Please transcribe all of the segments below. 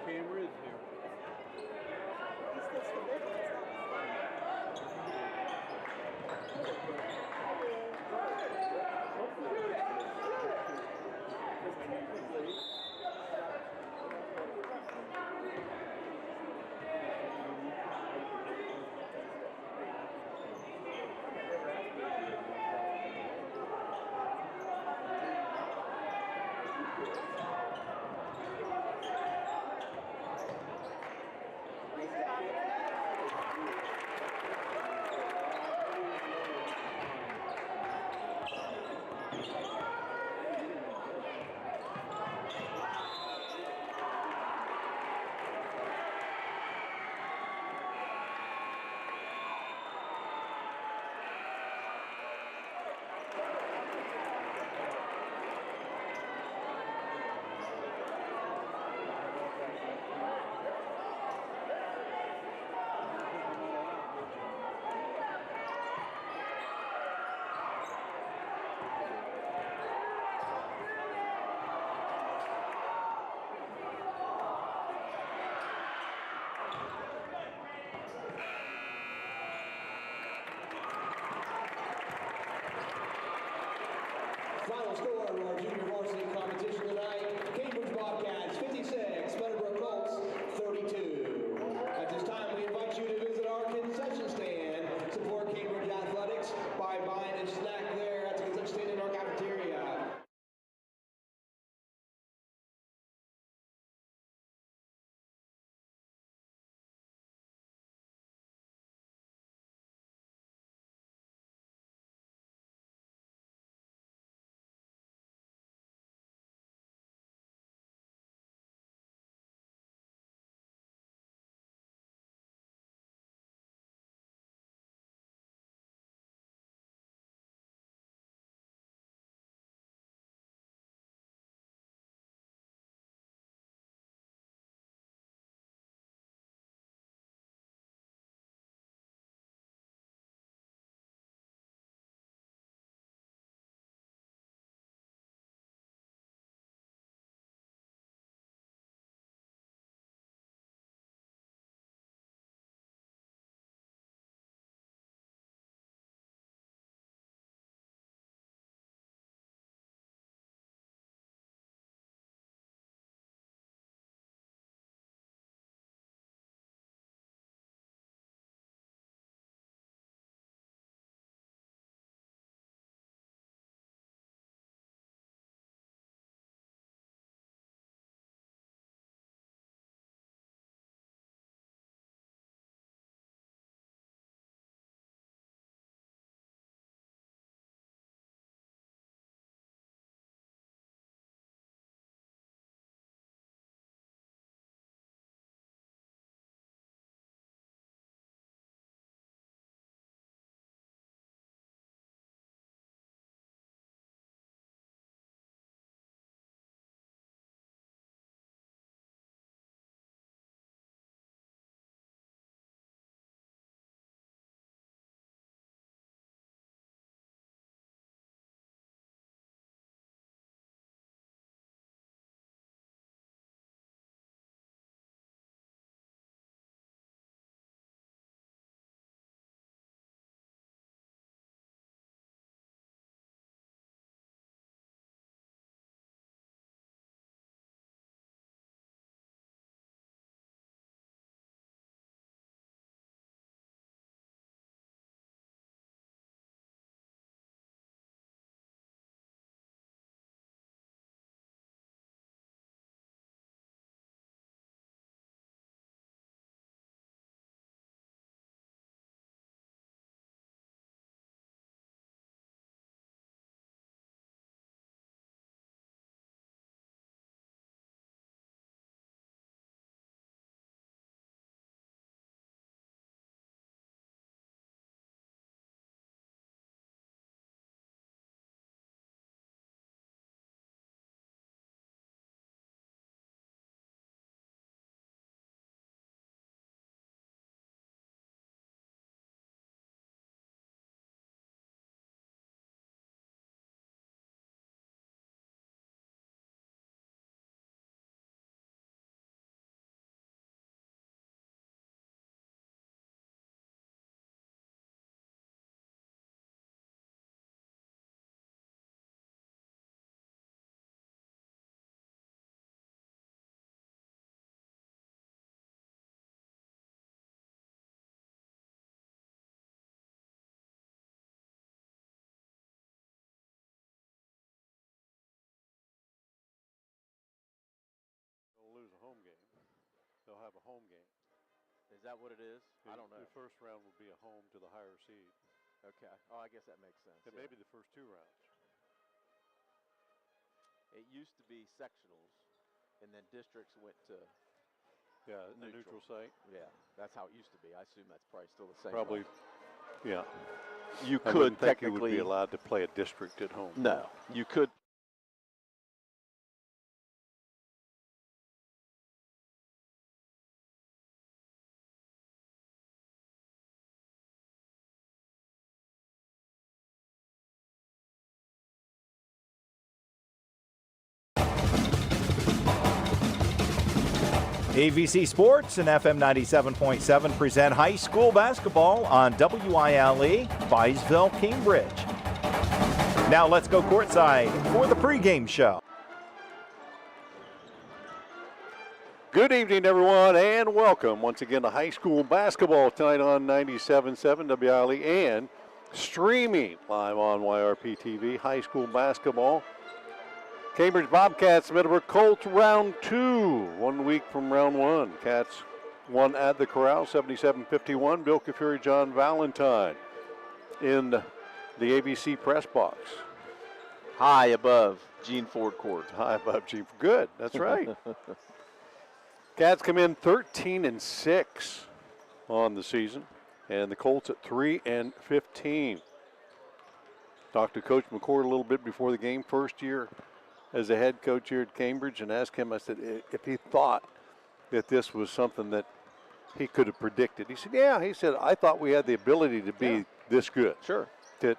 camera is here. Final score of our junior varsity competition tonight, Cambridge Bobcats 56, Meadowbrook Colts 32. At this time, we invite you to visit our concession stand, support Cambridge Athletics by buying a snack there at the concession stand in our cafeteria. They'll have a home game. Is that what it is? I don't know. The first round will be a home to the higher seed. Okay. Oh, I guess that makes sense. And maybe the first 2 rounds. It used to be sectionals, and then districts went to neutral site. Yeah, that's how it used to be. I assume that's probably still the same. Probably, yeah. You I could wouldn't think you technically would be allowed to play a district at home. No, you could. AVC Sports and FM 97.7 present high school basketball on WILE, Byesville, Cambridge. Now let's go courtside for the pregame show. Good evening, everyone, and welcome once again to high school basketball tonight on 97.7 WILE and streaming live on YRP TV. High school basketball. Cambridge Bobcats, Meadowbrook Colts, round 2. 1 week from round 1. Cats won at the Corral, 77-51. Bill Kafury, John Valentine in the AVC press box. High above Gene Ford Court. High above Gene. Good, that's right. Cats come in 13-6 on the season, and the Colts at 3-15. Talked to Coach McCord a little bit before the game, first year as a head coach here at Cambridge, and asked him, I said, if he thought that this was something that he could have predicted. He said, yeah. He said, I thought we had the ability to be this good. Sure.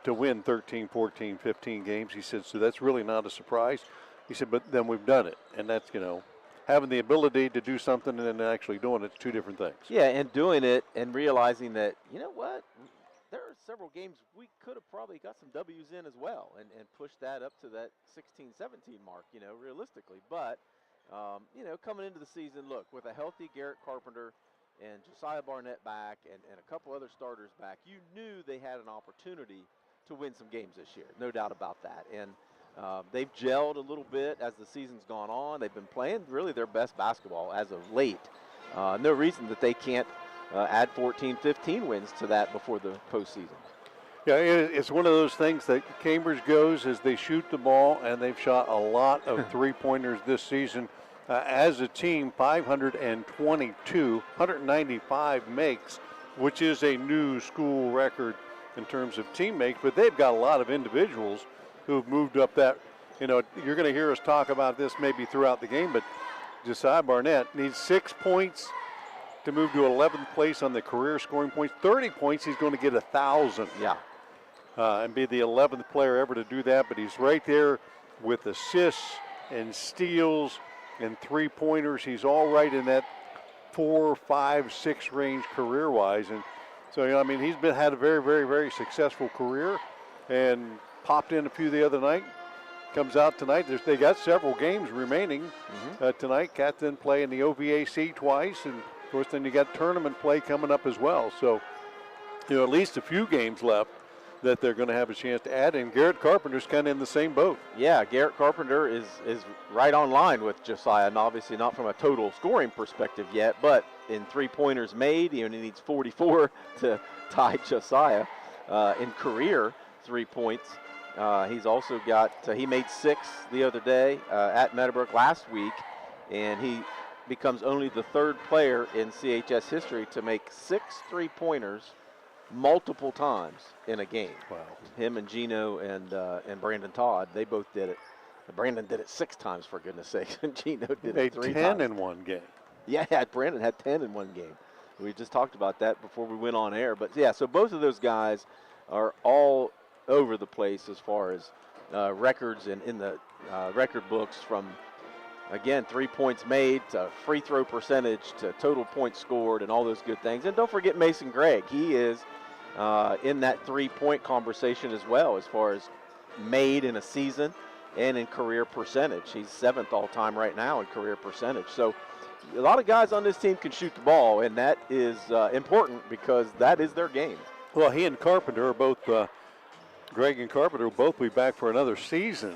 To win 13, 14, 15 games. He said, so that's really not a surprise. He said, but then we've done it. And that's, having the ability to do something and then actually doing it's 2 different things. Yeah, and doing it and realizing that, you know what, there are several games we could have probably got some W's in as well and pushed that up to that 16-17 mark, realistically. But, coming into the season, look, with a healthy Garrett Carpenter and Josiah Barnett back and a couple other starters back, you knew they had an opportunity to win some games this year, no doubt about that. And they've gelled a little bit as the season's gone on. They've been playing really their best basketball as of late. No reason that they can't add 14, 15 wins to that before the postseason. Yeah, it's one of those things that Cambridge goes as they shoot the ball, and they've shot a lot of three-pointers this season. As a team, 522, 195 makes, which is a new school record in terms of team makes, but they've got a lot of individuals who've moved up that. You're going to hear us talk about this maybe throughout the game, but Josiah Barnett needs 6 points to move to 11th place on the career scoring points. 30 points, he's going to get 1,000. Yeah. And be the 11th player ever to do that, but he's right there with assists and steals and three-pointers. He's all right in that 4, 5, 6 range career-wise. And so, he's had a very, very, very successful career and popped in a few the other night. Comes out tonight. They got several games remaining tonight. Cats then play in the OVAC twice, and of course then you got tournament play coming up as well. So, at least a few games left that they're going to have a chance to add. And Garrett Carpenter's kind of in the same boat. Yeah, Garrett Carpenter is right on line with Josiah, and obviously not from a total scoring perspective yet, but in three-pointers made, he needs 44 to tie Josiah in career 3 points. He's also got, he made 6 the other day at Meadowbrook last week, and he becomes only the 3rd player in CHS history to make 6 three-pointers multiple times in a game. Wow. Him and Gino and Brandon Todd, they both did it. Brandon did it 6 times, for goodness sake, and Gino did it 3 10 times. in one game. Yeah, Brandon had 10 in one game. We just talked about that before we went on air. But, yeah, so both of those guys are all over the place as far as records and in the record books, from, again, 3 points made to free throw percentage to total points scored and all those good things. And don't forget Mason Gregg. He is in that 3-point conversation as well as far as made in a season and in career percentage. He's 7th all-time right now in career percentage. So a lot of guys on this team can shoot the ball, and that is important because that is their game. Well, he and Carpenter are both, Greg and Carpenter will both be back for another season.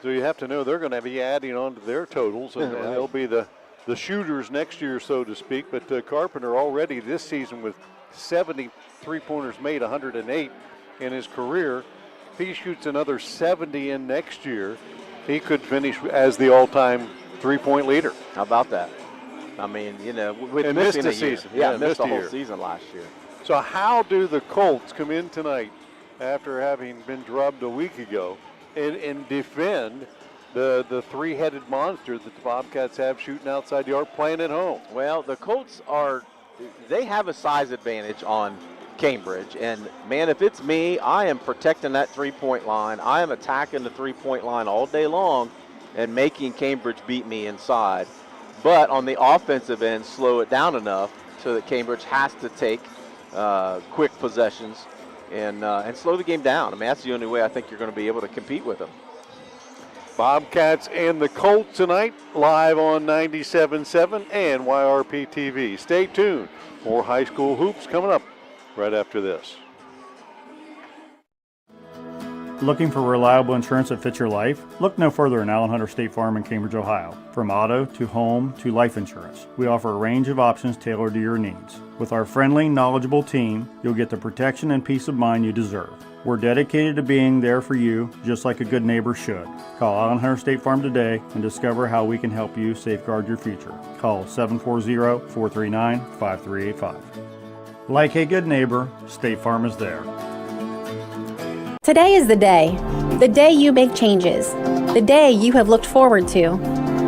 So you have to know they're going to be adding on to their totals, and they'll be the the shooters next year, so to speak. But Carpenter already this season with 70 3-pointers made, 108 in his career. If he shoots another 70 in next year, he could finish as the all-time 3-point leader. How about that? I mean, you know, with and missing missed a year. season. Yeah, Yeah, missed the whole year. season last year. So how do the Colts come in tonight after having been drubbed a week ago and defend the three-headed monster that the Bobcats have shooting outside the arc, playing at home? Well, the Colts they have a size advantage on Cambridge. And, man, if it's me, I am protecting that three-point line. I am attacking the three-point line all day long and making Cambridge beat me inside. But on the offensive end, slow it down enough so that Cambridge has to take quick possessions and slow the game down. I mean, that's the only way I think you're going to be able to compete with them. Bobcats and the Colts tonight, live on 97.7 and YRP TV. Stay tuned. More high school hoops coming up right after this. Looking for reliable insurance that fits your life? Look no further than Allen Hunter State Farm in Cambridge, Ohio. From auto to home to life insurance, we offer a range of options tailored to your needs. With our friendly, knowledgeable team, you'll get the protection and peace of mind you deserve. We're dedicated to being there for you, just like a good neighbor should. Call Allen Hunter State Farm today and discover how we can help you safeguard your future. Call 740-439-5385. Like a good neighbor, State Farm is there. Today is the day you make changes, the day you have looked forward to,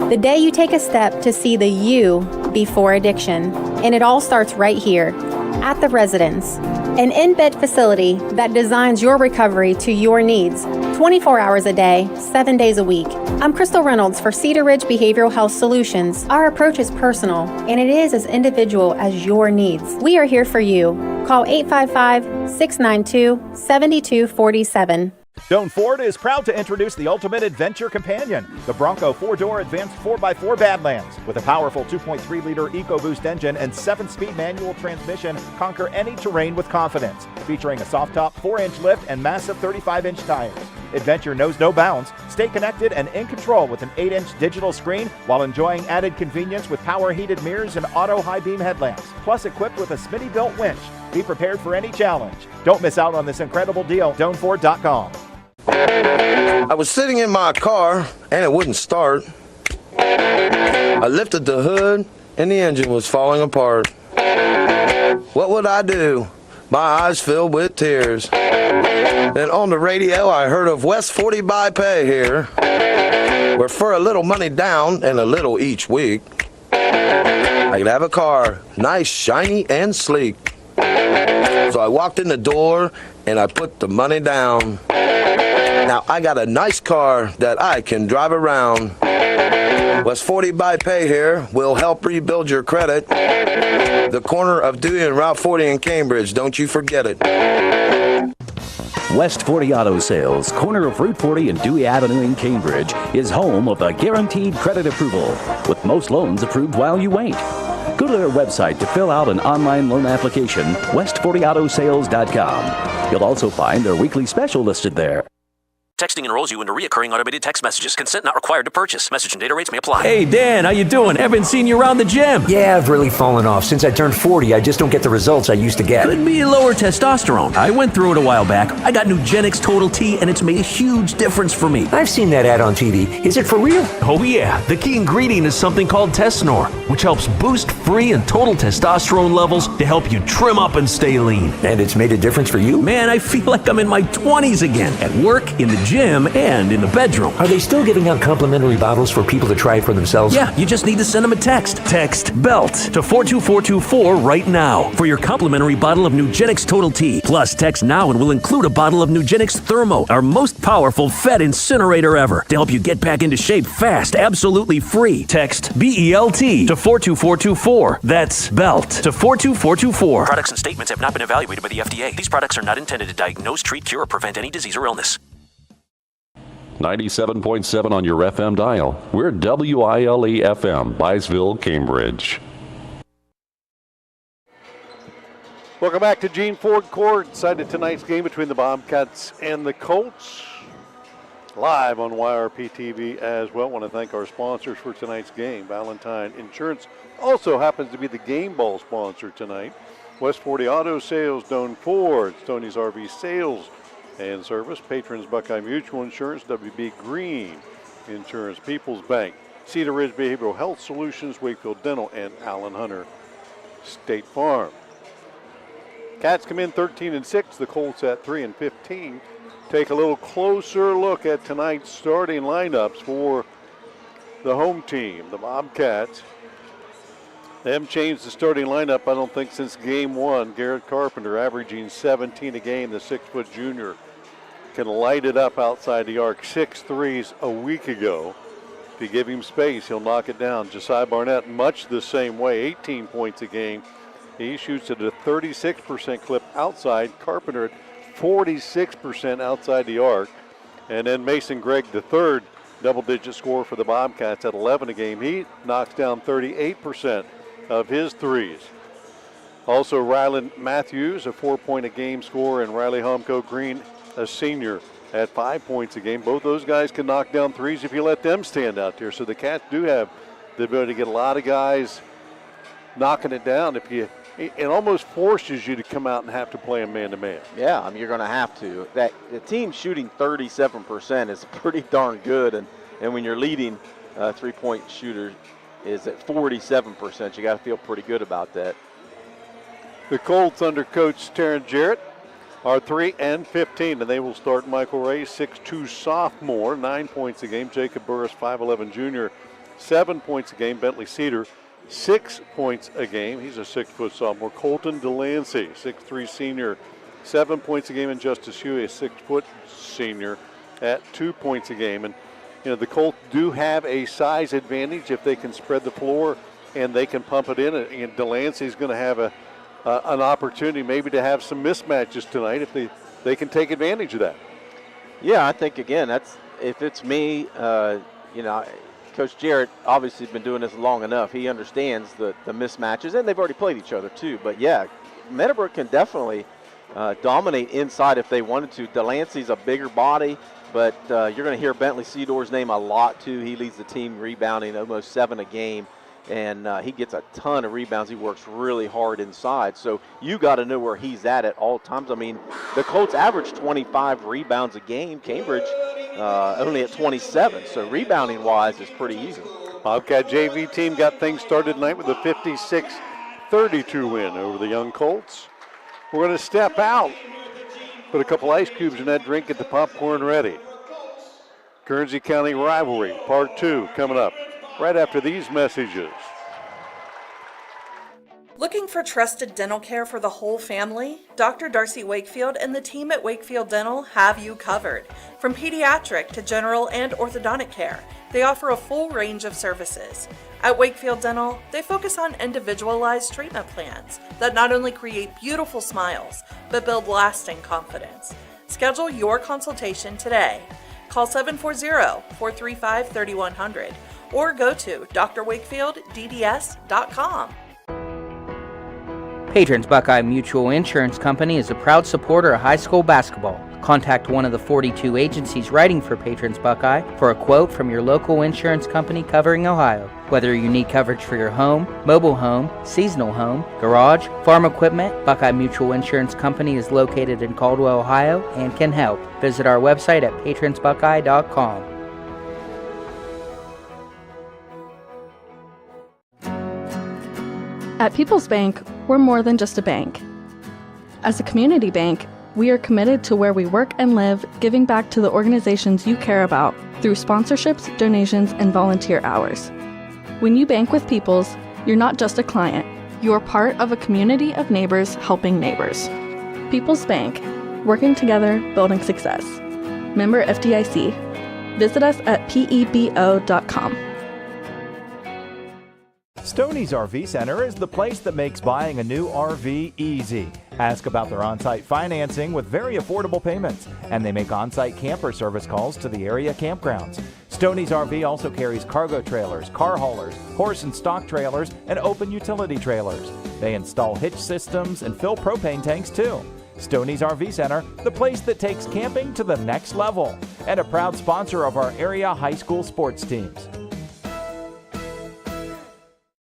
the day you take a step to see the you before addiction. And it all starts right here at The Residence, an in-bed facility that designs your recovery to your needs, 24 hours a day, 7 days a week. I'm Crystal Reynolds for Cedar Ridge Behavioral Health Solutions. Our approach is personal, and it is as individual as your needs. We are here for you. Call 855-692-7247. Doan Ford is proud to introduce the ultimate adventure companion, the Bronco 4-door advanced 4x4 Badlands. With a powerful 2.3-liter EcoBoost engine and 7-speed manual transmission, conquer any terrain with confidence. Featuring a soft-top 4-inch lift and massive 35-inch tires. Adventure knows no bounds. Stay connected and in control with an 8-inch digital screen while enjoying added convenience with power-heated mirrors and auto high-beam headlamps. Plus equipped with a Smitty-built winch. Be prepared for any challenge. Don't miss out on this incredible deal. DoanFord.com. I was sitting in my car and it wouldn't start. I lifted the hood and the engine was falling apart. What would I do? My eyes filled with tears. Then on the radio I heard of West 40 by Pay here, where for a little money down and a little each week, I could have a car, nice, shiny, and sleek. So I walked in the door and I put the money down. Now I got a nice car that I can drive around. West 40 by Pay here will help rebuild your credit. The corner of Dewey and Route 40 in Cambridge, don't you forget it. West 40 Auto Sales, corner of Route 40 and Dewey Avenue in Cambridge, is home of a guaranteed credit approval, with most loans approved while you wait. Go to their website to fill out an online loan application, west40autosales.com. You'll also find their weekly special listed there. Texting enrolls you into recurring automated text messages. Consent not required to purchase. Message and data rates may apply. Hey, Dan, how you doing? Haven't seen you around the gym. Yeah, I've really fallen off. Since I turned 40, I just don't get the results I used to get. Could be lower testosterone. I went through it a while back. I got Nugenix Total T, and it's made a huge difference for me. I've seen that ad on TV. Is it for real? Oh, yeah. The key ingredient is something called Tesnor, which helps boost free and total testosterone levels to help you trim up and stay lean. And it's made a difference for you? Man, I feel like I'm in my 20s again, at work, in the gym, and in the bedroom. Are they still giving out complimentary bottles for people to try it for themselves? Yeah, you just need to send them a text. Text BELT to 42424 right now for your complimentary bottle of Nugenix Total T. Plus, text now and we'll include a bottle of Nugenix Thermo, our most powerful fat incinerator ever, to help you get back into shape fast, absolutely free. Text BELT to 42424. That's BELT to 42424. Products and statements have not been evaluated by the FDA. These products are not intended to diagnose, treat, cure, or prevent any disease or illness. 97.7 on your FM dial. We're WILE FM, Byesville, Cambridge. Welcome back to Gene Ford Court. Side of tonight's game between the Bobcats and the Colts. live on YRP TV as well. I want to thank our sponsors for tonight's game. Valentine Insurance also happens to be the game ball sponsor tonight. West 40 Auto Sales, Doan Ford, Stoney's RV Sales and Service, Patrons Buckeye Mutual Insurance, WB Green Insurance, People's Bank, Cedar Ridge Behavioral Health Solutions, Wakefield Dental, and Allen Hunter State Farm. Cats come in 13-6, the Colts at 3-15. Take a little closer look at tonight's starting lineups for the home team, the Bobcats. They haven't changed the starting lineup, I don't think, since game one. Garrett Carpenter averaging 17 a game, the 6-foot junior. Can light it up outside the arc. 6 threes a week ago. If you give him space, he'll knock it down. Josiah Barnett, much the same way, 18 points a game. He shoots at a 36% clip outside. Carpenter at 46% outside the arc. And then Mason Gregg, the third double-digit scorer for the Bobcats at 11 a game. He knocks down 38% of his threes. Also, Ryland Matthews, a 4-point-a-game scorer, and Riley Homko Green, a senior, at 5 points a game. Both those guys can knock down threes if you let them stand out there. So the Cats do have the ability to get a lot of guys knocking it down. It almost forces you to come out and have to play them man-to-man. Yeah, I mean, you're going to have to. The team shooting 37% is pretty darn good, and when you're leading three-point shooter is at 47%, you got to feel pretty good about that. The Colts under Coach Taryn Jarrett are 3-15, and they will start Michael Ray, 6'2 sophomore, 9 points a game. Jacob Burris, 5'11 junior, 7 points a game. Bentley Cedar, 6 points a game. He's a 6-foot sophomore. Colton Delancey, 6'3 senior, 7 points a game. And Justice Huey, a 6-foot senior, at 2 points a game. And the Colts do have a size advantage if they can spread the floor and they can pump it in. And Delancey's going to have an opportunity maybe to have some mismatches tonight if they can take advantage of that. Yeah, I think, again, if it's me, Coach Jarrett obviously has been doing this long enough. He understands the mismatches, and they've already played each other too. But, yeah, Meadowbrook can definitely dominate inside if they wanted to. Delancey's a bigger body, but you're going to hear Bentley Cedor's name a lot too. He leads the team rebounding almost 7 a game. And he gets a ton of rebounds. He works really hard inside. So you got to know where he's at all times. I mean, the Colts average 25 rebounds a game. Cambridge only at 27. So rebounding-wise is pretty easy. Bobcat JV team got things started tonight with a 56-32 win over the young Colts. We're going to step out, put a couple ice cubes in that drink, get the popcorn ready. Guernsey County Rivalry, Part 2, coming up right after these messages. Looking for trusted dental care for the whole family? Dr. Darcy Wakefield and the team at Wakefield Dental have you covered. From pediatric to general and orthodontic care, they offer a full range of services. At Wakefield Dental, they focus on individualized treatment plans that not only create beautiful smiles, but build lasting confidence. Schedule your consultation today. Call 740-435-3100 or go to drwakefieldDDS.com. Patrons Buckeye Mutual Insurance Company is a proud supporter of high school basketball. Contact one of the 42 agencies writing for Patrons Buckeye for a quote from your local insurance company covering Ohio. Whether you need coverage for your home, mobile home, seasonal home, garage, farm equipment, Buckeye Mutual Insurance Company is located in Caldwell, Ohio, and can help. Visit our website at patronsbuckeye.com. At People's Bank, we're more than just a bank. As a community bank, we are committed to where we work and live, giving back to the organizations you care about through sponsorships, donations, and volunteer hours. When you bank with People's, you're not just a client. You're part of a community of neighbors helping neighbors. People's Bank, working together, building success. Member FDIC. Visit us at pebo.com. Stoney's RV Center is the place that makes buying a new RV easy. Ask about their on-site financing with very affordable payments, and they make on-site camper service calls to the area campgrounds. Stoney's RV also carries cargo trailers, car haulers, horse and stock trailers, and open utility trailers. They install hitch systems and fill propane tanks too. Stoney's RV Center, the place that takes camping to the next level, and a proud sponsor of our area high school sports teams.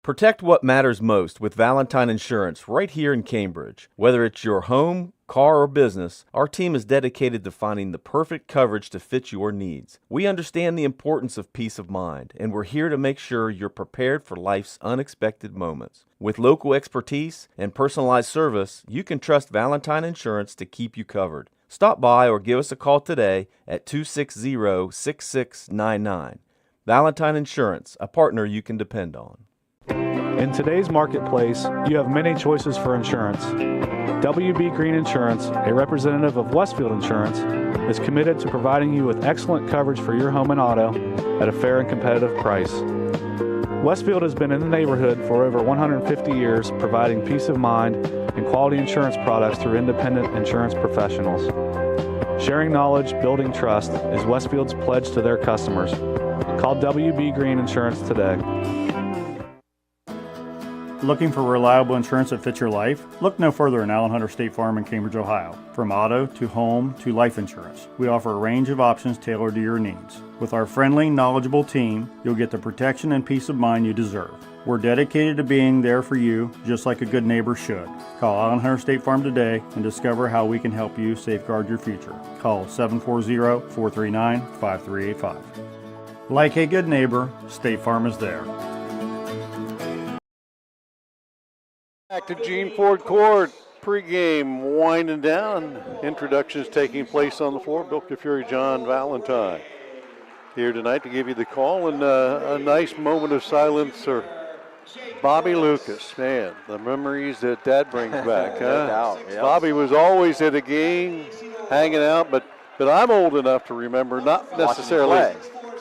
Protect what matters most with Valentine Insurance right here in Cambridge. Whether it's your home, car, or business, our team is dedicated to finding the perfect coverage to fit your needs. We understand the importance of peace of mind, and we're here to make sure you're prepared for life's unexpected moments. With local expertise and personalized service, you can trust Valentine Insurance to keep you covered. Stop by or give us a call today at 260-6699. Valentine Insurance, a partner you can depend on. In today's marketplace, you have many choices for insurance. WB Green Insurance, a representative of Westfield Insurance, is committed to providing you with excellent coverage for your home and auto at a fair and competitive price. Westfield has been in the neighborhood for over 150 years, providing peace of mind and quality insurance products through independent insurance professionals. Sharing knowledge, building trust is Westfield's pledge to their customers. Call WB Green Insurance today. Looking for reliable insurance that fits your life? Look no further than Allen Hunter State Farm in Cambridge, Ohio. From auto to home to life insurance, we offer a range of options tailored to your needs. With our friendly, knowledgeable team, you'll get the protection and peace of mind you deserve. We're dedicated to being there for you, just like a good neighbor should. Call Allen Hunter State Farm today and discover how we can help you safeguard your future. Call 740-439-5385. Like a good neighbor, State Farm is there. Back to Gene Ford Court. Pre-game winding down. Introductions taking place on the floor. Bill Kafury, John Valentine here tonight to give you the call. And a nice moment of silence for Bobby Lucas. Man, the memories that brings back. Huh? No doubt, yep. Bobby was always at a game, hanging out, but I'm old enough to remember, not necessarily.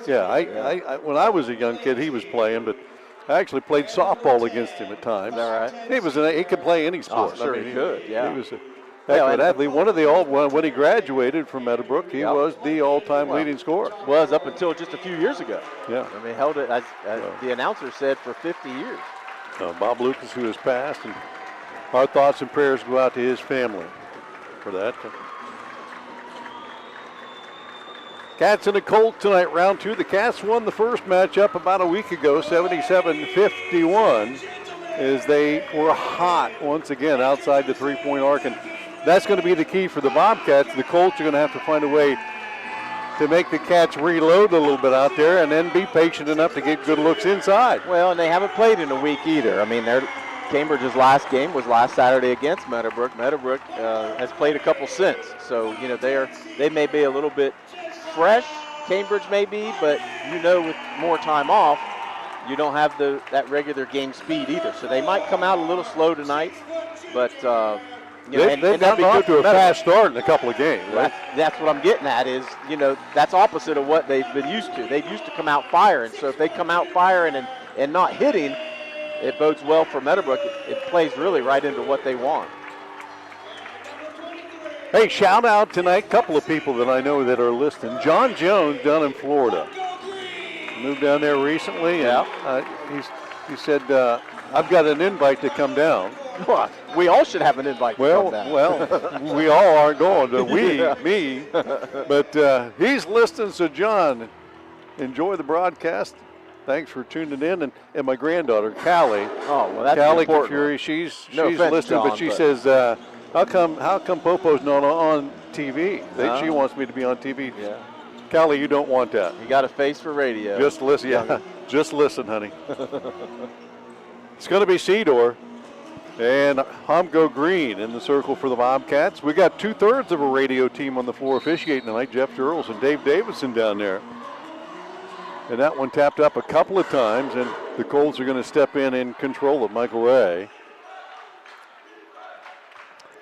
Yeah, I when I was a young kid, he was playing, but I actually played softball against him at times. Is that right? He could play any sport. Oh, sure, he could. Yeah, he was a heck of an athlete. One of the when he graduated from Meadowbrook, he was the all-time leading scorer. Was up until just a few years ago. Yeah, I mean, held it as the announcer said for 50 years. Bob Lucas, who has passed, and our thoughts and prayers go out to his family for that. Cats and the Colts tonight, round two. The Cats won the first matchup about a week ago, 77-51, as they were hot once again outside the three-point arc. And that's going to be the key for the Bobcats. The Colts are going to have to find a way to make the Cats reload a little bit out there and then be patient enough to get good looks inside. Well, and they haven't played in a week either. I mean, Cambridge's last game was last Saturday against Meadowbrook. Meadowbrook has played a couple since. So, you know, they may be a little bit fresh, Cambridge may be, but with more time off, you don't have that regular game speed either. So they might come out a little slow tonight, but they've gotten off to a fast start in a couple of games. Right? That's what I'm getting at is, that's opposite of what they've been used to. They've used to come out firing. So if they come out firing and not hitting, it bodes well for Meadowbrook. It plays really right into what they want. Hey, shout out tonight, a couple of people that I know that are listening. John Jones down in Florida. Moved down there recently, and he said, I've got an invite to come down. Well, we all should have an invite to come down. Well, we all aren't going, but me. But he's listening, so John, enjoy the broadcast. Thanks for tuning in. And my granddaughter, Callie. Oh, well, that's Callie important. Kafury, she's offense, listening, John, but she says, how come Popo's not on TV? She wants me to be on TV. Yeah. Callie, you don't want that. You got a face for radio. Just listen, just listen, honey. It's going to be Cedar and Homgo Green in the circle for the Bobcats. We got 2/3 of a radio team on the floor officiating tonight. Jeff Earls and Dave Davidson down there. And that one tapped up a couple of times, and the Colts are going to step in control of Michael Ray.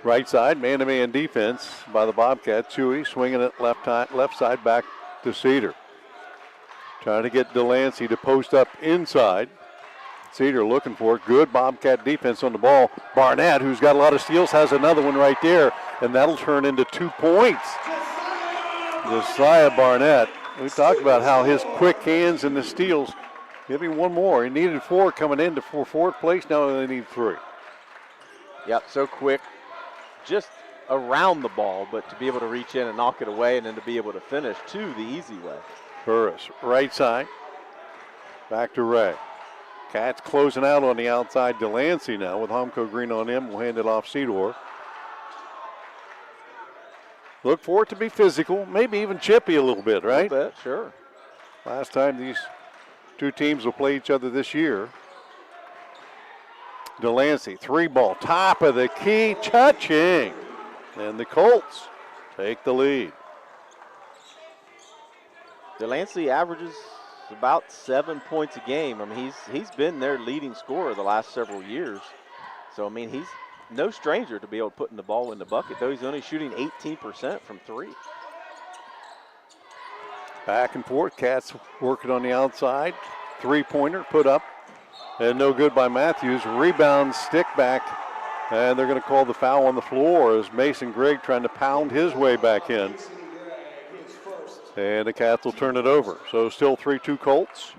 Right side, man-to-man defense by the Bobcats. Chewy swinging it left side back to Cedar. Trying to get Delancey to post up inside. Cedar looking for it. Good Bobcat defense on the ball. Barnett, who's got a lot of steals, has another one right there, and that'll turn into 2 points. Josiah Barnett. We talked about how his quick hands and the steals. Give him one more. He needed 4 coming in for fourth place. Now they need 3. Yep, so quick. Just around the ball, but to be able to reach in and knock it away and then to be able to finish the easy way. Burris, right side. Back to Ray. Cats closing out on the outside. Delancey now with Homco Green on him. Will hand it off Cedor. Look for it to be physical, maybe even chippy a little bit, right? A little bit, sure. Last time these two teams will play each other this year. Delancey, 3-ball, top of the key, touching. And the Colts take the lead. Delancey averages about 7 points a game. I mean, he's been their leading scorer the last several years. So, I mean, he's no stranger to be able to put the ball in the bucket, though he's only shooting 18% from 3. Back and forth, Cats working on the outside. 3-pointer put up and no good by Matthews. Rebound, stick back, and they're going to call the foul on the floor as Mason Gregg trying to pound his way back in. And the Cats will turn it over. So still 3-2 Colts.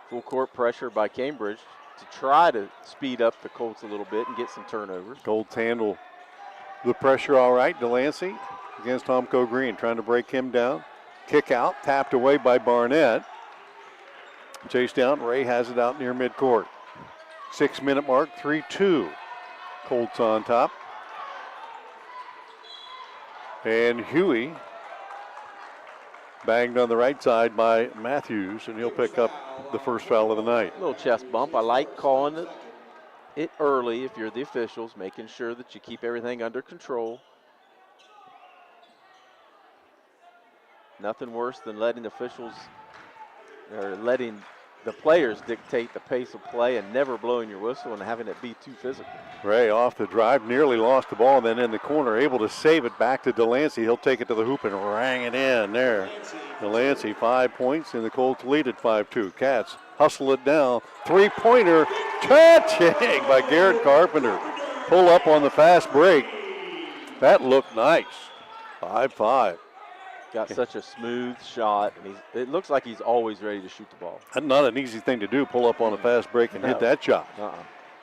Full court pressure by Cambridge to try to speed up the Colts a little bit and get some turnovers. Colts handle the pressure all right. Delancey against Homco Green, trying to break him down. Kick out, tapped away by Barnett. Chase down, Ray has it out near midcourt. 6-minute mark, 3-2. Colts on top. And Huey banged on the right side by Matthews, and he'll pick up the first foul of the night. A little chest bump. I like calling it early if you're the officials, making sure that you keep everything under control. Nothing worse than letting officials or letting the players dictate the pace of play and never blowing your whistle and having it be too physical. Ray off the drive, nearly lost the ball, and then in the corner, able to save it back to Delancey. He'll take it to the hoop and rang it in there. Delancey, 5 points, and the Colts lead at 5-2. Cats hustle it down. 3-pointer, touching by Garrett Carpenter. Pull up on the fast break. That looked nice. 5-5. Got such a smooth shot, and it looks like he's always ready to shoot the ball. That's not an easy thing to do, pull up on a fast break and hit that shot.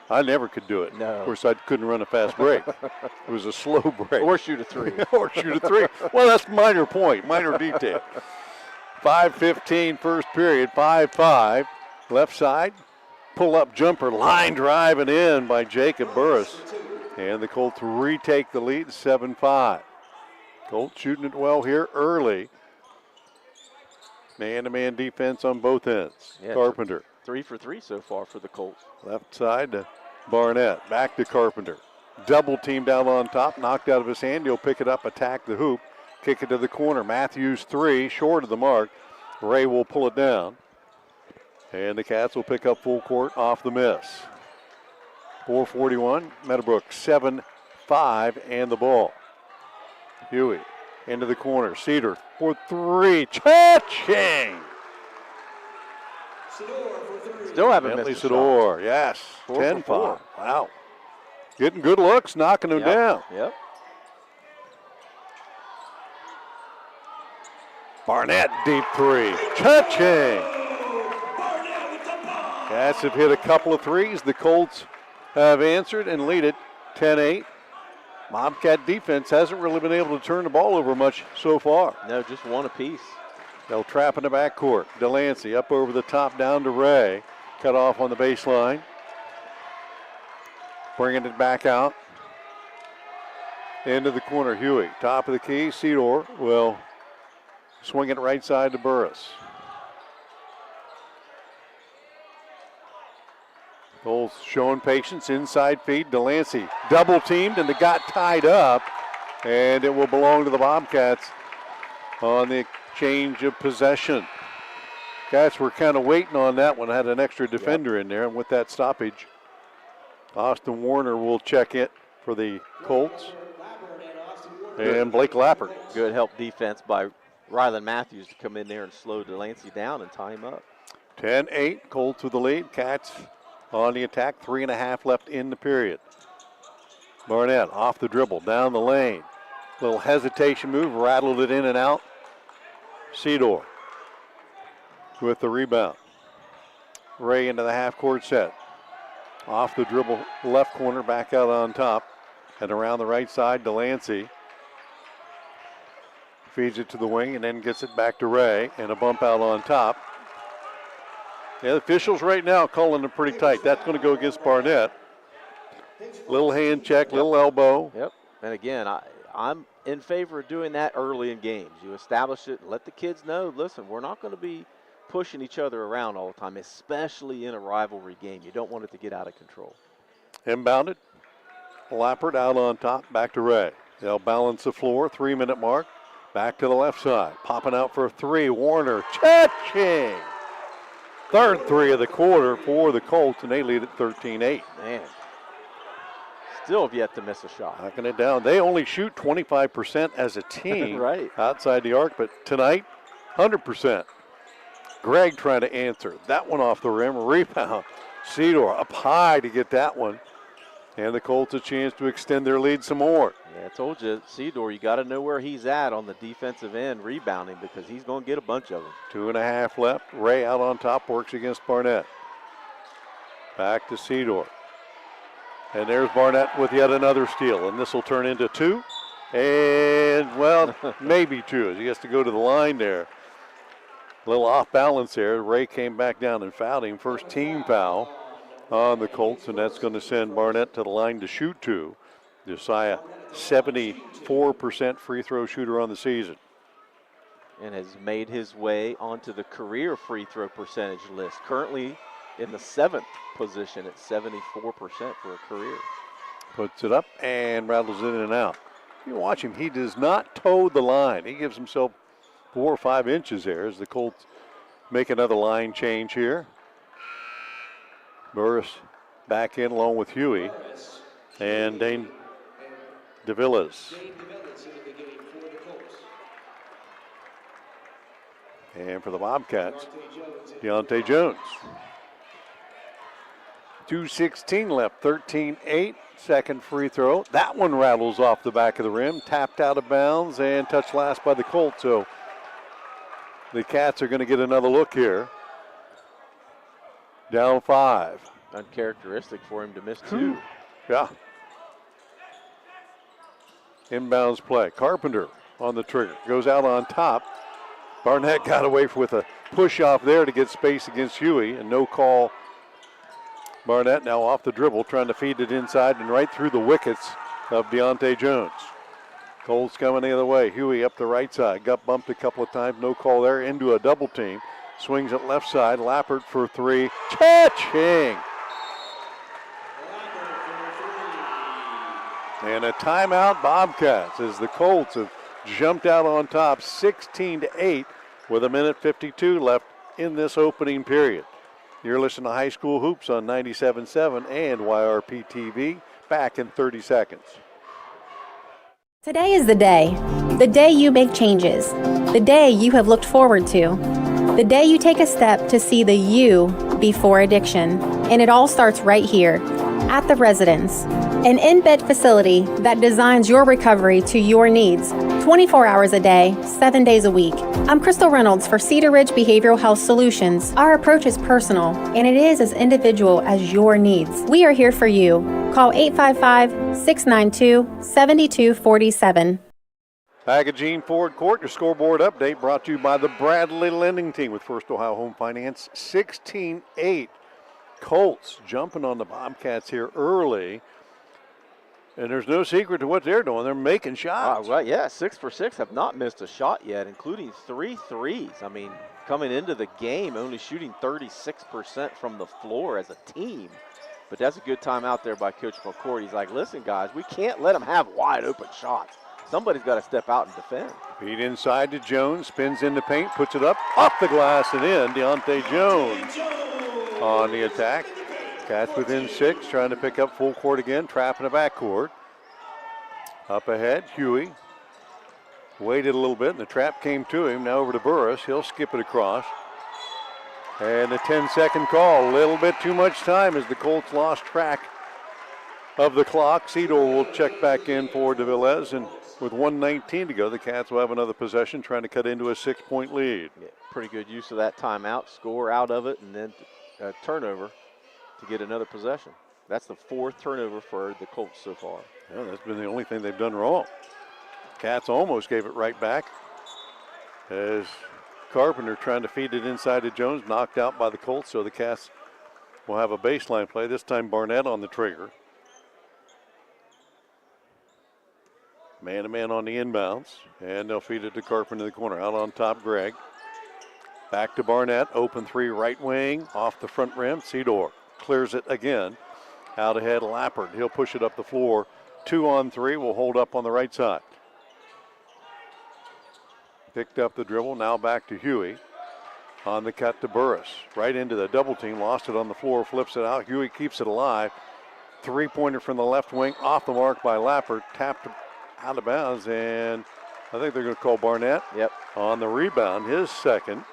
I never could do it. No. Of course, I couldn't run a fast break. It was a slow break. Or shoot a 3. Or shoot a 3. Well, that's minor point, minor detail. 5:15 first period, 5-5. Left side, pull-up jumper, line driving in by Jacob Burris. And the Colts retake the lead, 7-5. Colts shooting it well here early. Man-to-man defense on both ends. Yeah, Carpenter. 3 for 3 so far for the Colts. Left side to Barnett. Back to Carpenter. Double teamed out on top. Knocked out of his hand. He'll pick it up, attack the hoop. Kick it to the corner. Matthews 3, short of the mark. Ray will pull it down. And the Cats will pick up full court off the miss. 4:41. Meadowbrook 7-5 and the ball. Huey into the corner. Cedar for 3. Cha-ching! Still haven't Bentley missed a Cedar, shot. yes. 4 for 10-5. 4. Wow. Getting good looks, knocking them down. Yep. Barnett, deep 3. Cha-ching! Cats have hit a couple of threes. The Colts have answered and lead it 10-8. Bobcat defense hasn't really been able to turn the ball over much so far. No, just one apiece. They'll trap in the backcourt. Delancey up over the top, down to Ray. Cut off on the baseline. Bringing it back out. Into the corner, Huey. Top of the key, Cedar will swing it right side to Burris. Colts showing patience, inside feed. Delancey double teamed and it got tied up, and it will belong to the Bobcats on the change of possession. Cats were kind of waiting on that one. Had an extra defender in there, and with that stoppage, Austin Warner will check it for the Colts. And Blake Lappert. Good help defense by Rylan Matthews to come in there and slow Delancey down and tie him up. 10-8, Colts with the lead. Cats on the attack, 3.5 left in the period. Barnett off the dribble, down the lane. Little hesitation move, rattled it in and out. Cedar with the rebound. Ray into the half-court set. Off the dribble, left corner, back out on top. And around the right side, Delancey feeds it to the wing and then gets it back to Ray. And a bump out on top. Yeah, the officials right now calling it pretty tight. That's going to go against Barnett. Little hand check, little elbow. Yep. And again, I'm in favor of doing that early in games. You establish it and let the kids know, listen, we're not going to be pushing each other around all the time, especially in a rivalry game. You don't want it to get out of control. Inbounded. Lappert out on top, back to Ray. They'll balance the floor, 3-minute mark. Back to the left side. Popping out for a three. Warner, cha-ching! Third three of the quarter for the Colts, and they lead at 13-8. Man, still have yet to miss a shot. Knocking it down. They only shoot 25% as a team right outside the arc, but tonight, 100%. Greg trying to answer. That one off the rim. Rebound. Cedar up high to get that one. And the Colts a chance to extend their lead some more. Yeah, I told you, Cedar, you got to know where he's at on the defensive end rebounding because he's going to get a bunch of them. 2.5 left. Ray out on top, works against Barnett. Back to Cedar. And there's Barnett with yet another steal. And this will turn into 2. And, well, maybe 2 as he has to go to the line there. A little off balance there. Ray came back down and fouled him. First team foul on the Colts, and that's going to send Barnett to the line to shoot 2. Josiah, 74% free throw shooter on the season. And has made his way onto the career free throw percentage list. Currently in the 7th position at 74% for a career. Puts it up and rattles in and out. You watch him, he does not toe the line. He gives himself 4 or 5 inches there as the Colts make another line change here. Burris back in along with Huey and Dane DeVillas. And for the Bobcats, Deontay Jones. 2:16 left, 13-8, second free throw. That one rattles off the back of the rim, tapped out of bounds and touched last by the Colts. So the Cats are going to get another look here. Down 5. Uncharacteristic for him to miss 2. Yeah. Inbounds play. Carpenter on the trigger. Goes out on top. Barnett got away with a push off there to get space against Huey, and no call. Barnett now off the dribble, trying to feed it inside and right through the wickets of Deontay Jones. Colts coming the other way. Huey up the right side. Got bumped a couple of times. No call there. Into a double team. Swings it left side. Lappert for 3. Cha-ching! And a timeout, Bobcats, as the Colts have jumped out on top 16-8 with 1:52 left in this opening period. You're listening to High School Hoops on 97.7 and YRP TV. Back in 30 seconds. Today is the day you make changes, the day you have looked forward to, the day you take a step to see the you before addiction. And it all starts right here at the Residence, an in-bed facility that designs your recovery to your needs, 24 hours a day, 7 days a week. I'm Crystal Reynolds for Cedar Ridge Behavioral Health Solutions. Our approach is personal, and it is as individual as your needs. We are here for you. Call 855-692-7247. Back at Gene Ford Court, your scoreboard update brought to you by the Bradley Lending Team with First Ohio Home Finance. 16-8. Colts jumping on the Bobcats here early. And there's no secret to what they're doing. They're making shots. Right, yeah, 6 for 6 have not missed a shot yet, including 3 threes. I mean, coming into the game, only shooting 36% from the floor as a team. But that's a good time out there by Coach McCourt. He's like, listen, guys, we can't let them have wide open shots. Somebody's got to step out and defend. Feed inside to Jones, spins in the paint, puts it up, off the glass and in. Deontay Jones on the attack. Cats within 6, trying to pick up full court again, trap in the backcourt. Up ahead, Huey. Waited a little bit, and the trap came to him. Now over to Burris. He'll skip it across. And a 10-second call. A little bit too much time as the Colts lost track of the clock. Cedar will check back in for DeVillas, and with 1:19 to go, the Cats will have another possession, trying to cut into a 6-point lead. Yeah, pretty good use of that timeout. Score out of it, and then turnover to get another possession. That's the 4th turnover for the Colts so far. Yeah, that's been the only thing they've done wrong. Cats almost gave it right back as Carpenter trying to feed it inside to Jones, knocked out by the Colts, so the Cats will have a baseline play. This time Barnett on the trigger. Man-to-man on the inbounds, and they'll feed it to Carpenter in the corner. Out on top, Gregg. Back to Barnett, open 3 right wing, off the front rim. Cedar clears it again. Out ahead, Lappert. He'll push it up the floor. 2 on 3 will hold up on the right side. Picked up the dribble, now back to Huey. On the cut to Burris. Right into the double team, lost it on the floor, flips it out. Huey keeps it alive. 3-pointer from the left wing, off the mark by Lappert. Tapped out of bounds, and I think they're going to call Barnett. Yep. On the rebound, his second.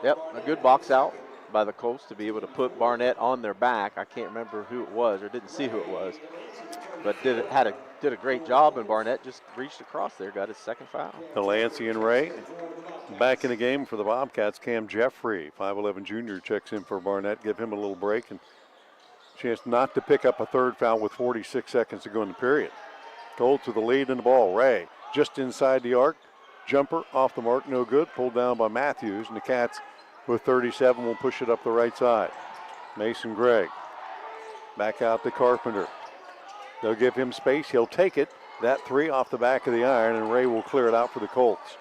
Yep, a good box out by the Colts to be able to put Barnett on their back. I can't remember who it was or didn't see who it was, but did a great job, and Barnett just reached across there, got his second foul. Delancey and Ray back in the game for the Bobcats. Cam Jeffrey, 5'11 junior, checks in for Barnett. Give him a little break and chance not to pick up a third foul with 46 seconds to go in the period. Colts with the lead in the ball. Ray just inside the arc. Jumper off the mark, no good. Pulled down by Matthews, and the Cats with 37 will push it up the right side. Mason Gregg back out to Carpenter. They'll give him space. He'll take it. That 3 off the back of the iron, and Ray will clear it out for the Colts.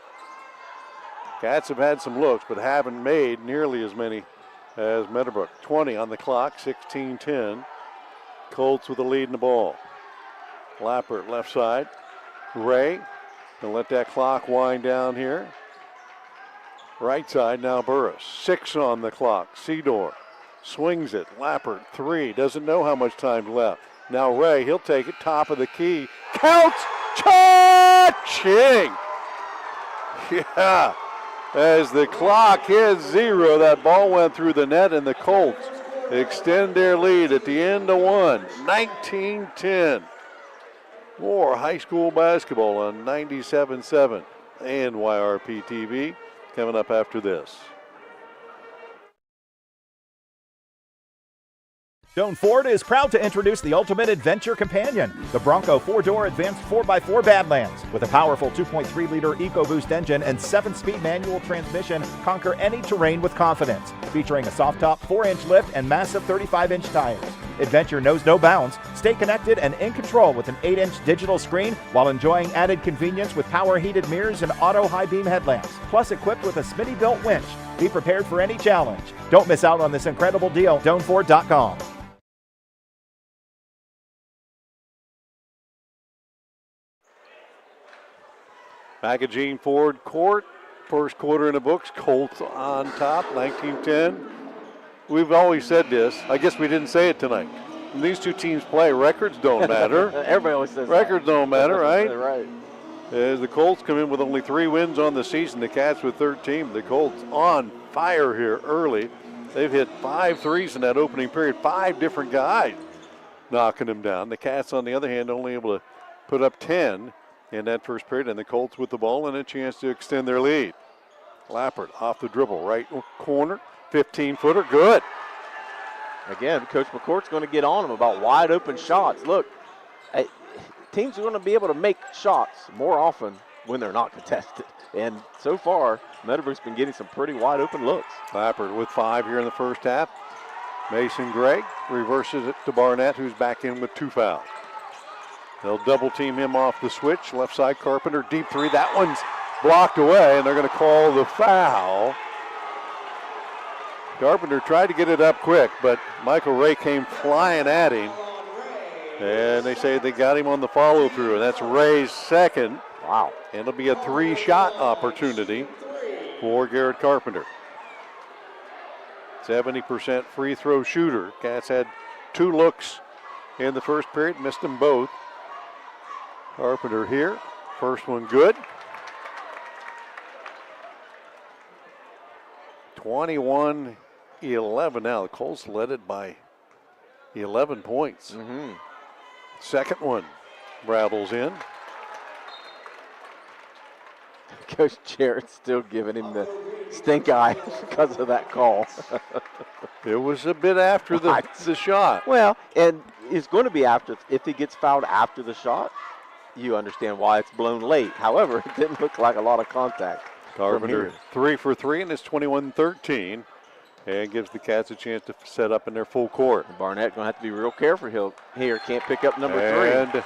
Cats have had some looks, but haven't made nearly as many as Meadowbrook. 20 on the clock, 16-10. Colts with the lead in the ball. Lappert left side. Ray, gonna let that clock wind down here. Right side now Burris. 6 on the clock. Cedar swings it. Lappert 3. Doesn't know how much time left. Now Ray, he'll take it. Top of the key. Counts. Cha-ching. Yeah. As the clock hits 0, that ball went through the net, and the Colts extend their lead at the end of 1. 19-10. More high school basketball on 97.7 and YRP TV coming up after this. Doan Ford is proud to introduce the ultimate adventure companion, the Bronco 4-door advanced 4x4 Badlands. With a powerful 2.3-liter EcoBoost engine and 7-speed manual transmission, conquer any terrain with confidence. Featuring a soft-top 4-inch lift and massive 35-inch tires. Adventure knows no bounds. Stay connected and in control with an 8-inch digital screen while enjoying added convenience with power-heated mirrors and auto high-beam headlamps. Plus equipped with a Smitty-built winch. Be prepared for any challenge. Don't miss out on this incredible deal. DoanFord.com. Magazine Ford Court, first quarter in the books. Colts on top, 19-10. We've always said this. I guess we didn't say it tonight. When these two teams play, records don't matter. Everybody always says records that. Don't matter, right? Right. As the Colts come in with only 3 wins on the season, the Cats with 13. The Colts on fire here early. They've hit 5 threes in that opening period. 5 different guys knocking them down. The Cats, on the other hand, only able to put up 10 in that first period, and the Colts with the ball and a chance to extend their lead. Lappert off the dribble, right corner, 15-footer, good. Again, Coach McCourt's going to get on them about wide open shots. Look, teams are going to be able to make shots more often when they're not contested. And so far, Meadowbrook's been getting some pretty wide open looks. Lappert with 5 here in the first half. Mason Gregg reverses it to Barnett, who's back in with 2 fouls. They'll double team him off the switch. Left side, Carpenter, deep 3. That one's blocked away, and they're going to call the foul. Carpenter tried to get it up quick, but Michael Ray came flying at him. And they say they got him on the follow through, and that's Ray's second. Wow. And it'll be a 3-shot opportunity for Garrett Carpenter. 70% free throw shooter. Cats had 2 looks in the first period, missed them both. Carpenter here, first one good. 21-11 now. The Colts led it by 11 points. Second one rattles in. Coach Jarrett's still giving him the stink eye because of that call. It was a bit after the shot. Well, and it's going to be after. If he gets fouled after the shot, you understand why it's blown late. However, it didn't look like a lot of contact. Carpenter 3 for 3, and it's 21-13. And gives the Cats a chance to set up in their full court. Barnett going to have to be real careful here. Can't pick up number 3. And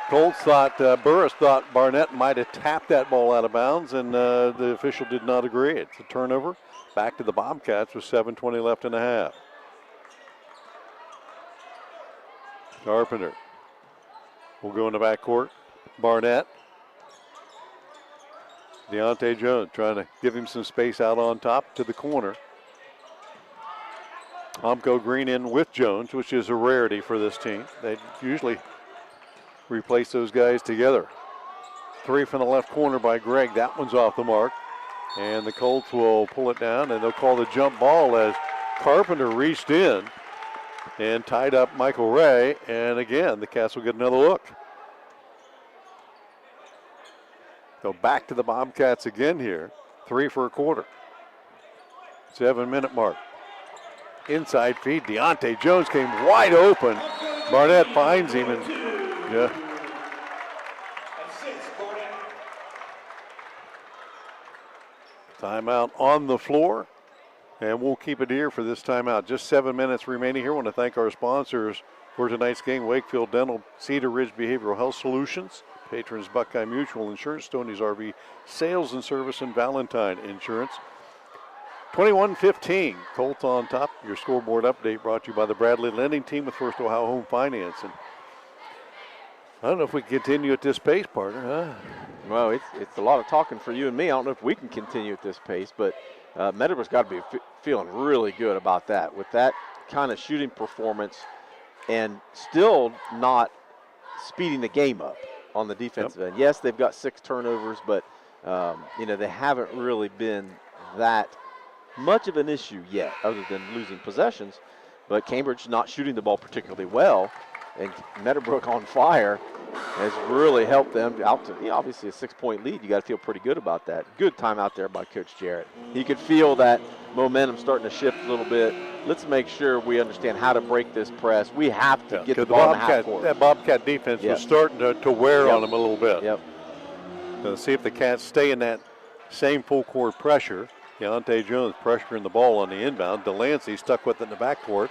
Colts thought, Burris thought Barnett might have tapped that ball out of bounds, and the official did not agree. It's a turnover. Back to the Bobcats with 7:20 left in the half. Carpenter will go in the backcourt. Barnett. Deontay Jones trying to give him some space out on top to the corner. Humko Green in with Jones, which is a rarity for this team. They usually replace those guys together. 3 from the left corner by Gregg. That one's off the mark. And the Colts will pull it down, and they'll call the jump ball as Carpenter reached in and tied up Michael Ray. And again, the Cats will get another look. Go back to the Bobcats again here. 3 for a quarter. 7-minute mark. Inside feed. Deontay Jones came wide open. Barnett finds him, and yeah. Timeout on the floor, and we'll keep it here for this timeout. Just 7 minutes remaining here. I want to thank our sponsors for tonight's game: Wakefield Dental, Cedar Ridge Behavioral Health Solutions, Patrons Buckeye Mutual Insurance, Stoney's RV Sales and Service, and Valentine Insurance. 21-15, Colts on top. Your scoreboard update brought to you by the Bradley Lending Team with First Ohio Home Finance. And I don't know if we can continue at this pace, partner, huh? Well, it's a lot of talking for you and me. I don't know if we can continue at this pace, but Meadowbrook's got to be feeling really good about that. With that kind of shooting performance and still not speeding the game up on the defensive end. Yes, they've got 6 turnovers, but, they haven't really been that much of an issue yet, other than losing possessions. But Cambridge not shooting the ball particularly well, and Meadowbrook on fire has really helped them out to obviously a 6-point lead. You got to feel pretty good about that. Good time out there by Coach Jarrett. He could feel that momentum starting to shift a little bit. Let's make sure we understand how to break this press. We have to get the ball in the half court. That Bobcat defense was starting to wear on them a little bit. So see if the Cats stay in that same full court pressure. Deontay Jones pressuring the ball on the inbound. Delancey stuck with it in the backcourt.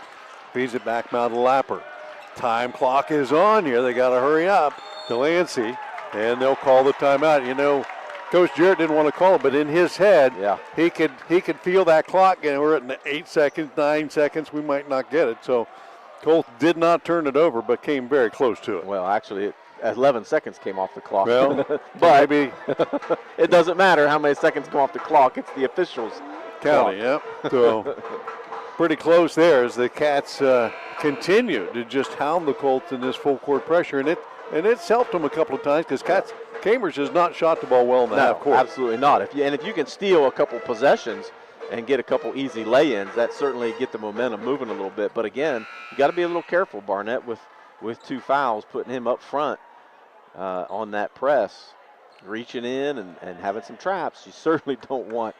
Feeds it back now to Lapper. Time clock is on here. They got to hurry up. Delancey, and they'll call the timeout. Coach Jarrett didn't want to call it, but in his head, he could feel that clock. And we're at 8 seconds, 9 seconds. We might not get it. So Colts did not turn it over, but came very close to it. Well, actually, 11 seconds came off the clock. Well, but maybe it doesn't matter how many seconds come off the clock. It's the officials counting. Yep. So pretty close there as the Cats continue to just hound the Colts in this full court pressure, and it's helped them a couple of times because Cambridge has not shot the ball well in the half court. Absolutely not. If you can steal a couple possessions and get a couple easy lay-ins, that certainly get the momentum moving a little bit. But again, you got to be a little careful, Barnett, with 2 fouls, putting him up front on that press, reaching in and having some traps. You certainly don't want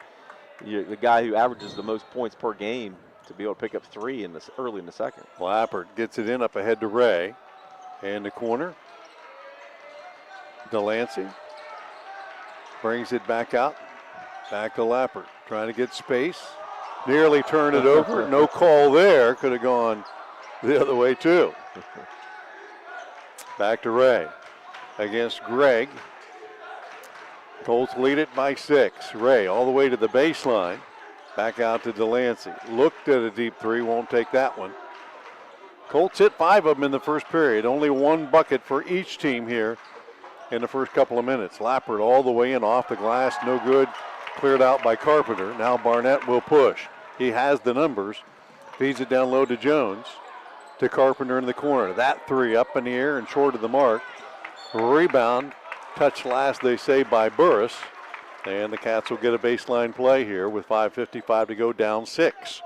the guy who averages the most points per game to be able to pick up 3 early in the second. Lappert gets it in up ahead to Ray. And the corner. Delancey brings it back out. Back to Lappert. Trying to get space. Nearly turned it over. No call there. Could have gone the other way too. Back to Ray against Gregg. Colts lead it by 6. Ray all the way to the baseline. Back out to Delancey. Looked at a deep 3, won't take that one. Colts hit 5 of them in the first period. Only 1 bucket for each team here in the first couple of minutes. Lappert all the way in off the glass, no good. Cleared out by Carpenter. Now Barnett will push. He has the numbers. Feeds it down low to Jones. To Carpenter in the corner. That 3 up in the air and short of the mark. Rebound. Touched last, they say, by Burris. And the Cats will get a baseline play here with 5:55 to go, down 6.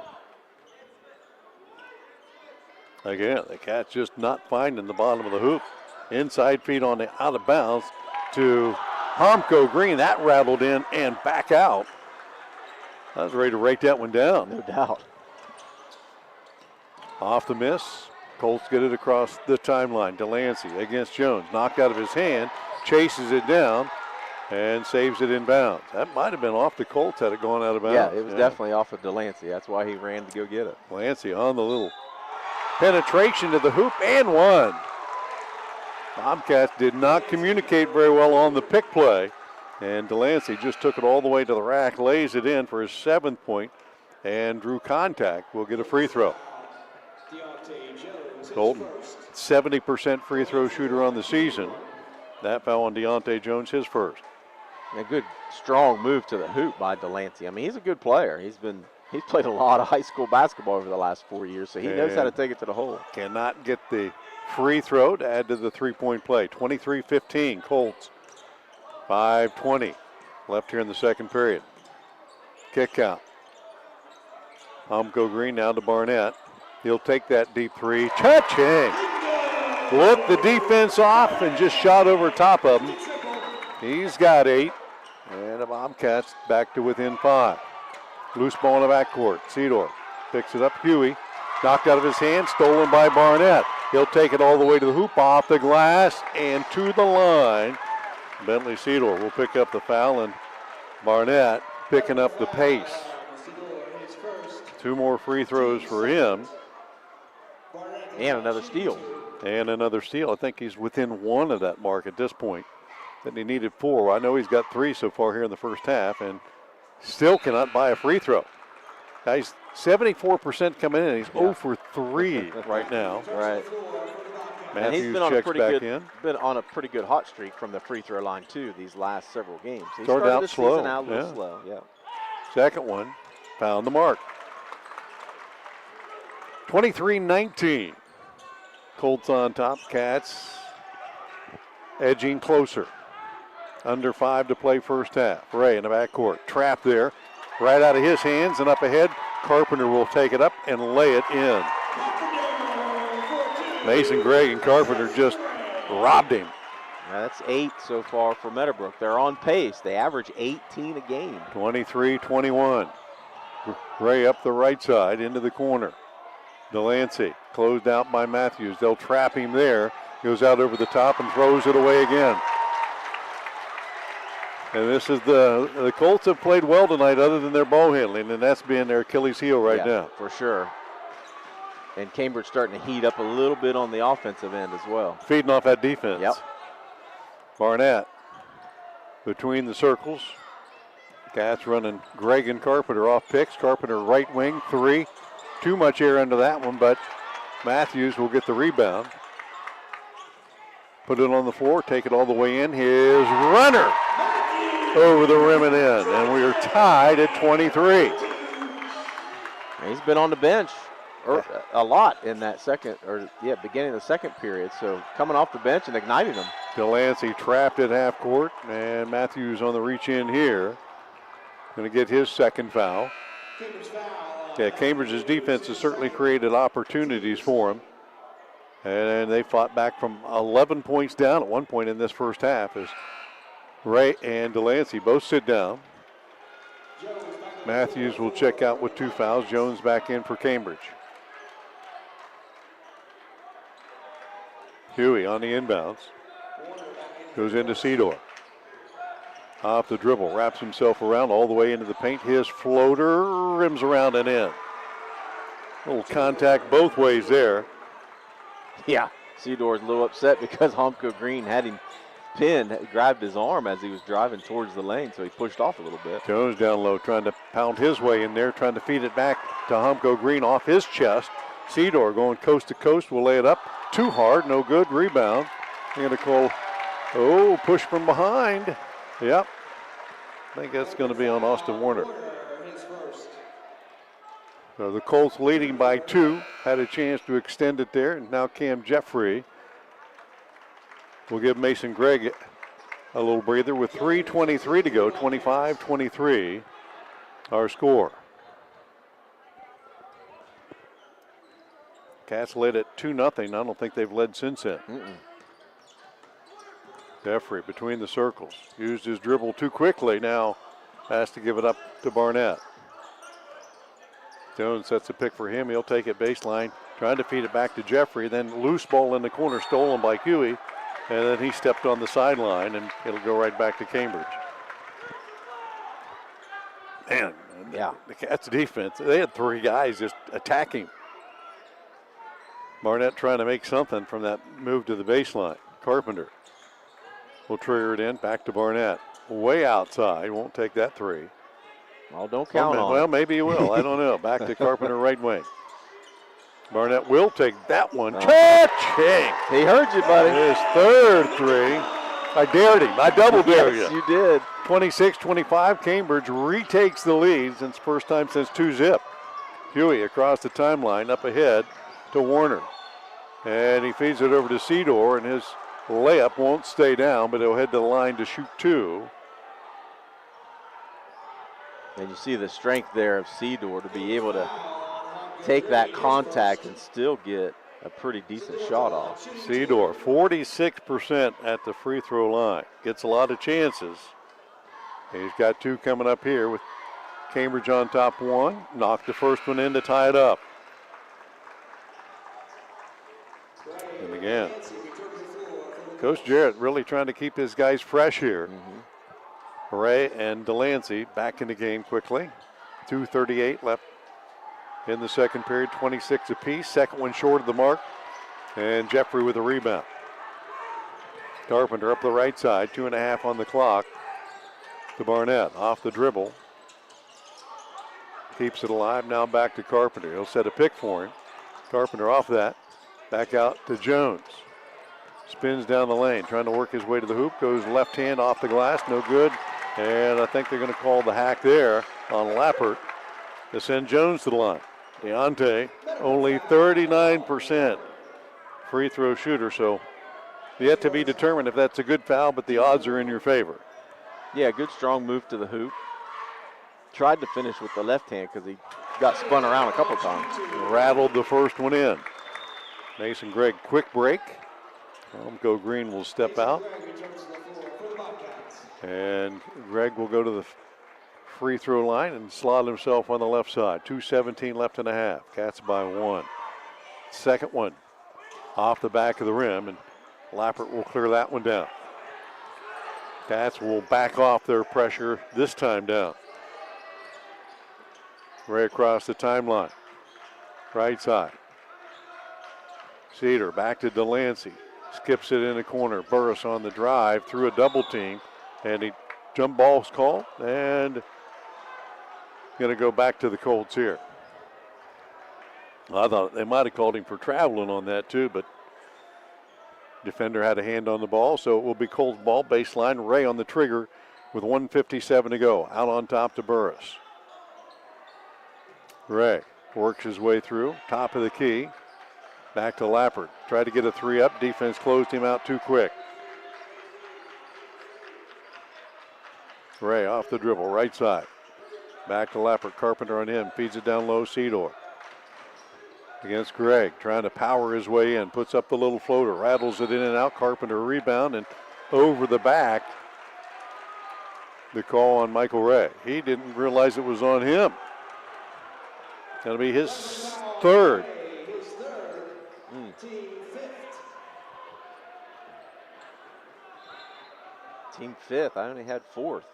Again, the Cats just not finding the bottom of the hoop. Inside feed on the out of bounds to Humko Green. That rattled in and back out. I was ready to write that one down. No doubt. Off the miss. Colts get it across the timeline. Delancey against Jones. Knocked out of his hand. Chases it down and saves it in bounds. That might have been off the Colts had it gone out of bounds. Yeah, it was definitely off of Delancey. That's why he ran to go get it. Delancey on the little penetration to the hoop and one. Bobcats did not communicate very well on the pick play. And Delancey just took it all the way to the rack, lays it in for his 7th point, and drew contact. Will get a free throw. Golden, 70% free throw shooter on the season. That foul on Deontay Jones, his first. A good, strong move to the hoop by Delancey. I mean, he's a good player. He's played a lot of high school basketball over the last 4 years, so he knows how to take it to the hole. Cannot get the free throw to add to the three-point play. 23-15, Colts. 5:20 left here in the second period. Kick out. Humko Green now to Barnett. He'll take that deep three. Cha-ching! Looked the defense off and just shot over top of him. He's got 8. And the Bobcats back to within 5. Loose ball in the backcourt. Cedar picks it up. Huey knocked out of his hand, stolen by Barnett. He'll take it all the way to the hoop, off the glass, and to the line. Bentley Cedar will pick up the foul, and Barnett picking up the pace. 2 more free throws for him. And another steal. And another steal. I think he's within 1 of that mark at this point. That he needed 4. I know he's got 3 so far here in the first half, and still cannot buy a free throw. Now he's 74% coming in. He's 0 for 3 right now. Right. Matthews and he's been on a pretty good hot streak from the free throw line too these last several games. He started out the slow. Season out a little slow. Yeah. Second one found the mark. 23-19. Colts on top. Cats edging closer. Under 5 to play first half. Ray in the backcourt. Trap there. Right out of his hands and up ahead. Carpenter will take it up and lay it in. Mason Gregg and Carpenter just robbed him. Now that's 8 so far for Meadowbrook. They're on pace. They average 18 a game. 23-21. Ray up the right side into the corner. Delancey closed out by Matthews. They'll trap him there. Goes out over the top and throws it away again. And this is the Colts have played well tonight other than their ball handling, and that's been their Achilles heel right now. For sure. And Cambridge starting to heat up a little bit on the offensive end as well. Feeding off that defense. Yep. Barnett between the circles. Cats running Gregg and Carpenter off picks. Carpenter right wing, 3. Too much air under that one, but Matthews will get the rebound. Put it on the floor, take it all the way in. His runner over the rim and in, and we are tied at 23. He's been on the bench a lot in that beginning of the second period. So coming off the bench and igniting them. Delancey trapped at half court, and Matthews on the reach in here. Going to get his second foul. Yeah, Cambridge's defense has certainly created opportunities for him. And they fought back from 11 points down at one point in this first half as Ray and Delancey both sit down. Matthews will check out with 2 fouls. Jones back in for Cambridge. Huey on the inbounds. Goes into Cedar. Off the dribble, wraps himself around all the way into the paint. His floater rims around and in. A little contact both ways there. Yeah, Cedor's a little upset because Humko Green had him pinned, grabbed his arm as he was driving towards the lane, so he pushed off a little bit. Jones down low, trying to pound his way in there, trying to feed it back to Humko Green off his chest. Cedar going coast to coast, will lay it up. Too hard, no good, rebound. They're going to call, push from behind. Yep, I think that's going to be on Austin Warner. So the Colts leading by 2, had a chance to extend it there, and now Cam Jeffrey will give Mason Gregg a little breather with 3:23 to go, 25-23, our score. Cats led at 2-0. I don't think they've led since then. Jeffrey between the circles, used his dribble too quickly, now has to give it up to Barnett. Jones sets a pick for him. He'll take it baseline, trying to feed it back to Jeffrey. Then loose ball in the corner, stolen by Huey. And then he stepped on the sideline, and it'll go right back to Cambridge. Man, the Cats defense, they had 3 guys just attacking. Barnett trying to make something from that move to the baseline. Carpenter will trigger it in, back to Barnett. Way outside, won't take that 3. Well, don't count on it. Well, maybe he will. I don't know. Back to Carpenter, right wing. Barnett will take that one. Cha-ching! He heard you, buddy. His 3rd 3. I dared him. I double dared you. Yes, you did. 26-25. Cambridge retakes the lead since first time since 2-zip. Huey across the timeline, up ahead to Warner. And he feeds it over to Cedar, and his layup won't stay down, but he'll head to the line to shoot 2. And you see the strength there of Cedar to be able to take that contact and still get a pretty decent shot off. Cedar, 46% at the free throw line. Gets a lot of chances. He's got 2 coming up here with Cambridge on top 1. Knocked the first one in to tie it up. And again, Coach Jarrett really trying to keep his guys fresh here. Ray and Delancey back in the game quickly. 2:38 left in the second period, 26 apiece. Second one short of the mark. And Jeffrey with a rebound. Carpenter up the right side, 2.5 on the clock. To Barnett, off the dribble. Keeps it alive, now back to Carpenter. He'll set a pick for him. Carpenter off that. Back out to Jones. Spins down the lane, trying to work his way to the hoop. Goes left hand off the glass, no good. And I think they're going to call the hack there on Lappert to send Jones to the line. Deontay, only 39% free throw shooter, so yet to be determined if that's a good foul, but the odds are in your favor. Yeah, good strong move to the hoop. Tried to finish with the left hand because he got spun around a couple times. Rattled the first one in. Mason Gregg, quick break. Go Green will step out. And Gregg will go to the free throw line and slot himself on the left side. 2:17 left and a half. Cats by 1. Second one off the back of the rim, and Lappert will clear that one down. Cats will back off their pressure this time down. Right across the timeline. Right side. Cedar back to Delancey. Skips it in the corner. Burris on the drive through a double team. And he jump ball's called. And going to go back to the Colts here. I thought they might have called him for traveling on that too, but defender had a hand on the ball, so it will be Colts ball. Baseline, Ray on the trigger with 1:57 to go. Out on top to Burris. Ray works his way through, top of the key. Back to Lappert. Tried to get a 3 up. Defense closed him out too quick. Ray off the dribble, right side. Back to Lappert. Carpenter on him. Feeds it down low. Cedar against Gregg. Trying to power his way in. Puts up the little floater. Rattles it in and out. Carpenter rebound and over the back. The call on Michael Ray. He didn't realize it was on him. Going to be his 3rd. Team 5th. I only had 4th.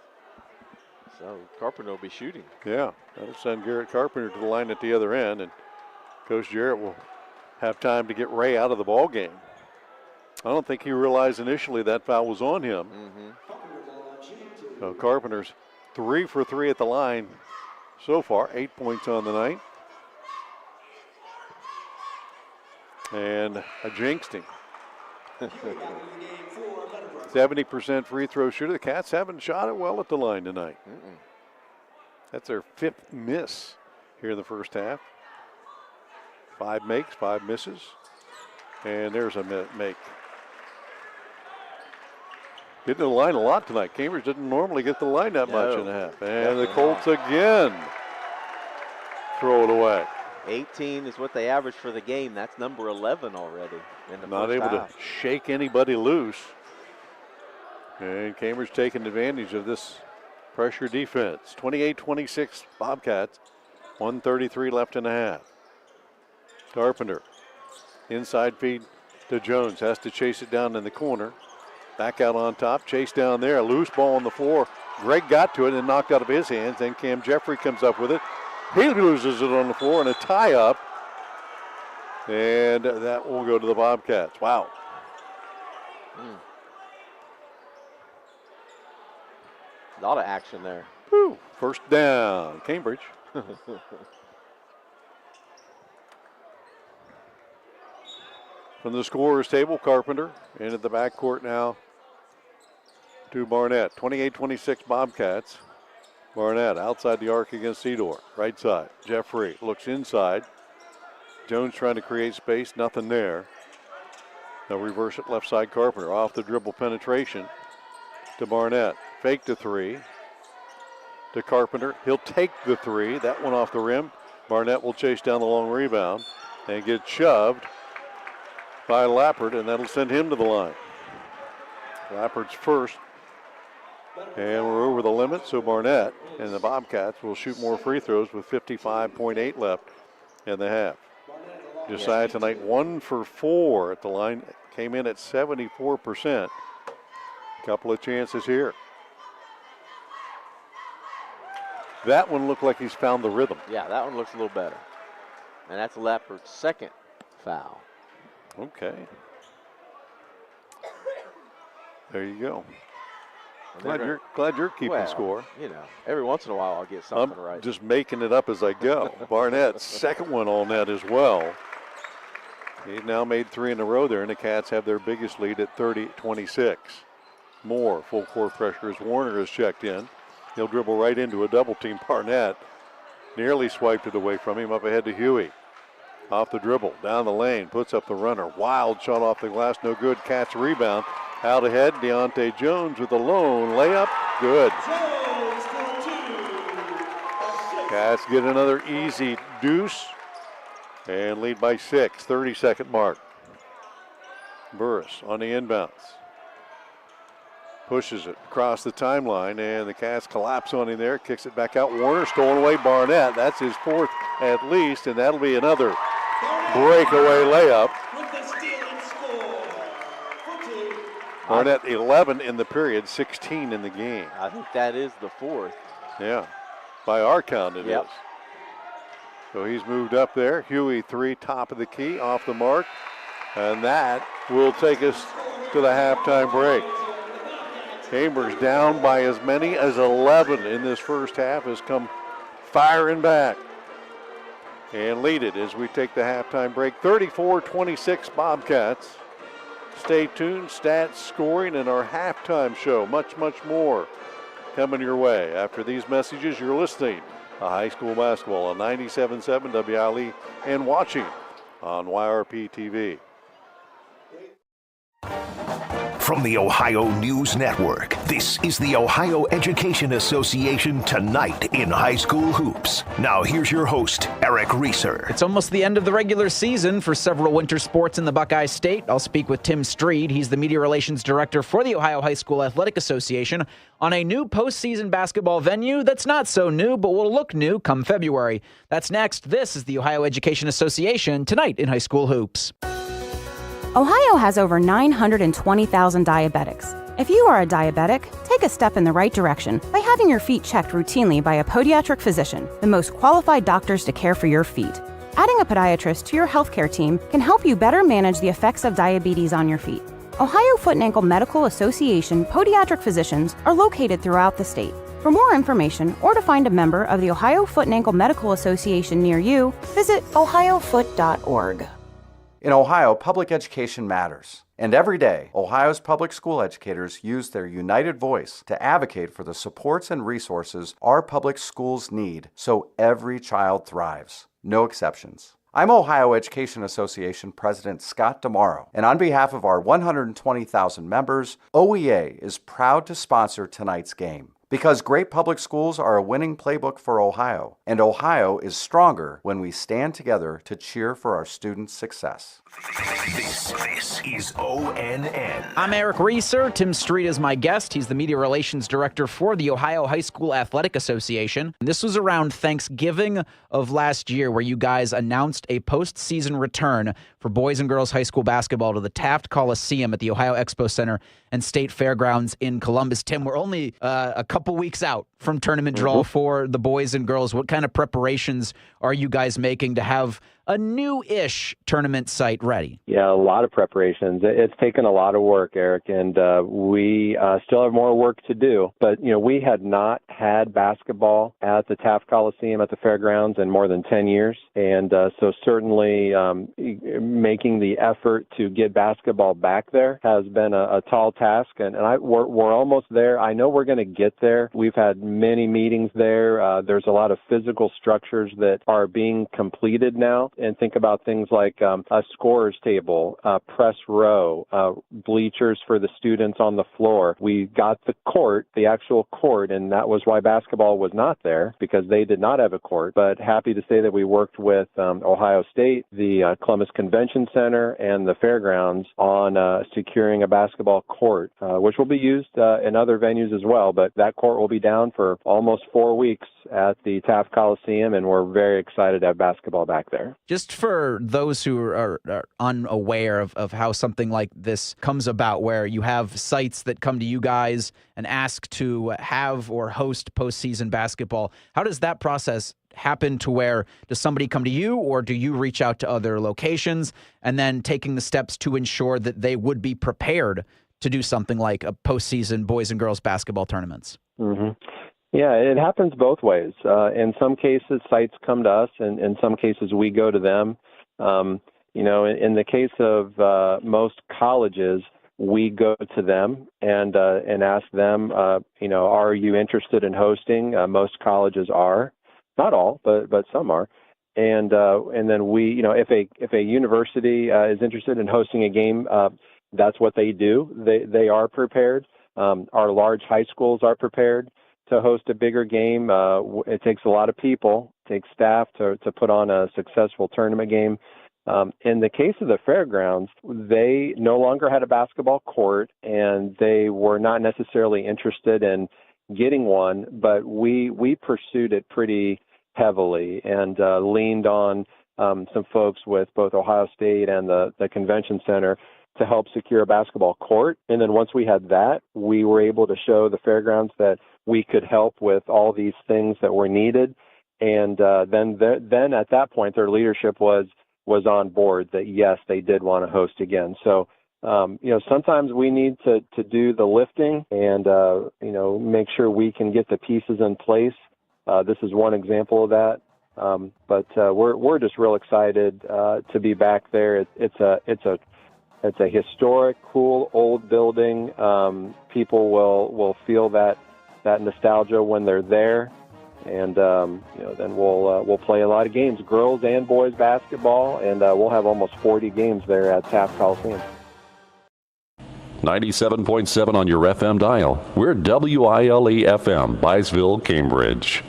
So Carpenter will be shooting. Yeah, that'll send Garrett Carpenter to the line at the other end, and Coach Jarrett will have time to get Ray out of the ball game. I don't think he realized initially that foul was on him. So Carpenter's 3 for 3 at the line so far, 8 points on the night. And I jinxed him. 70% free throw shooter. The Cats haven't shot it well at the line tonight. That's their 5th miss here in the first half. 5 makes, 5 misses. And there's a make. Getting to the line a lot tonight. Cambridge didn't normally get the line that much in a half. And the Colts again throw it away. 18 is what they average for the game. That's number 11 already in the Not first able half. to shake anybody loose. And Cambridge taking advantage of this pressure defense. 28-26 Bobcats 1:33 left in the half. Carpenter, inside feed to Jones, has to chase it down in the corner. Back out on top, chase down there, a loose ball on the floor. Greg got to it and knocked out of his hands. Then Cam Jeffrey comes up with it. He loses it on the floor and a tie-up. And that will go to the Bobcats. Wow. A lot of action there. Whew. First down, Cambridge. From the scorer's table, Carpenter in at the backcourt now to Barnett. 28-26 Bobcats. Barnett outside the arc against Cedar. Right side. Jeffrey looks inside. Jones trying to create space. Nothing there. They'll reverse it left side. Carpenter off the dribble penetration to Barnett. Fake to three to Carpenter. He'll take the three. That one off the rim. Barnett will chase down the long rebound and get shoved by Lappert, and that'll send him to the line. Lappert's first. And we're over the limit, so Barnett and the Bobcats will shoot more free throws with 55.8 left in the half. Josiah tonight 1 for 4 at the line. Came in at 74%. Couple of chances here. That one looked like he's found the rhythm. Yeah, that one looks a little better. And that's Lappert's second foul. Okay. There you go. Glad you're keeping score. You know, every once in a while I'll get something right. I'm just making it up as I go. Barnett's second one on net as well. He's now made 3 in a row there, and the Cats have their biggest lead at 30-26. More full court pressure as Warner is checked in. He'll dribble right into a double team. Barnett nearly swiped it away from him. Up ahead to Huey. Off the dribble, down the lane, puts up the runner. Wild shot off the glass, no good. Cats rebound. Out ahead, Deontay Jones with a lone layup. Good. Cats get another easy deuce and lead by 6. 30-second mark. Burris on the inbounds. Pushes it across the timeline, and the Cats collapse on him there. Kicks it back out. Warner stolen away Barnett. That's his 4th at least, and that'll be another breakaway layup. Barnett 11 in the period, 16 in the game. I think that is the 4th. Yeah, by our count it is. So he's moved up there. Huey 3, top of the key, off the mark. And that will take us to the halftime break. Cambridge down by as many as 11 in this first half, has come firing back and lead it as we take the halftime break. 34-26 Bobcats. Stay tuned, stats, scoring, and our halftime show. Much, much more coming your way. After these messages, you're listening to high school basketball on 97.7 WILE and watching on YRP TV. From the Ohio News Network, this is the Ohio Education Association Tonight in High School Hoops. Now here's your host, Eric Reeser. It's almost the end of the regular season for several winter sports in the Buckeye State. I'll speak with Tim Streed. He's the Media Relations Director for the Ohio High School Athletic Association on a new postseason basketball venue that's not so new, but will look new come February. That's next. This is the Ohio Education Association Tonight in High School Hoops. Ohio has over 920,000 diabetics. If you are a diabetic, take a step in the right direction by having your feet checked routinely by a podiatric physician, the most qualified doctors to care for your feet. Adding a podiatrist to your healthcare team can help you better manage the effects of diabetes on your feet. Ohio Foot and Ankle Medical Association podiatric physicians are located throughout the state. For more information or to find a member of the Ohio Foot and Ankle Medical Association near you, visit ohiofoot.org. In Ohio, public education matters. And every day, Ohio's public school educators use their united voice to advocate for the supports and resources our public schools need so every child thrives. No exceptions. I'm Ohio Education Association President Scott DeMauro, and on behalf of our 120,000 members, OEA is proud to sponsor tonight's game. Because great public schools are a winning playbook for Ohio, and Ohio is stronger when we stand together to cheer for our students' success. This is ONN. I'm Eric Reeser. Tim Street is my guest. He's the Media Relations Director for the Ohio High School Athletic Association. This was around Thanksgiving of last year where you guys announced a postseason return for boys and girls high school basketball to the Taft Coliseum at the Ohio Expo Center and State Fairgrounds in Columbus. Tim, we're only a couple weeks out from tournament draw for the boys and girls. What kind of preparations are you guys making to have a new-ish tournament site ready? Yeah, a lot of preparations. It's taken a lot of work, Eric, and we still have more work to do. But, we had not had basketball at the Taft Coliseum at the fairgrounds in more than 10 years. And so certainly making the effort to get basketball back there has been a tall task. And we're almost there. I know we're going to get there. We've had many meetings there. There's a lot of physical structures that are being completed now. And think about things like a scorer's table, press row, bleachers for the students on the floor. We got the court, the actual court, and that was why basketball was not there, because they did not have a court. But happy to say that we worked with Ohio State, the Columbus Convention Center, and the fairgrounds on securing a basketball court, which will be used in other venues as well. But that court will be down for almost 4 weeks at the Taft Coliseum, and we're very excited to have basketball back there. Just for those who are unaware of how something like this comes about, where you have sites that come to you guys and ask to have or host postseason basketball, how does that process happen? To where does somebody come to you, or do you reach out to other locations and then taking the steps to ensure that they would be prepared to do something like a postseason boys and girls basketball tournaments? Yeah, it happens both ways. In some cases, sites come to us, and in some cases, we go to them. In the case of most colleges, we go to them and ask them, are you interested in hosting? Most colleges are, not all, but some are. And then we, if a university is interested in hosting a game, that's what they do. They are prepared. Our large high schools are prepared to host a bigger game. It takes a lot of people, it takes staff to put on a successful tournament game. In the case of the fairgrounds, they no longer had a basketball court, and they were not necessarily interested in getting one, but we pursued it pretty heavily and leaned on some folks with both Ohio State and the Convention Center to help secure a basketball court. And then once we had that, we were able to show the fairgrounds that we could help with all these things that were needed. And then at that point, their leadership was on board that, yes, they did want to host again. So, sometimes we need to do the lifting and, make sure we can get the pieces in place. This is one example of that. But we're just real excited to be back there. It's a historic, cool, old building. People will feel that nostalgia when they're there, and then we'll play a lot of games, girls and boys basketball, and we'll have almost 40 games there at Taft Coliseum. 97.7 on your FM dial. We're WILE FM, Byesville, Cambridge.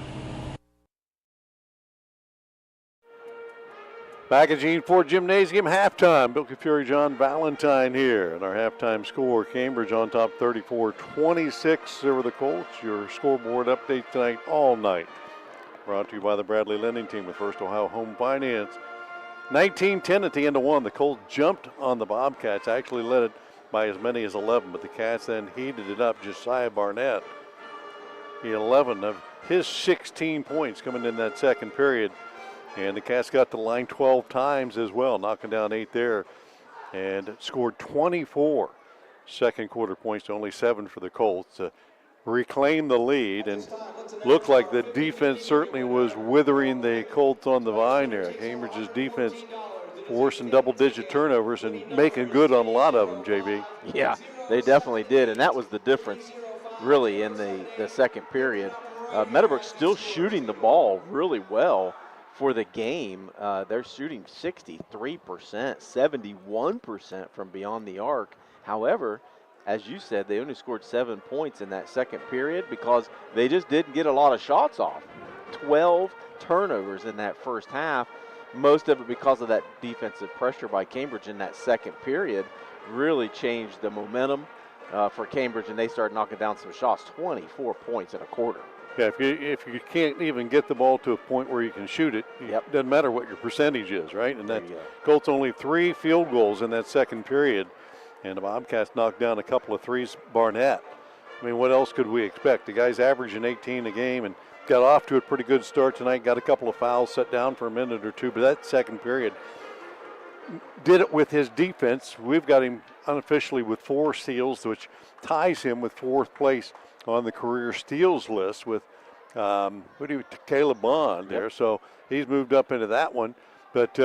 Back at Gene Ford Gymnasium, halftime. Bill Kafury, John Valentine here. And our halftime score, Cambridge on top 34-26 over the Colts. Your scoreboard update tonight, all night. Brought to you by the Bradley Lending Team with First Ohio Home Finance. 19-10 at the end of one. The Colts jumped on the Bobcats, actually led it by as many as 11, but the Cats then heated it up. Josiah Barnett, he 11 of his 16 points coming in that second period. And the Cats got to the line 12 times as well, knocking down 8 there, and scored 24 second quarter points to only 7 for the Colts to reclaim the lead. And looked like the defense certainly was withering the Colts on the vine there. Cambridge's defense forcing double-digit turnovers and making good on a lot of them, JB. Yeah, they definitely did, and that was the difference really in the second period. Meadowbrook still shooting the ball really well for the game. They're shooting 63%, 71% from beyond the arc. However, as you said, they only scored 7 points in that second period because they just didn't get a lot of shots off. 12 turnovers in that first half, most of it because of that defensive pressure by Cambridge in that second period really changed the momentum for Cambridge, and they started knocking down some shots. 24 points in a quarter. Yeah, if you can't even get the ball to a point where you can shoot it, it doesn't matter what your percentage is, right? And that Colts only 3 field goals in that second period, and the Bobcats knocked down a couple of threes. Barnett, I mean, what else could we expect? The guy's averaging 18 a game and got off to a pretty good start tonight, got a couple of fouls set down for a minute or two, but that second period did it with his defense. We've got him unofficially with 4 steals, which ties him with 4th place on the career steals list with Caleb Bond there. So he's moved up into that one, but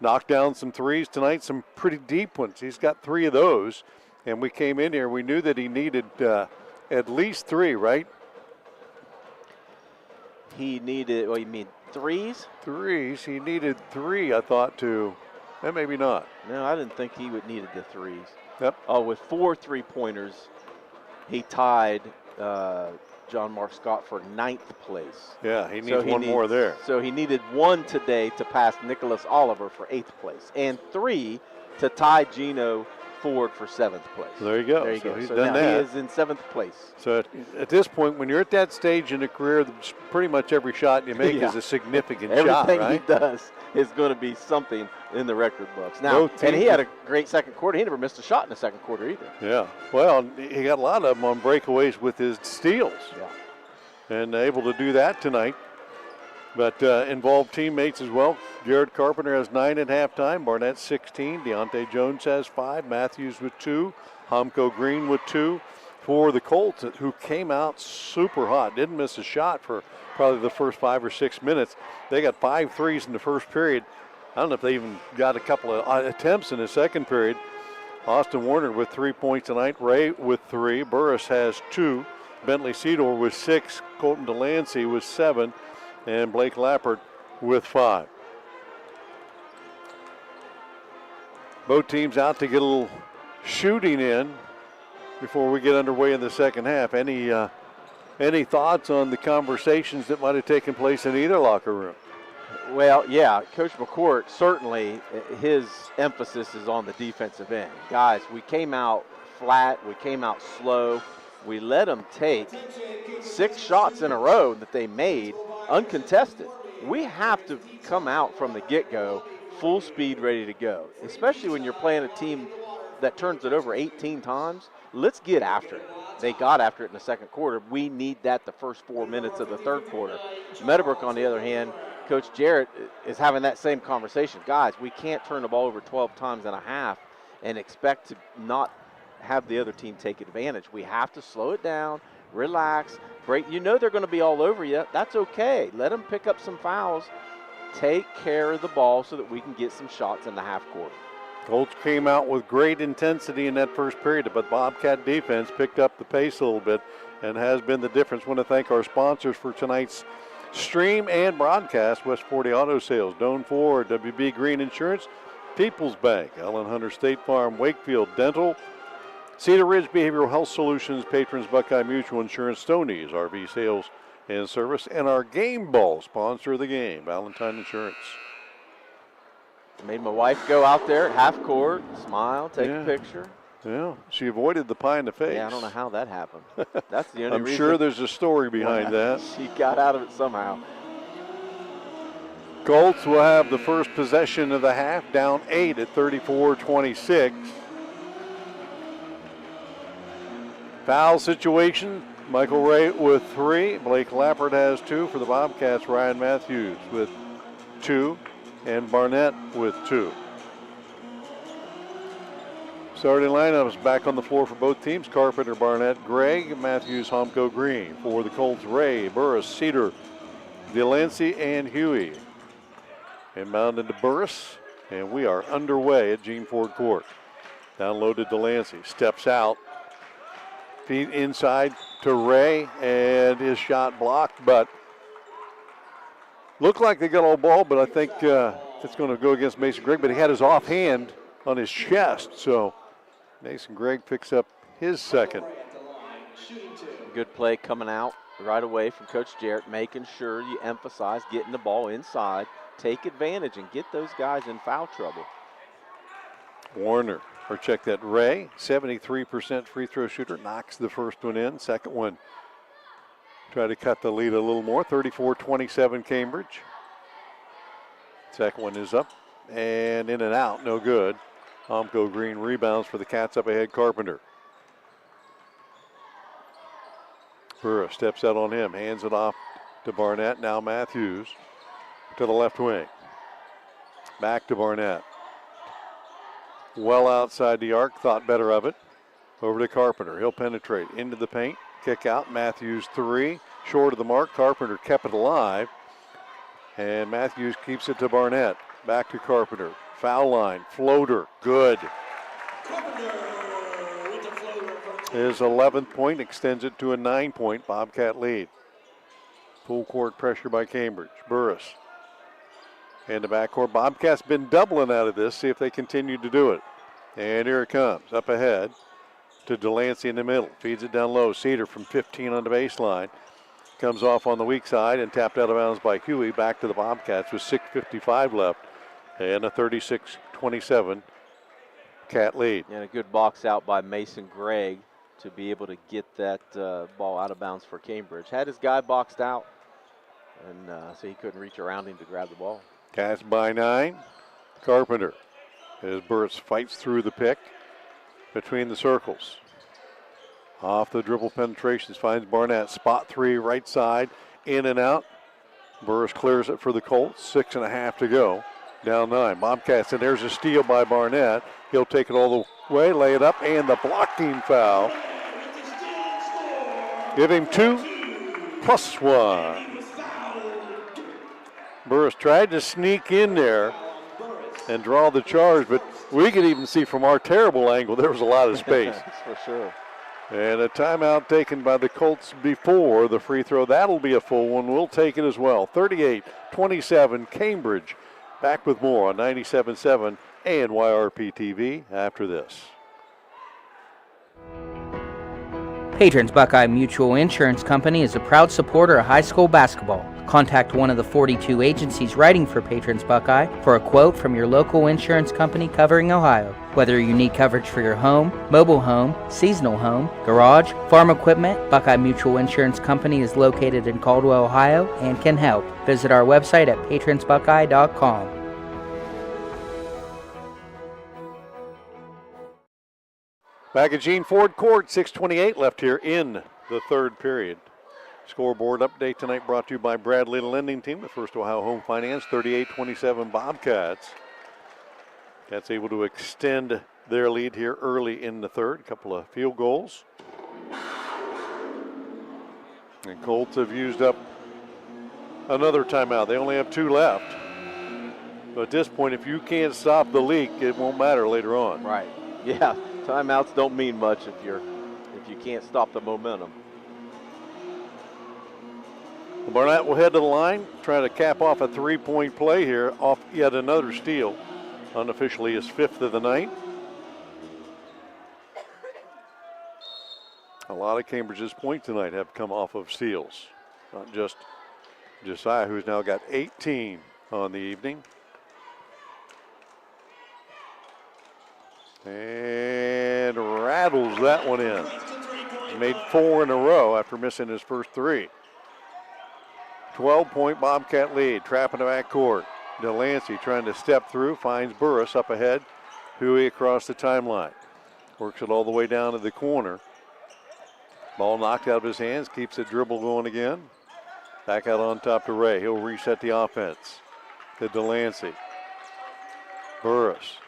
knocked down some threes tonight, some pretty deep ones. He's got 3 of those, and we came in here, we knew that he needed at least 3, right? He needed, you mean threes? Threes, he needed 3, I thought, too. And maybe not. No, I didn't think he would needed the threes. Yep. Oh, with 4 3-pointers, he tied John Mark Scott for 9th place. Yeah, he needs one more there. So he needed 1 today to pass Nicholas Oliver for 8th place, and 3 to tie Gino Ford for 7th place. There you go. There you so go. He's so done now that. He is in 7th place. So at this point, when you're at that stage in a career, pretty much every shot you make is a significant shot, right? Everything he does is going to be something in the record books. Now, and he had a great second quarter. He never missed a shot in the second quarter either. Yeah. Well, he got a lot of them on breakaways with his steals. Yeah. And able to do that tonight. But involved teammates as well. Jared Carpenter has 9 at halftime. Barnett 16. Deontay Jones has 5. Matthews with 2. Homko Green with 2. For the Colts, who came out super hot. Didn't miss a shot for probably the first 5 or 6 minutes. They got 5 threes in the first period. I don't know if they even got a couple of attempts in the second period. Austin Warner with 3 points tonight. Ray with 3. Burris has 2. Bentley Cedor with 6. Colton Delancey with 7. And Blake Lappert with 5. Both teams out to get a little shooting in before we get underway in the second half. Any thoughts on the conversations that might have taken place in either locker room? Well, yeah, Coach McCourt, certainly his emphasis is on the defensive end. Guys, we came out flat, we came out slow. We let them take 6 shots in a row that they made uncontested. We have to come out from the get-go full speed, ready to go, especially when you're playing a team that turns it over 18 times. Let's get after it. They got after it in the second quarter. We need that the first 4 minutes of the third quarter. Meadowbrook, on the other hand, Coach Jarrett is having that same conversation. Guys, we can't turn the ball over 12 times and a half and expect to not have the other team take advantage. We have to slow it down, relax, break. You know they're going to be all over you. That's okay. Let them pick up some fouls. Take care of the ball so that we can get some shots in the half court. Colts came out with great intensity in that first period, but Bobcat defense picked up the pace a little bit and has been the difference. I want to thank our sponsors for tonight's stream and broadcast: West 40 Auto Sales, Doan Ford, WB Green Insurance, People's Bank, Allen Hunter State Farm, Wakefield Dental, Cedar Ridge Behavioral Health Solutions, Patrons Buckeye Mutual Insurance, Stoney's RV Sales and Service, and our Game Ball sponsor of the game, Valentine Insurance. Made my wife go out there at half court, smile, take a picture. Yeah, she avoided the pie in the face. Yeah, I don't know how that happened. That's the only reason. I'm sure there's a story behind that. She got out of it somehow. Colts will have the first possession of the half, down 8 at 34-26. Foul situation. Michael Ray with 3. Blake Lappert has 2 for the Bobcats. Ryan Matthews with 2. And Barnett with 2. Starting lineups back on the floor for both teams: Carpenter, Barnett, Gregg, Matthews, Homko, Green. For the Colts, Ray, Burris, Cedar, Delancey, and Huey. Inbound into Burris, and we are underway at Gene Ford Court. Downloaded Delancey, steps out, feet inside to Ray, and his shot blocked, but looked like they got all ball, but I think it's going to go against Mason Gregg, but he had his offhand on his chest, so Mason Gregg picks up his second. Good play coming out right away from Coach Jarrett, making sure you emphasize getting the ball inside, take advantage, and get those guys in foul trouble. Warner, or check that, Ray, 73% free throw shooter, knocks the first one in. Second one, try to cut the lead a little more, 34-27 Cambridge. Second one is up and in and out, no good. Omco Green rebounds for the Cats up ahead, Carpenter. Burris steps out on him, hands it off to Barnett. Now Matthews to the left wing. Back to Barnett. Well outside the arc, thought better of it. Over to Carpenter. He'll penetrate into the paint. Kick out. Matthews three. Short of the mark. Carpenter kept it alive. And Matthews keeps it to Barnett. Back to Carpenter. Foul line. Floater. Good. His 11th point extends it to a 9-point Bobcat lead. Full court pressure by Cambridge. Burris. And the backcourt. Bobcats been doubling out of this. See if they continue to do it. And here it comes. Up ahead to Delancey in the middle. Feeds it down low. Cedar from 15 on the baseline. Comes off on the weak side and tapped out of bounds by Huey. Back to the Bobcats with 6:55 left. And a 36-27 Cat lead. And a good box out by Mason Gregg to be able to get that ball out of bounds for Cambridge. Had his guy boxed out, and so he couldn't reach around him to grab the ball. Cats by 9. Carpenter, as Burris fights through the pick between the circles. Off the dribble penetrations, finds Barnett. Spot three, right side, in and out. Burris clears it for the Colts. 6.5 to go. Down 9. Bobcats, and there's a steal by Barnett. He'll take it all the way, lay it up, and the blocking foul. Give him 2 plus 1. Burris tried to sneak in there and draw the charge, but we could even see from our terrible angle there was a lot of space. That's for sure. And a timeout taken by the Colts before the free throw. That'll be a full one. We'll take it as well. 38-27 Cambridge. Back with more on 97.7 and YRP-TV after this. Patrons Buckeye Mutual Insurance Company is a proud supporter of high school basketball. Contact one of the 42 agencies writing for Patrons Buckeye for a quote from your local insurance company covering Ohio. Whether you need coverage for your home, mobile home, seasonal home, garage, farm equipment, Buckeye Mutual Insurance Company is located in Caldwell, Ohio, and can help. Visit our website at patronsbuckeye.com. Back at Gene Ford Court, 6:28 left here in the third period. Scoreboard update tonight brought to you by Bradley Lending Team, the First Ohio Home Finance, 38-27 Bobcats. Cats able to extend their lead here early in the third. A couple of field goals. And Colts have used up another timeout. They only have 2 left. But at this point, if you can't stop the leak, it won't matter later on. Right. Yeah. Timeouts don't mean much if you can't stop the momentum. Barnett will head to the line, try to cap off a 3-point play here, off yet another steal. Unofficially his 5th of the night. A lot of Cambridge's points tonight have come off of steals. Not just Josiah, who's now got 18 on the evening. And rattles that one in. He made 4 in a row after missing his first 3. 12-point Bobcat lead, trap in the backcourt. Delancey trying to step through, finds Burris up ahead. Huey across the timeline. Works it all the way down to the corner. Ball knocked out of his hands, keeps the dribble going again. Back out on top to Ray. He'll reset the offense to Delancey. Burris.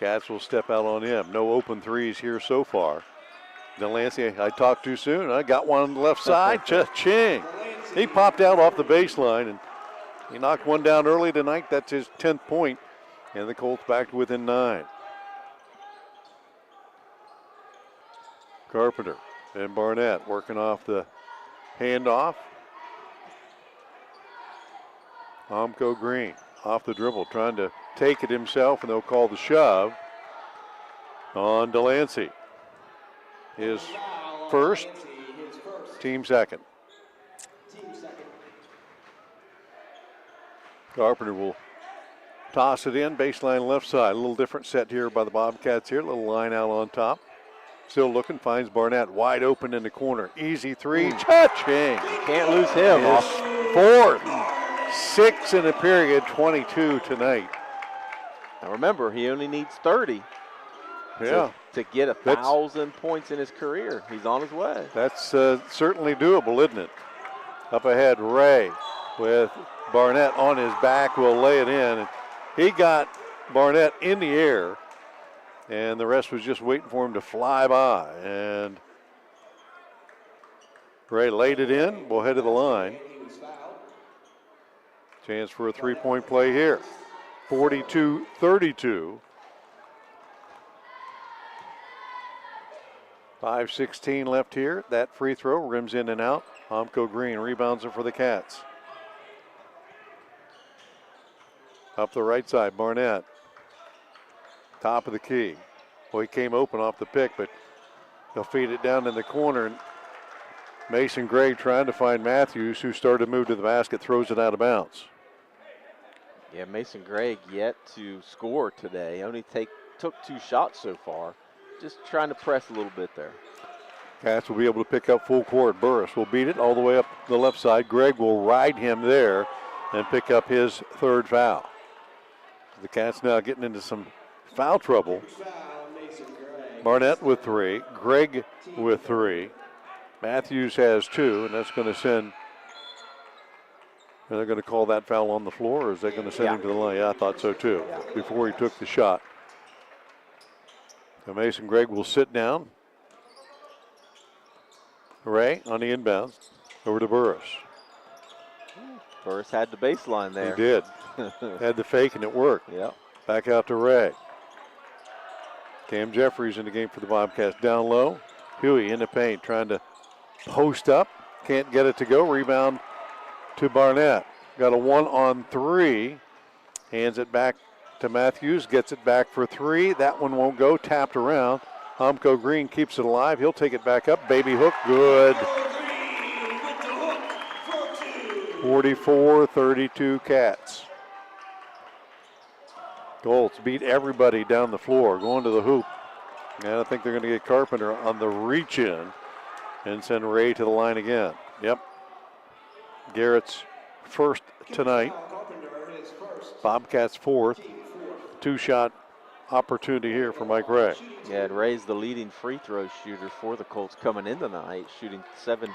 Cats will step out on him. No open threes here so far. Delancey, I talked too soon. I got one on the left side. Cha-ching. He popped out off the baseline, and he knocked one down early tonight. That's his 10th point, and the Colts back to within 9. Carpenter and Barnett working off the handoff. Omco Green off the dribble, trying to take it himself, and they'll call the shove on Delancey. his first, team second. Carpenter will toss it in, baseline left side. A little different set here by the Bobcats here. A little line out on top. Still looking, finds Barnett wide open in the corner. Easy three, cha-ching. Can't lose him. His fourth. 6 in the period, 22 tonight. Now remember, he only needs 30 to get 1,000 points in his career. He's on his way. That's certainly doable, isn't it? Up ahead, Ray with Barnett on his back will lay it in. He got Barnett in the air, and the rest was just waiting for him to fly by. And Ray laid it in, will head to the line. Chance for a three-point play here. 42-32. 5:16 left here. That free throw rims in and out. Homko Green rebounds it for the Cats. Up the right side, Barnett. Top of the key. Well, he came open off the pick, but they'll feed it down in the corner. And Mason Gray trying to find Matthews, who started to move to the basket, throws it out of bounds. Yeah, Mason Gray yet to score today. Only took 2 shots so far. Just trying to press a little bit there. Cats will be able to pick up full court. Burris will beat it all the way up the left side. Gregg will ride him there and pick up his 3rd foul. The Cats now getting into some foul trouble. Barnett with 3, Gregg with 3. Matthews has 2, and that's going to send. They're going to call that foul on the floor, or is they going to send him to the line? Yeah, I thought so too. Before he took the shot. So Mason Gregg will sit down. Ray on the inbounds. Over to Burris. Burris had the baseline there. He did. Had the fake and it worked. Yep. Back out to Ray. Cam Jeffries in the game for the Bobcats. Down low. Huey in the paint trying to post up. Can't get it to go. Rebound to Barnett. Got a 1-on-3. Hands it back to Matthews. Gets it back for 3. That one won't go. Tapped around. Homko Green keeps it alive. He'll take it back up. Baby hook. Good. 44-32 Cats. Colts beat everybody down the floor, going to the hoop. And I think they're going to get Carpenter on the reach-in and send Ray to the line again. Yep. Garrett's first tonight. Bobcats 4th. 2-shot opportunity here for Mike Ray. Yeah, and Ray's the leading free throw shooter for the Colts coming in tonight, shooting 73%.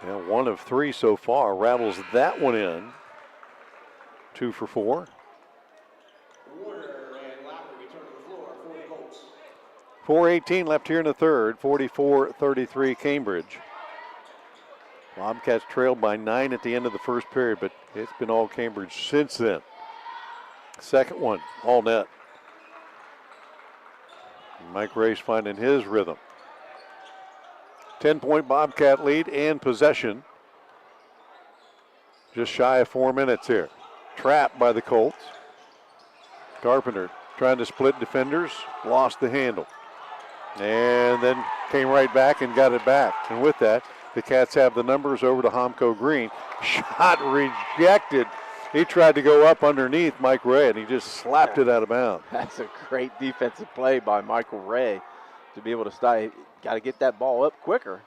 Yeah, 1 of 3 so far. Rattles that one in. 2 for 4. 4:18 left here in the third. 44-33 Cambridge. Bobcats trailed by 9 at the end of the first period, but it's been all Cambridge since then. Second one, all net. Mike Ray's finding his rhythm. 10-point Bobcat lead and possession. Just shy of 4 minutes here. Trapped by the Colts. Carpenter trying to split defenders, lost the handle. And then came right back and got it back. And with that, the Cats have the numbers over to Homko Green. Shot rejected. He tried to go up underneath Mike Ray, and he just slapped it out of bounds. That's a great defensive play by Michael Ray to be able to stay. Got to get that ball up quicker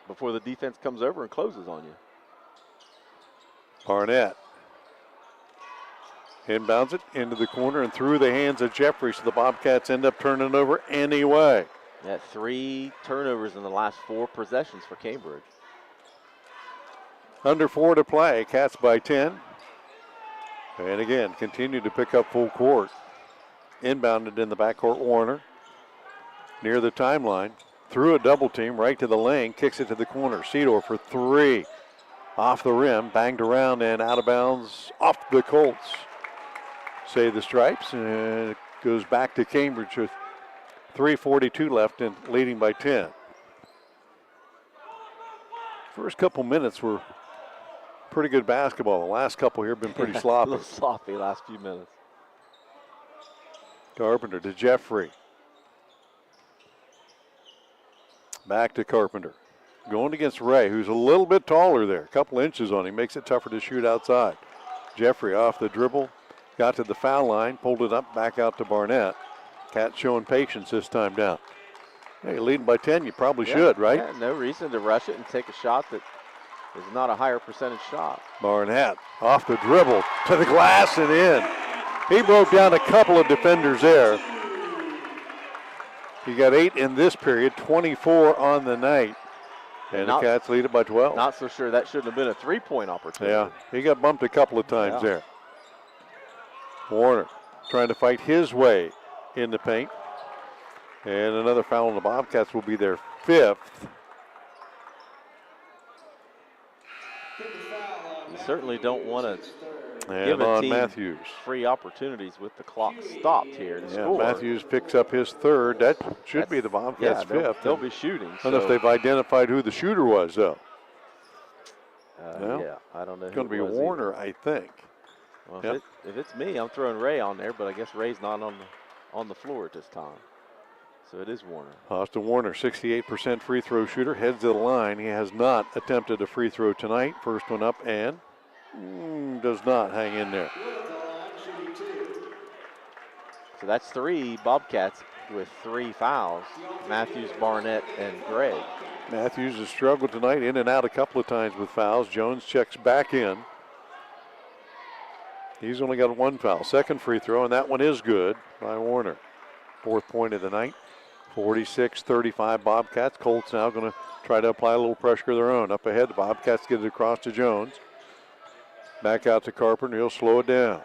before the defense comes over and closes on you. Barnett inbounds it into the corner and through the hands of Jeffrey, so the Bobcats end up turning it over anyway. Yeah, 3 turnovers in the last 4 possessions for Cambridge. Under 4 to play, Cats by 10. And again, continue to pick up full court. Inbounded in the backcourt, Warner. Near the timeline, through a double team, right to the lane, kicks it to the corner. Cedar for 3. Off the rim, banged around and out of bounds off the Colts. Save the Stripes, and it goes back to Cambridge with 3:42 left and leading by 10. First couple minutes were pretty good basketball. The last couple here have been pretty sloppy. A little sloppy last few minutes. Carpenter to Jeffrey. Back to Carpenter. Going against Ray, who's a little bit taller there. A couple inches on him. Makes it tougher to shoot outside. Jeffrey off the dribble. Got to the foul line. Pulled it up. Back out to Barnett. Cats showing patience this time down. Hey, you're leading by 10. You probably should, right? Yeah, no reason to rush it and take a shot that is not a higher percentage shot. Barnett off the dribble to the glass and in. He broke down a couple of defenders there. He got 8 in this period, 24 on the night. And the Cats lead it by 12. Not so sure that shouldn't have been a three-point opportunity. Yeah, he got bumped a couple of times there. Warner trying to fight his way in the paint. And another foul on the Bobcats will be their 5th. You certainly don't want to give And a on team Matthews. free opportunities with the clock stopped here to score. Matthews picks up his 3rd. That should be the Bobcats' 5th. They'll be shooting. I don't know if they've identified who the shooter was, though. Yeah, I don't know. It's going to be Warner, I think. Well, if it's me, I'm throwing Ray on there, but I guess Ray's not on the floor at this time. So it is Warner. Austin Warner, 68% free throw shooter, heads to the line. He has not attempted a free throw tonight. First one up and does not hang in there. So that's 3 Bobcats with 3 fouls. Matthews, Barnett, and Gregg. Matthews has struggled tonight, in and out a couple of times with fouls. Jones checks back in. He's only got 1 foul. Second free throw, and that one is good by Warner. 4th point of the night. 46-35 Bobcats. Colts now going to try to apply a little pressure of their own. Up ahead, the Bobcats get it across to Jones. Back out to Carpenter. He'll slow it down.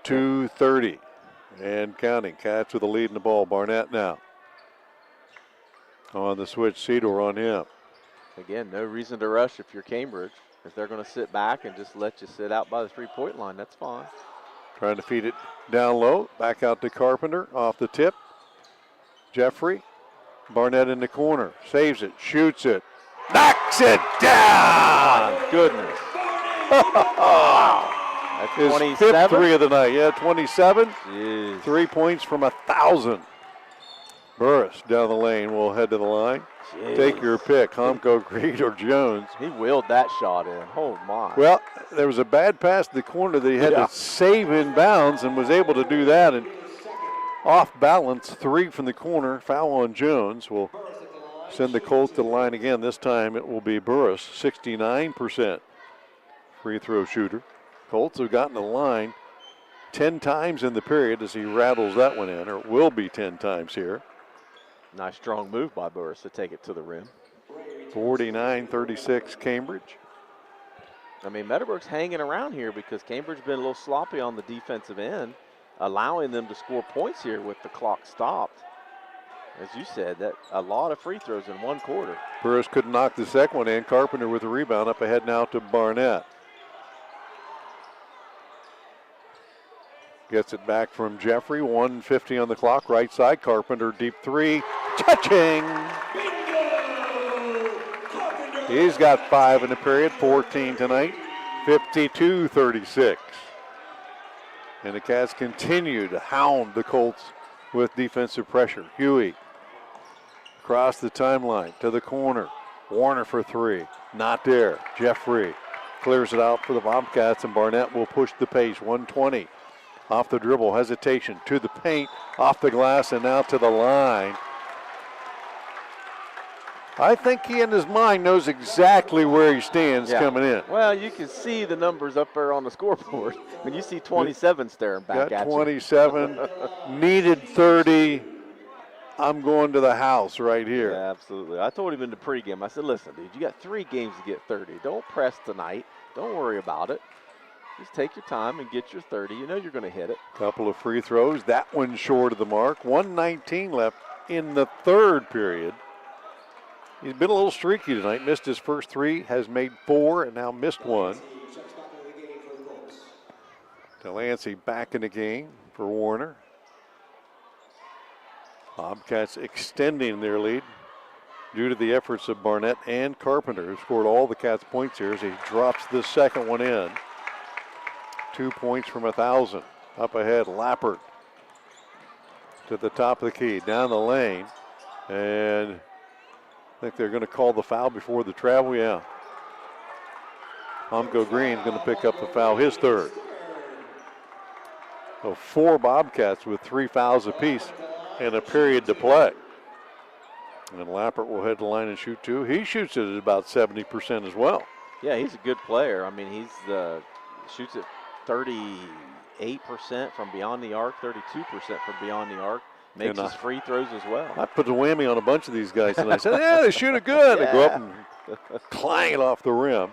.230 and counting. Cats with the lead in the ball. Barnett now. On the switch, Cedar on him. Again, no reason to rush if you're Cambridge. If they're going to sit back and just let you sit out by the 3-point line, that's fine. Trying to feed it down low. Back out to Carpenter. Off the tip. Jeffrey. Barnett in the corner. Saves it. Shoots it. Knocks it down. My goodness. That's His 27? 5th 3 of the night. Yeah, 27. Jeez. 3 points from 1,000. Burris down the lane will head to the line. Jeez. Take your pick, Humko, Creed, or Jones. He willed that shot in. Oh, my. Well, there was a bad pass to the corner that he had to save in bounds and was able to do that. And off balance, 3 from the corner. Foul on Jones will send the Colts to the line again. This time it will be Burris, 69% free throw shooter. Colts have gotten to the line 10 times in the period as he rattles that one in, or it will be 10 times here. Nice strong move by Burris to take it to the rim. 49-36 Cambridge. I mean, Meadowbrook's hanging around here because Cambridge been a little sloppy on the defensive end, allowing them to score points here with the clock stopped. As you said, that a lot of free throws in 1 quarter. Burris couldn't knock the second one in. Carpenter with a rebound. Up ahead now to Barnett. Gets it back from Jeffrey. 1:50 on the clock. Right side. Carpenter deep 3. Touching. He's got 5 in the period. 14 tonight. 52-36. And the Cats continue to hound the Colts with defensive pressure. Huey across the timeline to the corner. Warner for 3. Not there. Jeffrey clears it out for the Bobcats, and Barnett will push the pace. 120. Off the dribble, hesitation to the paint, off the glass, and out to the line. I think he in his mind knows exactly where he stands coming in. Well, you can see the numbers up there on the scoreboard when you see 27 staring back at you. Got 27, needed 30. I'm going to the house right here. Yeah, absolutely. I told him in the pregame, I said, listen, dude, you got 3 games to get 30. Don't press tonight. Don't worry about it. Just take your time and get your 30. You know you're going to hit it. Couple of free throws. That one short of the mark. 1:19 left in the 3rd period. He's been a little streaky tonight. Missed his first 3, has made 4, and now missed 1. Delancey back in the game for Warner. Bobcats extending their lead due to the efforts of Barnett and Carpenter, who scored all the Cats' points here as he drops this second one in. 2 points from 1,000. Up ahead, Lappert. to the top of the key, down the lane. And I think they're going to call the foul before the travel, yeah. Humko Green's going to pick up the foul, his third. So 4 Bobcats with 3 fouls apiece and a period to play. And Lappert will head to the line and shoot 2. He shoots it at about 70% as well. Yeah, he's a good player. I mean, he's shoots at 38% from beyond the arc, 32% from beyond the arc. Makes his free throws as well. I put the whammy on a bunch of these guys tonight. I said, yeah, they shoot it good. Yeah. They go up and clang it off the rim.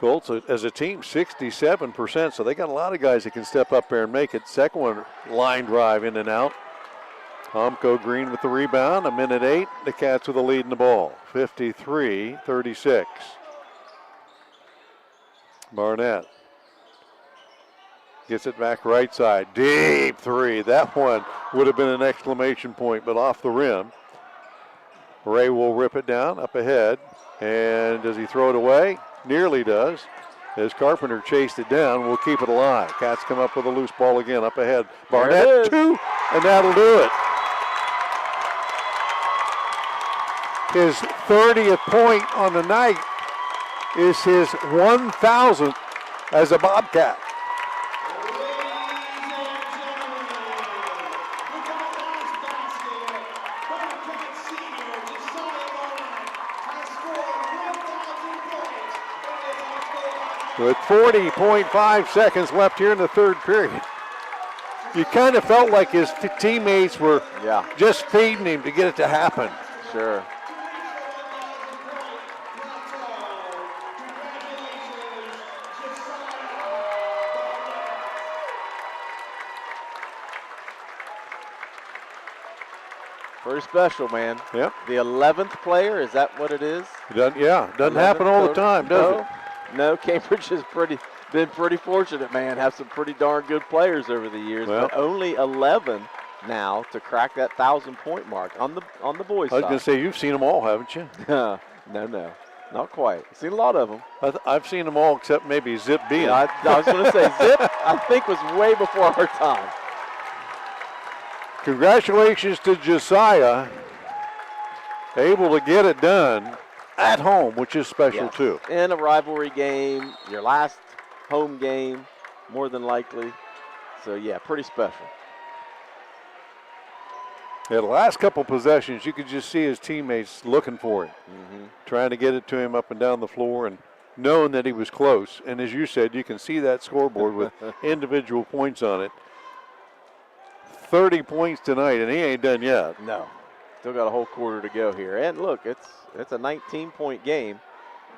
Colts, as a team, 67%, so they got a lot of guys that can step up there and make it. Second one, line drive in and out. Humko Green with the rebound, a minute 8. The Cats with the lead in the ball, 53-36. Barnett gets it back right side, deep 3. That one would have been an exclamation point, but off the rim. Ray will rip it down, up ahead, and does he throw it away? Nearly does. As Carpenter chased it down, we'll keep it alive. Cats come up with a loose ball again, up ahead. Barnett, 2, and that'll do it. His 30th point on the night is his 1,000th as a Bobcat. With 40.5 seconds left here in the third period. You kind of felt like his teammates were just feeding him to get it to happen. Sure. Pretty special, man. Yep. The 11th player, is that what it is? Doesn't happen all the time, does it? No, Cambridge has been pretty fortunate, man. Have some pretty darn good players over the years, but only 11 now to crack that 1,000-point mark on the boys' side. I was going to say, you've seen them all, haven't you? No, not quite. I've seen a lot of them. I've seen them all except maybe Zip B. Yeah, I was going to say Zip, I think, was way before our time. Congratulations to Josiah, able to get it done at home, which is special too. In a rivalry game, your last home game, more than likely. So yeah, pretty special. Yeah, the last couple possessions, you could just see his teammates looking for him, trying to get it to him up and down the floor and knowing that he was close. And as you said, you can see that scoreboard with individual points on it. 30 points tonight, and he ain't done yet. No. Still got a whole quarter to go here. And look, it's a 19-point game,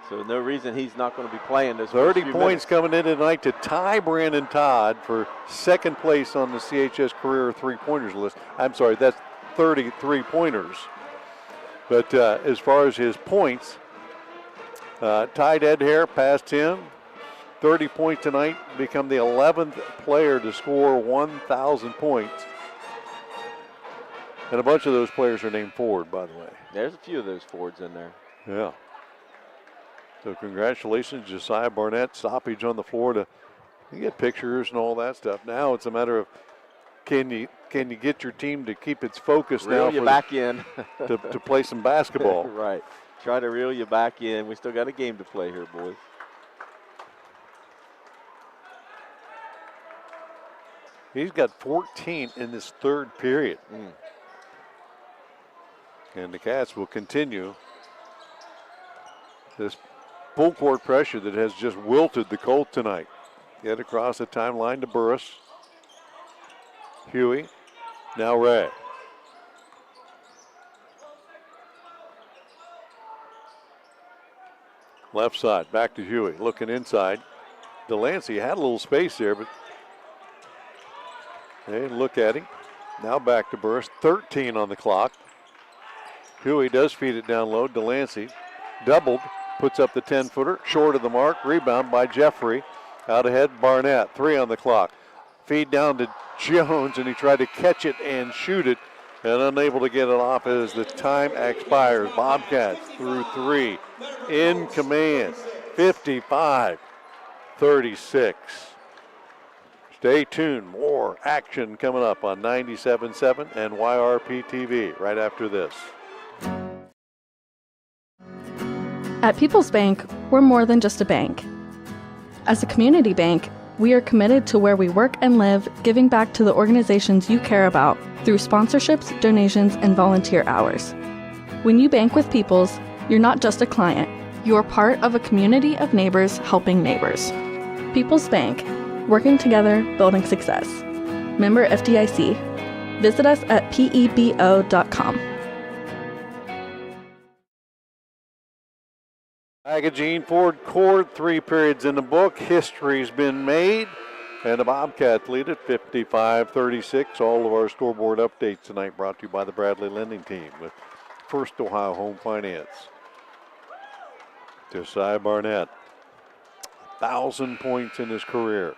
so no reason he's not going to be playing this. 30 points coming in tonight to tie Brandon Todd for second place on the CHS career three-pointers list. I'm sorry, that's 30 three-pointers. But as far as his points, tied Ed Hare past him. 30 points tonight, become the 11th player to score 1,000 points. And a bunch of those players are named forward, by the way. There's a few of those forwards in there. Yeah. So congratulations, Josiah Barnett. Stoppage on the floor to get pictures and all that stuff. Now it's a matter of can you get your team to keep its focus reel now you back in to play some basketball. Right. Try to reel you back in. We still got a game to play here, boys. He's got 14 in this third period. And the Cats will continue this full court pressure that has just wilted the Colts tonight. Get across the timeline to Burris. Huey. Now Ray. Left side, back to Huey. Looking inside. Delancey had a little space there, but they didn't look at him. Now back to Burris. 13 on the clock. Huey does feed it down low. Delancey doubled, puts up the 10-footer, short of the mark. Rebound by Jeffrey. Out ahead, Barnett. 3 on the clock. Feed down to Jones, and he tried to catch it and shoot it, and unable to get it off as the time expires. Bobcats through 3. In command, 55-36. Stay tuned. More action coming up on 97.7 and YRP TV right after this. At People's Bank, we're more than just a bank. As a community bank, we are committed to where we work and live, giving back to the organizations you care about through sponsorships, donations, and volunteer hours. When you bank with People's, you're not just a client. You're part of a community of neighbors helping neighbors. People's Bank, working together, building success. Member FDIC. Visit us at pebo.com. Magazine Ford Court, 3 periods in the book. History's been made, and the Bobcats lead at 55-36. All of our scoreboard updates tonight brought to you by the Bradley Lending Team with First Ohio Home Finance. Josiah Barnett, 1,000 points in his career.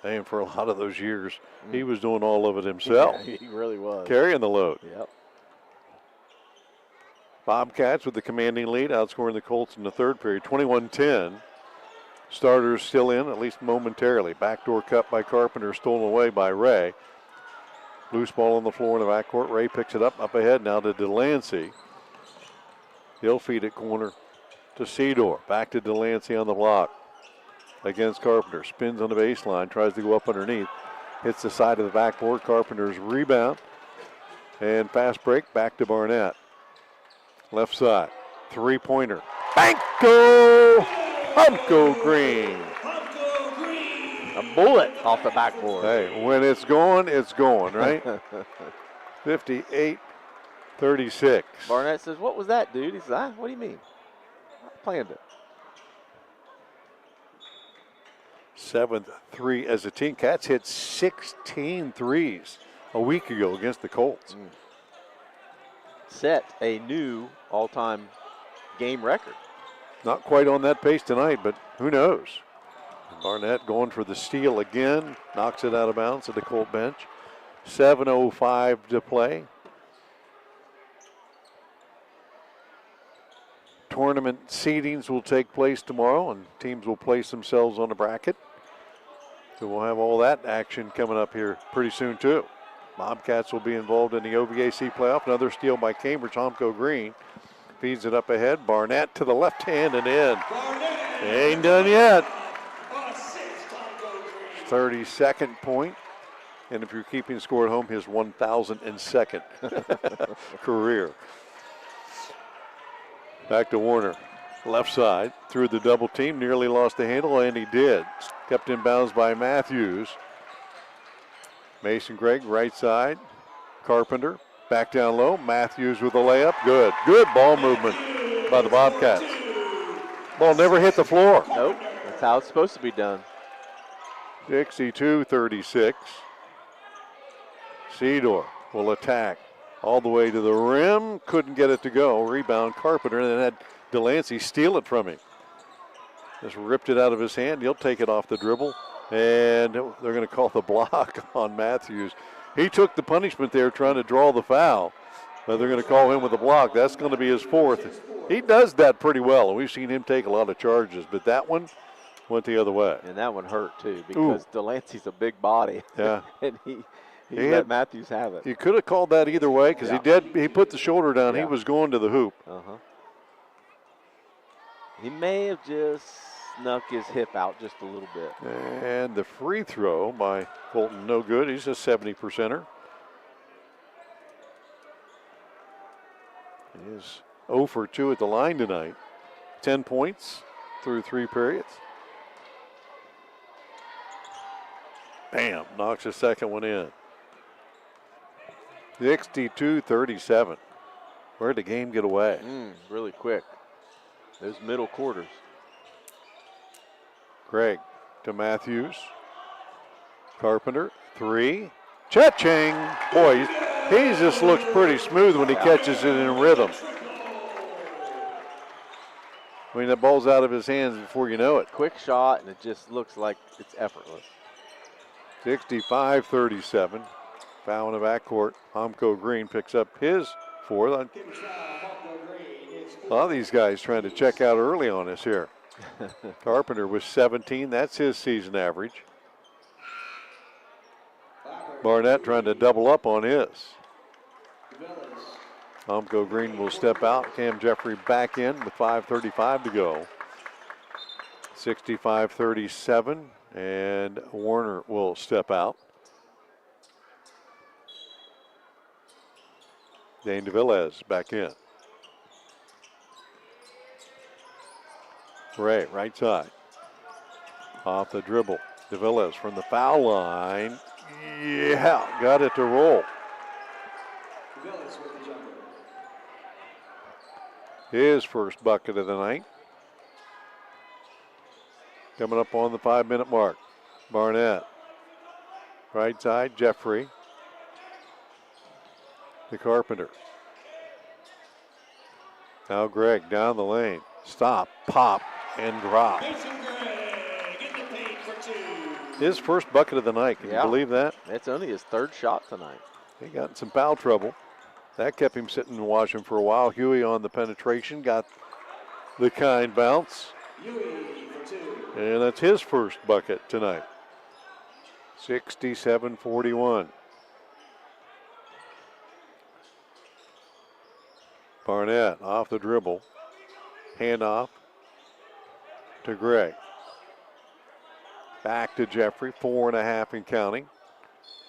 And for a lot of those years, he was doing all of it himself. Yeah, he really was. Carrying the load. Yep. Bobcats with the commanding lead, outscoring the Colts in the third period, 21-10. Starters still in, at least momentarily. Backdoor cut by Carpenter, stolen away by Ray. Loose ball on the floor in the backcourt. Ray picks it up ahead now to Delancey. He'll feed it corner to Cedar. Back to Delancey on the block against Carpenter. Spins on the baseline, tries to go up underneath. Hits the side of the backboard. Carpenter's rebound. And fast break back to Barnett. Left side, 3-pointer. Humko Green. A bullet off the backboard. Hey, when it's going, right? 58-36. Barnett says, "What was that, dude?" He says, "What do you mean? I planned it." 7th 3 as a team. Cats hit 16 threes a week ago against the Colts. Set a new all-time game record. Not quite on that pace tonight, but who knows? Barnett going for the steal again. Knocks it out of bounds at the Colt bench. 7:05 to play. Tournament seedings will take place tomorrow, and teams will place themselves on a bracket. So we'll have all that action coming up here pretty soon, too. Bobcats will be involved in the OVAC playoff. Another steal by Cambridge. Humko Green feeds it up ahead. Barnett to the left hand and in. Ain't done yet. 32nd point. And if you're keeping score at home, his 1,002nd career. Back to Warner. Left side, through the double team, nearly lost the handle, and he did. Kept in bounds by Matthews. Mason Gregg, right side. Carpenter, back down low. Matthews with a layup. Good. Good ball movement by the Bobcats. Ball never hit the floor. Nope. That's how it's supposed to be done. 62-36. Cedar will attack all the way to the rim. Couldn't get it to go. Rebound Carpenter, and then had Delancey steal it from him. Just ripped it out of his hand. He'll take it off the dribble. And they're going to call the block on Matthews. He took the punishment there trying to draw the foul. But they're going to call him with a block. That's going to be his 4th. He does that pretty well, and we've seen him take a lot of charges. But that one went the other way. And that one hurt, too, because Delancey's a big body. Yeah. And he let Matthews have it. You could have called that either way because he put the shoulder down. Yeah. He was going to the hoop. He may have just snuck his hip out just a little bit. And the free throw by Colton, no good. He's a 70%er. He is 0 for 2 at the line tonight. 10 points through 3 periods. Bam, knocks the second one in. 62-37. Where'd the game get away? Really quick. Those middle quarters. Gregg to Matthews. Carpenter, 3. Cha-ching! Boy, he just looks pretty smooth when he catches it in rhythm. I mean, the ball's out of his hands before you know it. Quick shot, and it just looks like it's effortless. 65-37. Foul in the backcourt. Humko Green picks up his 4th. A lot of these guys trying to check out early on us here. Carpenter was 17. That's his season average. Barnett trying to double up on his. Umko Green will step out. Cam Jeffrey back in with 5:35 to go. 65-37, and Warner will step out. Dane DeVillez back in. Ray, right side. Off the dribble. DeVillez from the foul line. Yeah, got it to roll. His first bucket of the night. Coming up on the 5-minute mark. Barnett. Right side, Jeffrey. The Carpenter. Now Gregg down the lane. Stop, pop, and drop. His first bucket of the night. Can you believe that? It's only his third shot tonight. He got in some foul trouble. That kept him sitting and watching for a while. Huey on the penetration, got the kind bounce. And that's his first bucket tonight. 67-41. Barnett off the dribble. Handoff to Gregg. Back to Jeffrey, 4.5 and counting.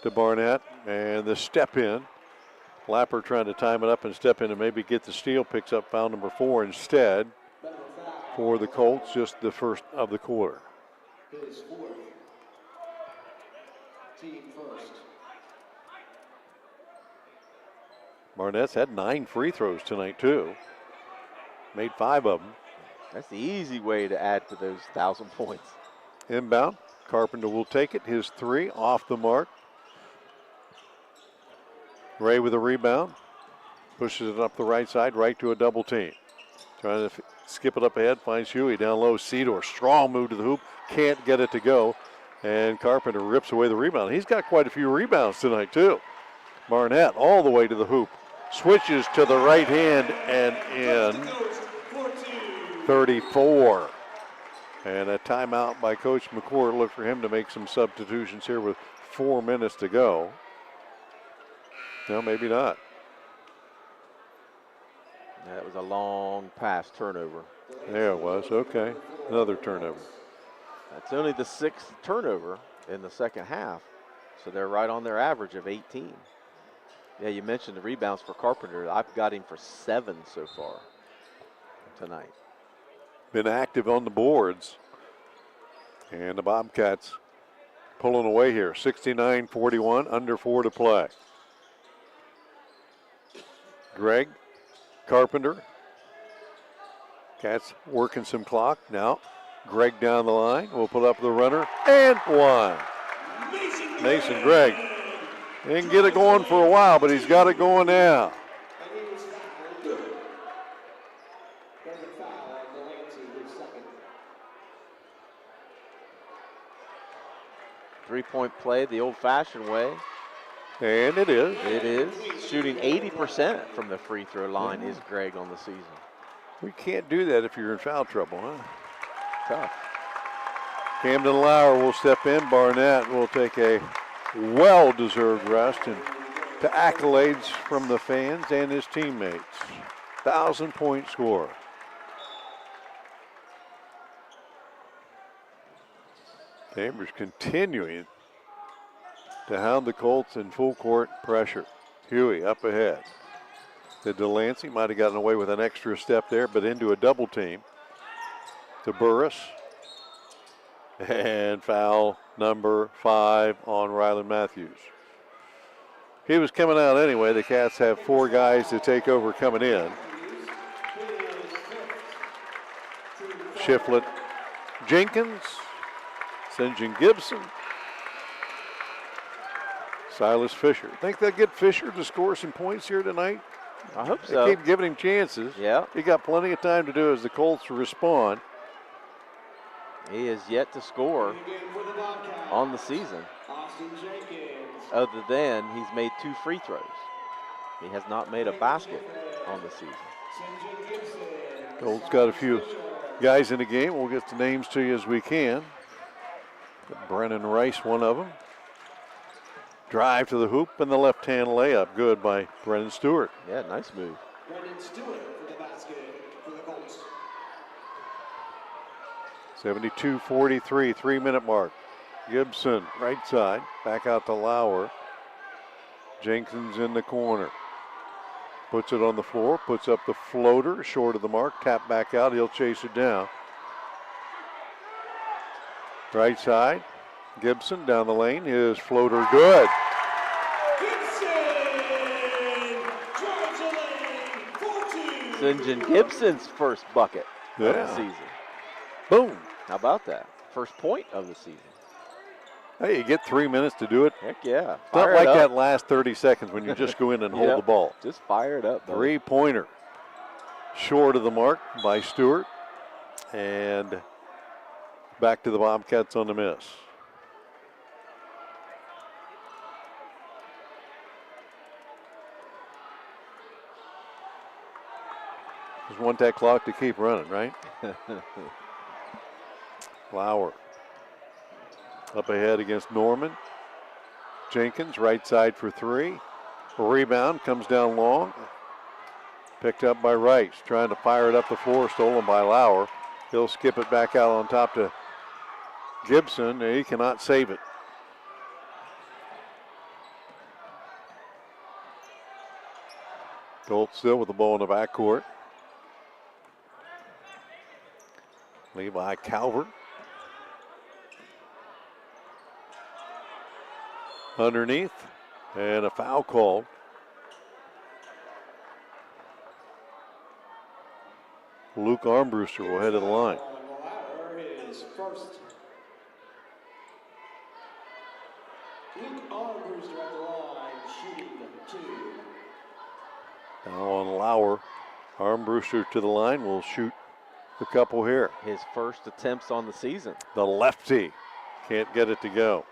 To Barnett, and the step in. Lapper trying to time it up and step in and maybe get the steal. Picks up foul number 4 instead for the Colts, just the first of the quarter. His fourth. Team first. Barnett's had 9 free throws tonight, too. Made 5 of them. That's the easy way to add to those 1,000 points. Inbound. Carpenter will take it. His 3 off the mark. Ray with a rebound. Pushes it up the right side, right to a double team. Trying to skip it up ahead. Finds Huey down low. Cedor, strong move to the hoop. Can't get it to go. And Carpenter rips away the rebound. He's got quite a few rebounds tonight, too. Barnett all the way to the hoop. Switches to the right hand and in. 34. And a timeout by Coach McCourt. Look for him to make some substitutions here with 4 minutes to go. No, maybe not. That was a long pass turnover. There it was. Okay. Another turnover. That's only the 6th turnover in the second half. So they're right on their average of 18. Yeah, you mentioned the rebounds for Carpenter. I've got him for 7 so far tonight. Been active on the boards. And the Bobcats pulling away here. 69-41, under 4 to play. Gregg, Carpenter. Cats working some clock. Now, Gregg down the line. We'll put up the runner. And 1. Mason Gregg. Didn't get it going for a while, but he's got it going now. Three-point play the old-fashioned way. And it is. It is. Shooting 80% from the free throw line is Gregg on the season. We can't do that if you're in foul trouble, huh? Tough. Camden Lauer will step in. Barnett will take a well-deserved rest, and to accolades from the fans and his teammates. 1,000-point score. Chambers continuing to hound the Colts in full court pressure. Huey up ahead. To Delancey, might have gotten away with an extra step there, but into a double team. To Burris. And foul number 5 on Ryland Matthews. He was coming out anyway. The Cats have 4 guys to take over coming in. Shiflett, Jenkins, St. John Gibson, Silas Fisher. Think they'll get Fisher to score some points here tonight? I hope so. They keep giving him chances. Yeah. He got plenty of time to do as the Colts respond. He is yet to score on the season. Other than he's made 2 free throws. He has not made a basket on the season. Colts got a few guys in the game. We'll get the names to you as we can. Brennan Rice, one of them. Drive to the hoop and the left-hand layup. Good by Brennan Stewart. Yeah, nice move. Brendan Stewart for the basket for the Colts. 72-43, 3-minute mark. Gibson, right side, back out to Lauer. Jenkins in the corner. Puts it on the floor, puts up the floater, short of the mark, tap back out, he'll chase it down. Right side, Gibson down the lane, his floater good. St. John Gibson's first bucket of the season. Boom. How about that? First point of the season. Hey, you get 3 minutes to do it. Heck yeah. It's not like that last 30 seconds when you just go in and hold the ball. Just fire it up. Three-pointer. Short of the mark by Stewart. And back to the Bobcats on the miss. Just want that clock to keep running, right? Lauer. Up ahead against Norman. Jenkins, right side for three. A rebound, comes down long. Picked up by Rice, trying to fire it up the floor, stolen by Lauer. He'll skip it back out on top to Gibson. He cannot save it. Colts still with the ball in the backcourt. Levi Calvert. Underneath, and a foul called. Luke Armbruster will head to the line. His first. Luke Armbruster at the line, shooting two. Now on Lauer. Armbruster to the line, will shoot a couple here. His first attempts on the season. The lefty can't get it to go.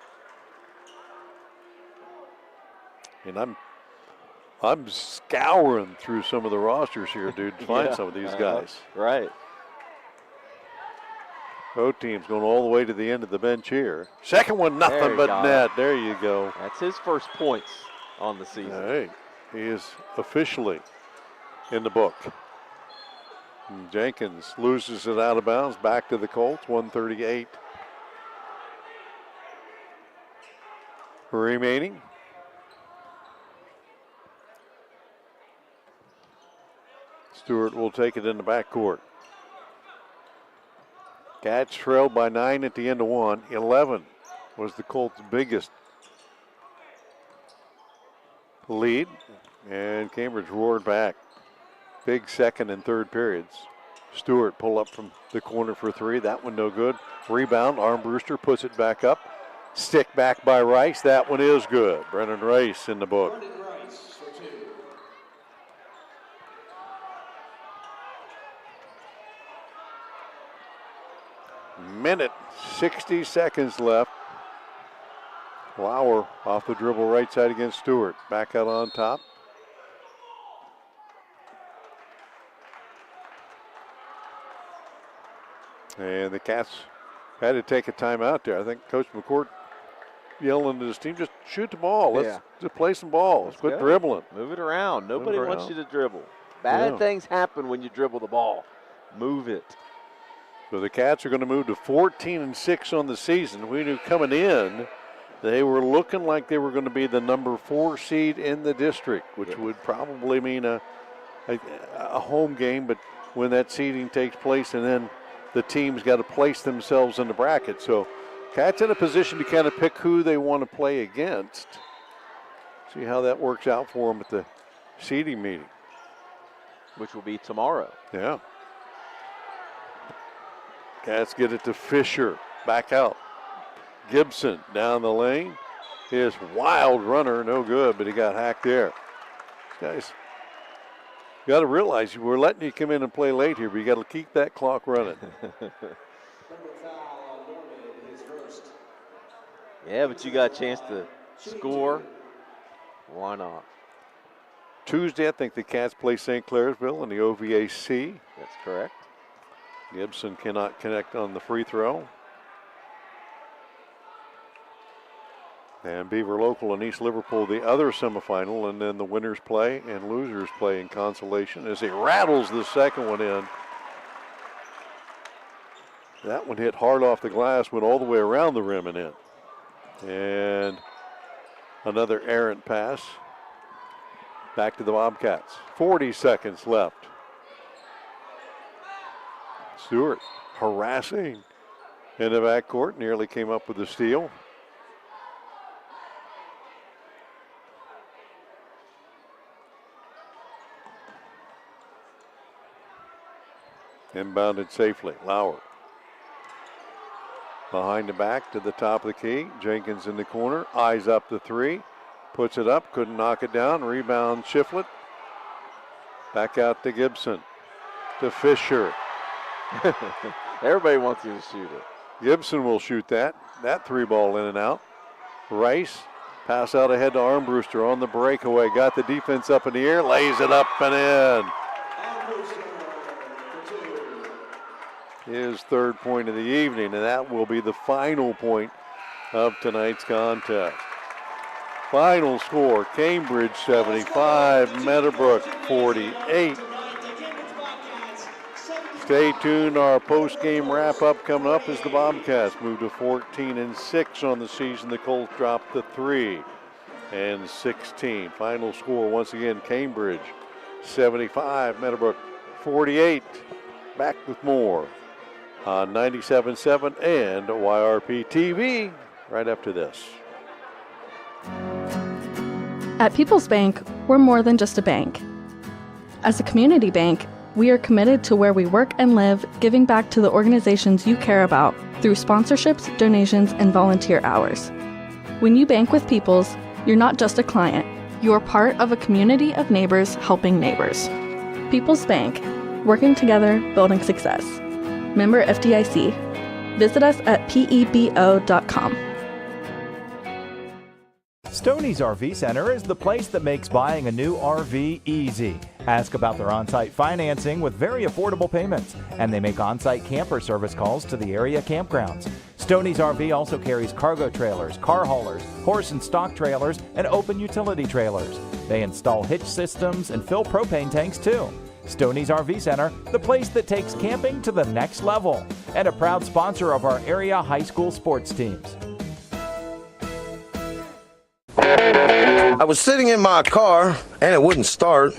And I'm scouring through some of the rosters here, dude, to find some of these guys. Right. Both teams going all the way to the end of the bench here. Second one, nothing but net. There you go. That's his first points on the season. Hey, he is officially in the book. And Jenkins loses it out of bounds, back to the Colts, 138 remaining. Stewart will take it in the backcourt. Cats trailed by 9 at the end of one. 11 was the Colts' biggest lead, and Cambridge roared back. Big second and third periods. Stewart pull up from the corner for three. That one no good. Rebound. Armbruster puts it back up. Stick back by Rice. That one is good. Brennan Rice in the book. Minute, 60 seconds left. Lauer off the dribble right side against Stewart. Back out on top. And the Cats had to take a timeout there. I think Coach McCourt yelling to his team, just shoot the ball. Let's just play some balls. Quit dribbling. Move it around. Nobody wants you to dribble. Bad things happen when you dribble the ball. Move it. So the Cats are going to move to 14-6 on the season. We knew coming in they were looking like they were going to be the number 4 seed in the district, which would probably mean a home game. But when that seeding takes place, and then the teams got to place themselves in the bracket. So Cats in a position to kind of pick who they want to play against. See how that works out for them at the seeding meeting, which will be tomorrow. Yeah. Cats get it to Fisher. Back out. Gibson down the lane. His wild runner, no good, but he got hacked there. Guys, you got to realize we're letting you come in and play late here, but you got to keep that clock running. Yeah, but you got a chance to score. Why not? Tuesday, I think the Cats play St. Clairsville in the OVAC. That's correct. Gibson cannot connect on the free throw. And Beaver Local and East Liverpool, the other semifinal, and then the winners play and losers play in consolation as he rattles the second one in. That one hit hard off the glass, went all the way around the rim and in. And another errant pass. Back to the Bobcats. 40 seconds left. Stewart harassing in the backcourt, nearly came up with the steal. Inbounded safely. Lauer. Behind the back to the top of the key. Jenkins in the corner. Eyes up the three. Puts it up. Couldn't knock it down. Rebound Shiflett. Back out to Gibson. To Fisher. Everybody wants you to shoot it. Gibson will shoot that. That three ball in and out. Rice. Pass out ahead to Armbruster on the breakaway. Got the defense up in the air. Lays it up and in. His third point of the evening, and that will be the final point of tonight's contest. Final score, Cambridge 75, Meadowbrook 48. Stay tuned, our post-game wrap-up coming up as the Bobcats move to 14-6 on the season. The Colts drop to 3-16. Final score, once again, Cambridge 75, Meadowbrook 48. Back with more on 97.7 and YRP TV right after this. At People's Bank, we're more than just a bank. As a community bank, we are committed to where we work and live, giving back to the organizations you care about through sponsorships, donations, and volunteer hours. When you bank with People's, you're not just a client, you're part of a community of neighbors helping neighbors. People's Bank, working together, building success. Member FDIC. Visit us at pebo.com. Stoney's RV Center is the place that makes buying a new RV easy. Ask about their on-site financing with very affordable payments, and they make on-site camper service calls to the area campgrounds. Stoney's RV also carries cargo trailers, car haulers, horse and stock trailers, and open utility trailers. They install hitch systems and fill propane tanks too. Stoney's RV Center, the place that takes camping to the next level, and a proud sponsor of our area high school sports teams. I was sitting in my car and it wouldn't start.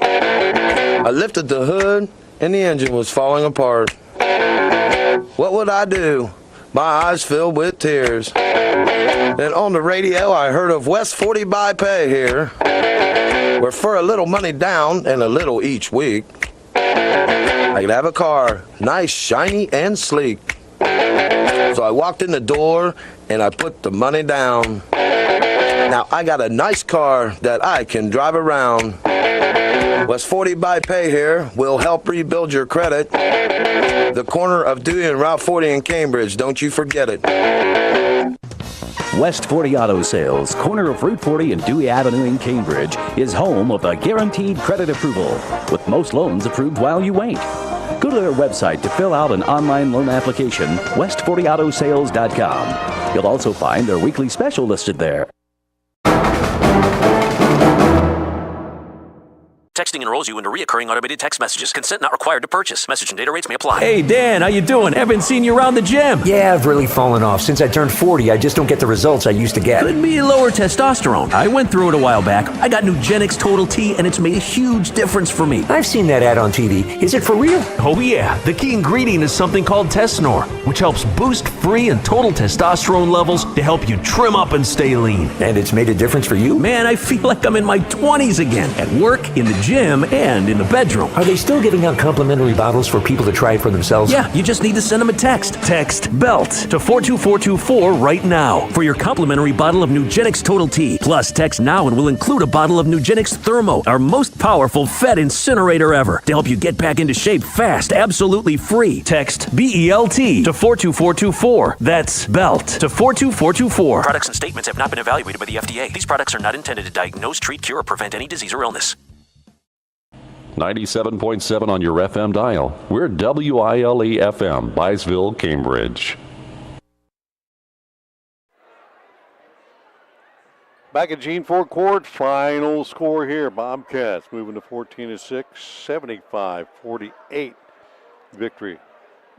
I lifted the hood and the engine was falling apart. What would I do? My eyes filled with tears. Then on the radio I heard of West 40 by Pay here, where for a little money down and a little each week, I could have a car, nice, shiny, and sleek. So I walked in the door and I put the money down. Now I got a nice car that I can drive around. West 40 by Pay here will help rebuild your credit. The corner of Dewey and Route 40 in Cambridge, don't you forget it. West 40 Auto Sales, corner of Route 40 and Dewey Avenue in Cambridge, is home of a guaranteed credit approval, with most loans approved while you wait. Go to their website to fill out an online loan application, west40autosales.com. You'll also find their weekly special listed there. Texting enrolls you into recurring automated text messages. Consent not required to purchase. Message and data rates may apply. Hey, Dan, how you doing? Haven't seen you around the gym. Yeah, I've really fallen off. Since I turned 40, I just don't get the results I used to get. Could be lower testosterone. I went through it a while back. I got Nugenix Total T, and it's made a huge difference for me. I've seen that ad on TV. Is it for real? Oh, yeah. The key ingredient is something called Tesnor, which helps boost free and total testosterone levels to help you trim up and stay lean. And it's made a difference for you? Man, I feel like I'm in my 20s again. At work, in the gym, and in the bedroom. Are they still giving out complimentary bottles for people to try it for themselves? Yeah, you just need to send them a text. Text BELT to 42424 right now for your complimentary bottle of Nugenix Total T. Plus, text now and we'll include a bottle of Nugenix Thermo, our most powerful Fed incinerator ever, to help you get back into shape fast, absolutely free. Text BELT to 42424. That's BELT to 42424. Products and statements have not been evaluated by the FDA. These products are not intended to diagnose, treat, cure, or prevent any disease or illness. 97.7 on your FM dial. We're WILE FM, Byesville, Cambridge. Back at Gene Ford Court, final score here. Bobcats moving to 14-6, 75-48 victory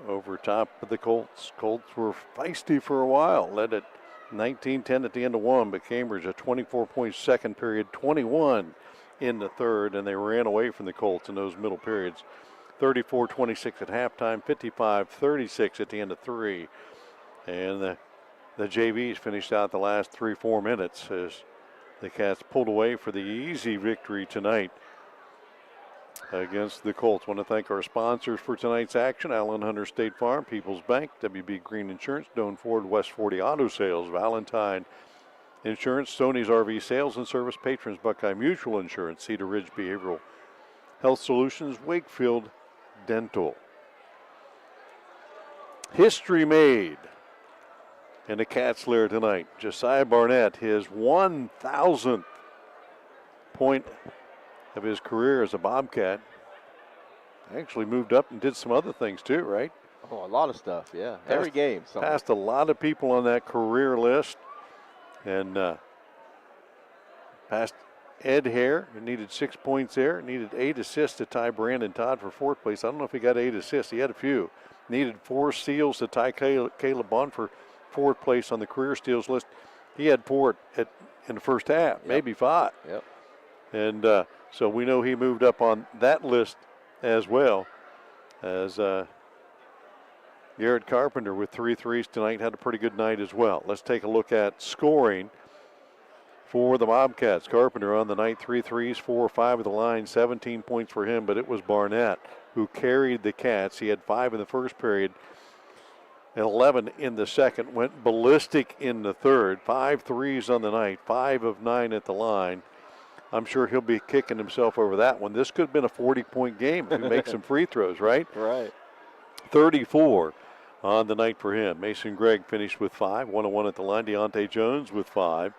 over top of the Colts. Colts were feisty for a while, led at 19-10 at the end of one, but Cambridge a 24-point second period, 21 in the third, and they ran away from the Colts in those middle periods. 34-26 at halftime, 55-36 at the end of three. And the JVs finished out the last 3-4 minutes as the Cats pulled away for the easy victory tonight against the Colts. Want to thank our sponsors for tonight's action: Allen Hunter State Farm, People's Bank, WB Green Insurance, Doan Ford, West 40 Auto Sales, Valentine Insurance, Stoney's RV Sales and Service, Patrons Buckeye Mutual Insurance, Cedar Ridge Behavioral Health Solutions, Wakefield Dental. History made in the Cats lair tonight. Josiah Barnett, his 1,000th point of his career as a Bobcat. Actually moved up and did some other things too, right? Oh, a lot of stuff, yeah. Every game. Passed a lot of people on that career list. And passed Ed Hare, who needed 6 points there. Needed 8 assists to tie Brandon Todd for fourth place. I don't know if he got 8 assists. He had a few. Needed 4 steals to tie Caleb Bond for fourth place on the career steals list. He had 4 in the first half, maybe 5. Yep. And so we know he moved up on that list as well. As Garrett Carpenter with 3 threes tonight had a pretty good night as well. Let's take a look at scoring for the Bobcats. Carpenter on the night, 3 threes, 4 or 5 of the line, 17 points for him, but it was Barnett who carried the Cats. He had 5 in the first period and 11 in the second, went ballistic in the third. 5 threes on the night, 5 of 9 at the line. I'm sure he'll be kicking himself over that one. This could have been a 40-point game if he makes some free throws, right? Right. 34 on the night for him. Mason Gregg finished with 5, 1-1 at the line. Deontay Jones with 5,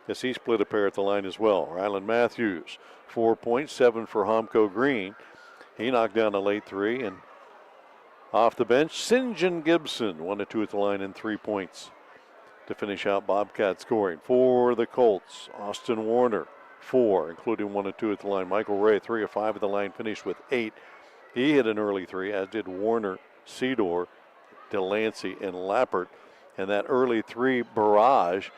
as he split a pair at the line as well. Rylan Matthews, 4 points, 7 for Homko Green. He knocked down a late 3, and off the bench, St. John Gibson, 1-2 at the line and 3 points to finish out Bobcat scoring. For the Colts, Austin Warner, 4, including 1-2 at the line. Michael Ray, 3 of 5 at the line, finished with 8. He hit an early 3, as did Warner, Cedor, Delancey, and Lappert. And that early 3 barrage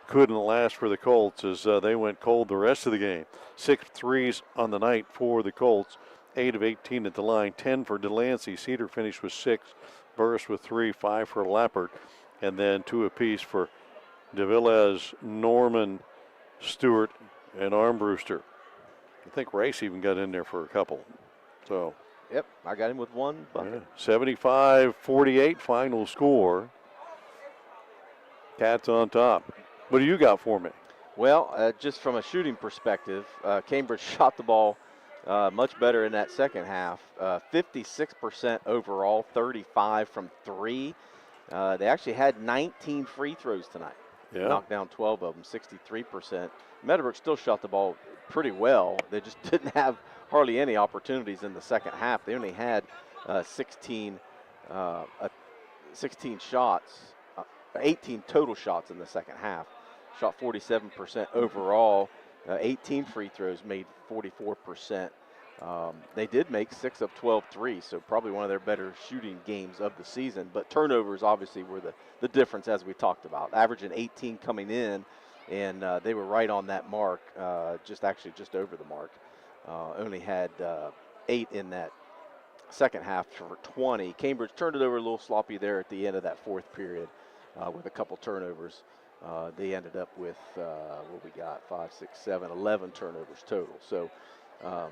couldn't last for the Colts as they went cold the rest of the game. 6 threes on the night for the Colts, 8 of 18 at the line, 10 for Delancey. Cedar finished with 6, Burris with 3, 5 for Lappert, and then 2 apiece for DeVillez, Norman, Stewart, and Armbruster. I think Rice even got in there for a couple. So. Yep, I got him with 1 bucket. 75-48 final score. Cats on top. What do you got for me? Well, just from a shooting perspective, Cambridge shot the ball much better in that second half. 56% overall, 35 from 3. They actually had 19 free throws tonight. Yeah. Knocked down 12 of them, 63%. Meadowbrook still shot the ball pretty well. They just didn't have hardly any opportunities in the second half. They only had 16 shots, 18 total shots in the second half. Shot 47% overall, 18 free throws, made 44%. They did make 6 of 12 threes, so probably one of their better shooting games of the season. But turnovers obviously were the difference, as we talked about. Averaging 18 coming in, and they were right on that mark, just over the mark. Only had 8 in that second half for 20. Cambridge turned it over a little sloppy there at the end of that fourth period with a couple turnovers. They ended up with, 11 turnovers total. So,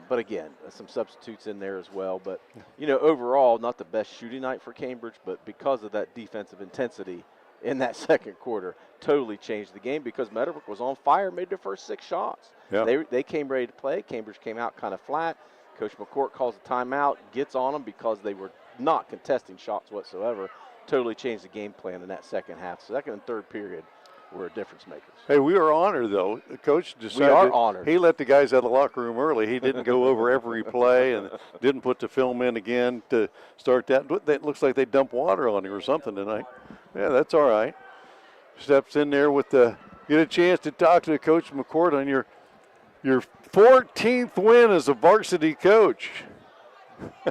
but again, some substitutes in there as well. But, overall, not the best shooting night for Cambridge, but because of that defensive intensity in that second quarter, totally changed the game because Meadowbrook was on fire, made their first 6 shots. Yeah. They came ready to play. Cambridge came out kind of flat. Coach McCourt calls a timeout, gets on them because they were not contesting shots whatsoever. Totally changed the game plan in that second half. Second and third period were difference makers. Hey, we are honored, though. The coach decided we are honored. He let the guys out of the locker room early. He didn't go over every play and didn't put the film in again to start that. It looks like they dumped water on him or something tonight. Yeah, that's all right. Steps in there with the get a chance to talk to Coach McCourt on your 14th win as a varsity coach.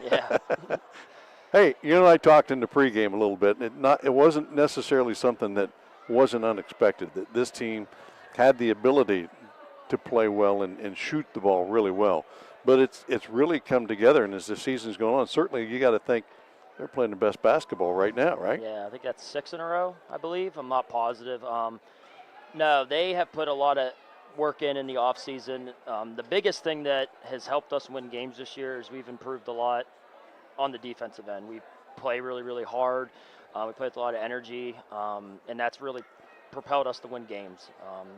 Yeah. Hey, I talked in the pregame a little bit, and it wasn't necessarily something that wasn't unexpected, that this team had the ability to play well and shoot the ball really well. But it's really come together, and as the season's going on, certainly you got to think they're playing the best basketball right now, right? Yeah, I think that's 6 in a row, I believe. I'm not positive. No, they have put a lot of work in the offseason. The biggest thing that has helped us win games this year is we've improved a lot on the defensive end. We play really, really hard. We play with a lot of energy, and that's really propelled us to win games.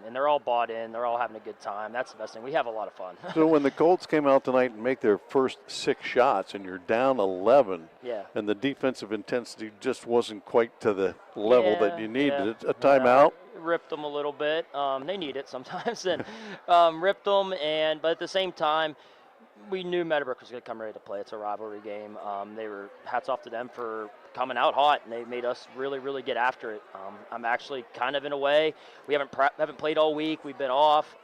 And they're all bought in. They're all having a good time. That's the best thing. We have a lot of fun. So when the Colts came out tonight and make their first 6 shots and you're down 11, yeah, and the defensive intensity just wasn't quite to the level that you needed, yeah. a timeout? Ripped them a little bit. They need it sometimes. And ripped them. But at the same time, we knew Meadowbrook was going to come ready to play. It's a rivalry game. They were hats off to them for coming out hot, and they made us really, really get after it. I'm actually kind of in a way. We haven't played all week. We've been off.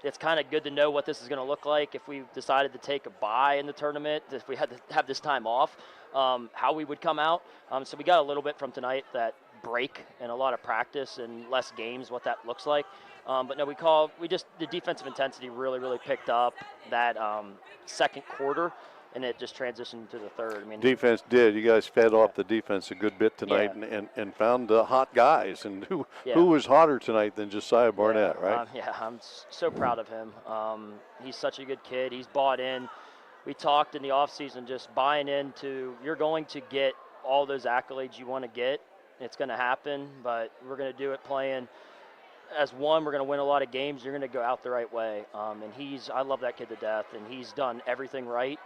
It's kind of good to know what this is going to look like if we decided to take a bye in the tournament, if we had to have this time off, how we would come out. So we got a little bit from tonight, that break and a lot of practice and less games, what that looks like. But no, the defensive intensity really, really picked up that second quarter, and it just transitioned to the third. I mean, Defense did. You guys fed off the defense a good bit tonight, and found hot guys. And who was hotter tonight than Josiah Barnett, right? I'm so proud of him. He's such a good kid. He's bought in. We talked in the offseason, just buying into, you're going to get all those accolades you want to get. It's going to happen, but we're going to do it playing as one. We're going to win a lot of games. You're going to go out the right way. And I love that kid to death, and he's done everything right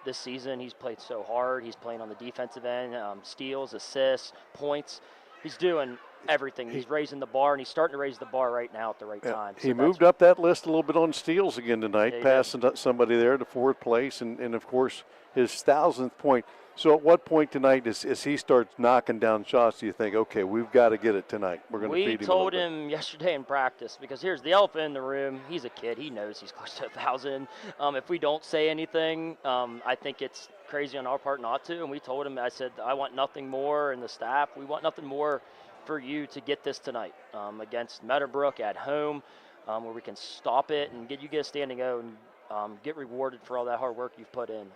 this season. He's played so hard. He's playing on the defensive end, steals, assists, points. He's doing everything. He's raising the bar, and he's starting to raise the bar right now at the right time. So he moved up that list a little bit on steals again tonight, passing somebody there to 4th place, and of course his 1,000th point. So at what point tonight, as he starts knocking down shots, do you think, okay, we've got to get it tonight? We're going to feed him. We told him yesterday in practice, because here's the elephant in the room. He's a kid. He knows he's close to 1,000. If we don't say anything, I think it's crazy on our part not to. And we told him, I said, I want nothing more, and the staff, we want nothing more for you to get this tonight against Meadowbrook at home, where we can stop it and get a standing O and get rewarded for all that hard work you've put in.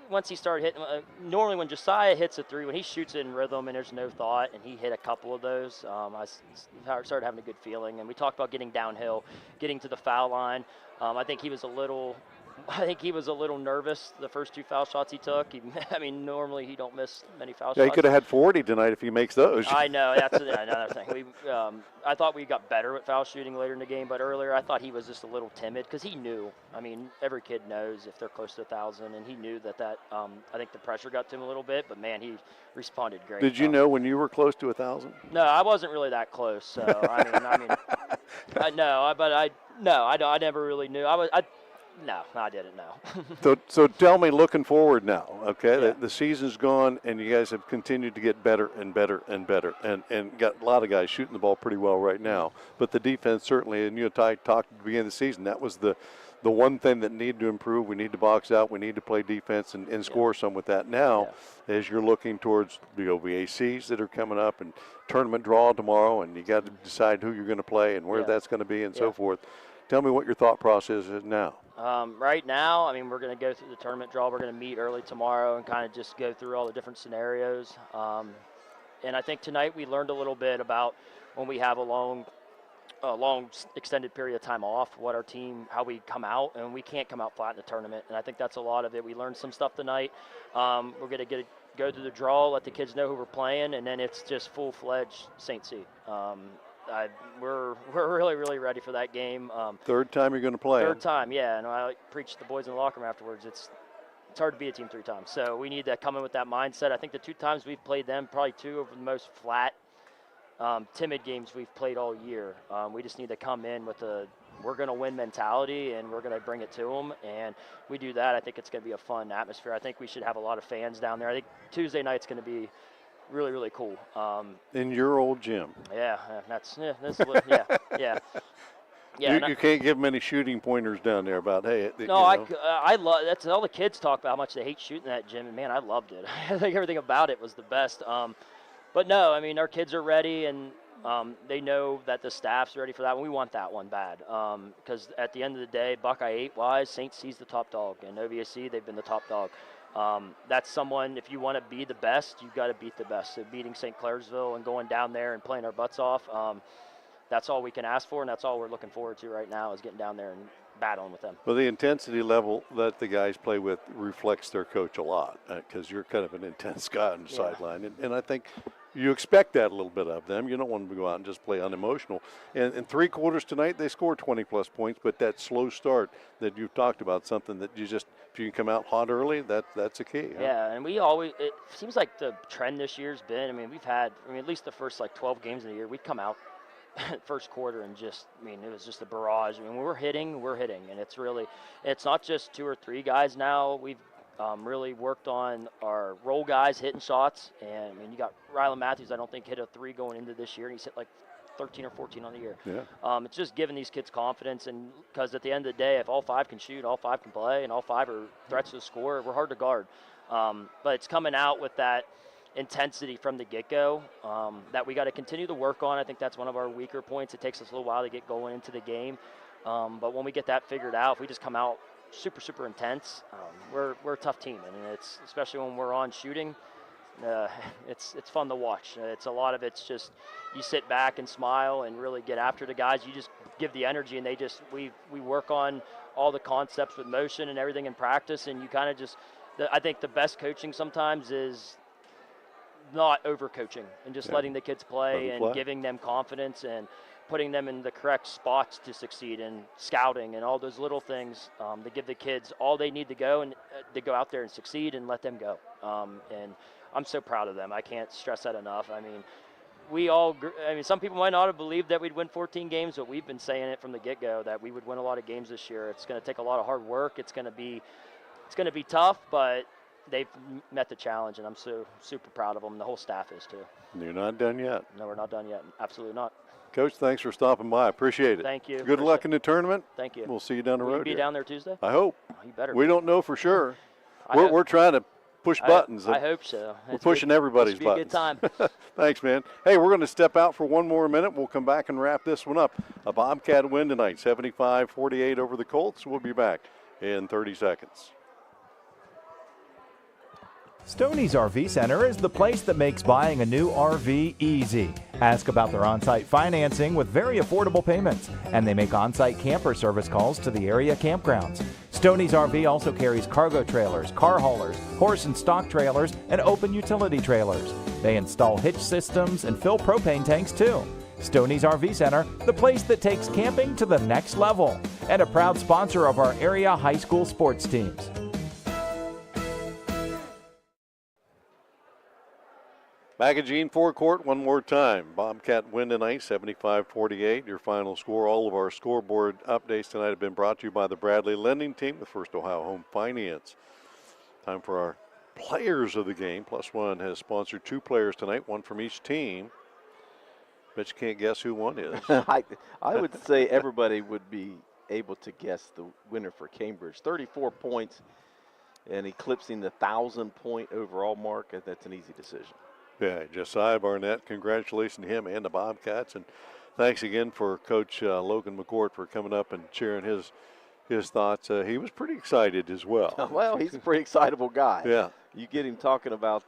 Once he started hitting, normally when Josiah hits a 3, when he shoots it in rhythm and there's no thought, and he hit a couple of those, I started having a good feeling. And we talked about getting downhill, getting to the foul line. I think he was a little nervous the first 2 foul shots he took. Normally he don't miss many foul shots. Yeah, he could have had 40 tonight if he makes those. I know, that's another thing. I thought we got better with foul shooting later in the game, but earlier I thought he was just a little timid because he knew. Every kid knows if they're close to 1,000, and he knew that. I think the pressure got to him a little bit, but man, he responded great. Did you know when you were close to 1,000? No, I wasn't really that close. So I never really knew. No, I didn't know. So tell me, looking forward now, okay? The season's gone, and you guys have continued to get better and better and better, and got a lot of guys shooting the ball pretty well right now. But the defense certainly, and you and I talked at the beginning of the season, that was the one thing that needed to improve. We need to box out. We need to play defense and score some with that. Now, as you're looking towards the OVACs that are coming up and tournament draw tomorrow, and you got to decide who you're going to play and where that's going to be and so forth. Tell me what your thought process is now. Right now, we're going to go through the tournament draw. We're going to meet early tomorrow and kind of just go through all the different scenarios. And I think tonight we learned a little bit about when we have a long extended period of time off, what our team, how we come out, and we can't come out flat in the tournament. And I think that's a lot of it. We learned some stuff tonight. We're going to go through the draw, let the kids know who we're playing, and then it's just full-fledged St. C. We're really, really ready for that game. Third time you're going to play. Third time, yeah. And I preached to the boys in the locker room afterwards. It's hard to beat a team 3 times. So we need to come in with that mindset. I think the 2 times we've played them, probably 2 of the most flat, timid games we've played all year. We just need to come in with we're going to win mentality, and we're going to bring it to them. And we do that, I think it's going to be a fun atmosphere. I think we should have a lot of fans down there. I think Tuesday night's going to be really, really cool. In your old gym. Yeah, that's yeah. Yeah, you can't give many shooting pointers down there about, hey. No, I love that's all the kids talk about how much they hate shooting that gym, and man, I loved it. I think everything about it was the best. But no, I mean our kids are ready, and they know that the staff's ready for that one. We want that one bad because at the end of the day, Buckeye 8 wise, St. C's the top dog, and OVSC they've been the top dog. That's someone, if you want to be the best, you've got to beat the best. So beating St. Clairsville and going down there and playing our butts off. That's all we can ask for, and that's all we're looking forward to right now is getting down there and battling with them. Well, the intensity level that the guys play with reflects their coach a lot because you're kind of an intense guy on the sideline. And I think you expect that a little bit of them. You don't want them to go out and just play unemotional. And in 3 quarters tonight, they scored 20-plus points, but that slow start that you've talked about, something that you just, if you can come out hot early, that's a key. Huh? Yeah, and it seems like the trend this year's been, I mean, we've had, at least the first 12 games of the year, we'd come out first quarter and it was just a barrage. I mean, when we're hitting, and it's not just 2 or 3 guys now. We've really worked on our role guys hitting shots, and you got Rylan Matthews, I don't think hit a 3 going into this year, and he's hit 13 or 14 on the year. Yeah. It's just giving these kids confidence, and because at the end of the day, if all 5 can shoot, all 5 can play, and all 5 are threats to the score, we're hard to guard. But it's coming out with that intensity from the get-go that we got to continue to work on. I think that's one of our weaker points. It takes us a little while to get going into the game, but when we get that figured out, if we just come out super intense, we're a tough team, and it's especially when we're on shooting. It's fun to watch. It's a lot of it's just you sit back and smile and really get after the guys. You just give the energy, and we work on all the concepts with motion and everything in practice, and you kind of just. I think the best coaching sometimes is not over-coaching and just letting the kids play and giving them confidence and putting them in the correct spots to succeed, and scouting and all those little things to give the kids all they need to go and to go out there and succeed and let them go. And I'm so proud of them. I can't stress that enough. I mean, some people might not have believed that we'd win 14 games, but we've been saying it from the get-go that we would win a lot of games this year. It's going to take a lot of hard work. It's going to be tough, but they've met the challenge, and I'm so super proud of them. The whole staff is too. You're not done yet. No, we're not done yet. Absolutely not. Coach, thanks for stopping by. Appreciate it. Thank you. Good luck in the tournament. Thank you. We'll see you down the road. Will you be down there Tuesday? I hope. Oh, you better. We don't know for sure. We're trying to push buttons. I hope so. We're pushing everybody's buttons. A good time. Thanks, man. Hey, we're going to step out for one more minute. We'll come back and wrap this one up. A Bobcat win tonight, 75-48 over the Colts. We'll be back in 30 seconds. Stoney's RV Center is the place that makes buying a new RV easy. Ask about their on-site financing with very affordable payments, and they make on-site camper service calls to the area campgrounds. Stoney's RV also carries cargo trailers, car haulers, horse and stock trailers, and open utility trailers. They install hitch systems and fill propane tanks too. Stoney's RV Center, the place that takes camping to the next level, and a proud sponsor of our area high school sports teams. Back at Gene Forecourt one more time. Bobcat win tonight, 75-48. Your final score. All of our scoreboard updates tonight have been brought to you by the Bradley Lending Team, the First Ohio Home Finance. Time for our players of the game. Plus One has sponsored 2 players tonight, one from each team. Bet you can't guess who one is. I would say everybody would be able to guess the winner for Cambridge. 34 points and eclipsing the 1,000-point overall mark. That's an easy decision. Yeah, Josiah Barnett, congratulations to him and the Bobcats. And thanks again for Coach Logan McCourt for coming up and sharing his thoughts. He was pretty excited as well. Well, he's a pretty excitable guy. Yeah. You get him talking about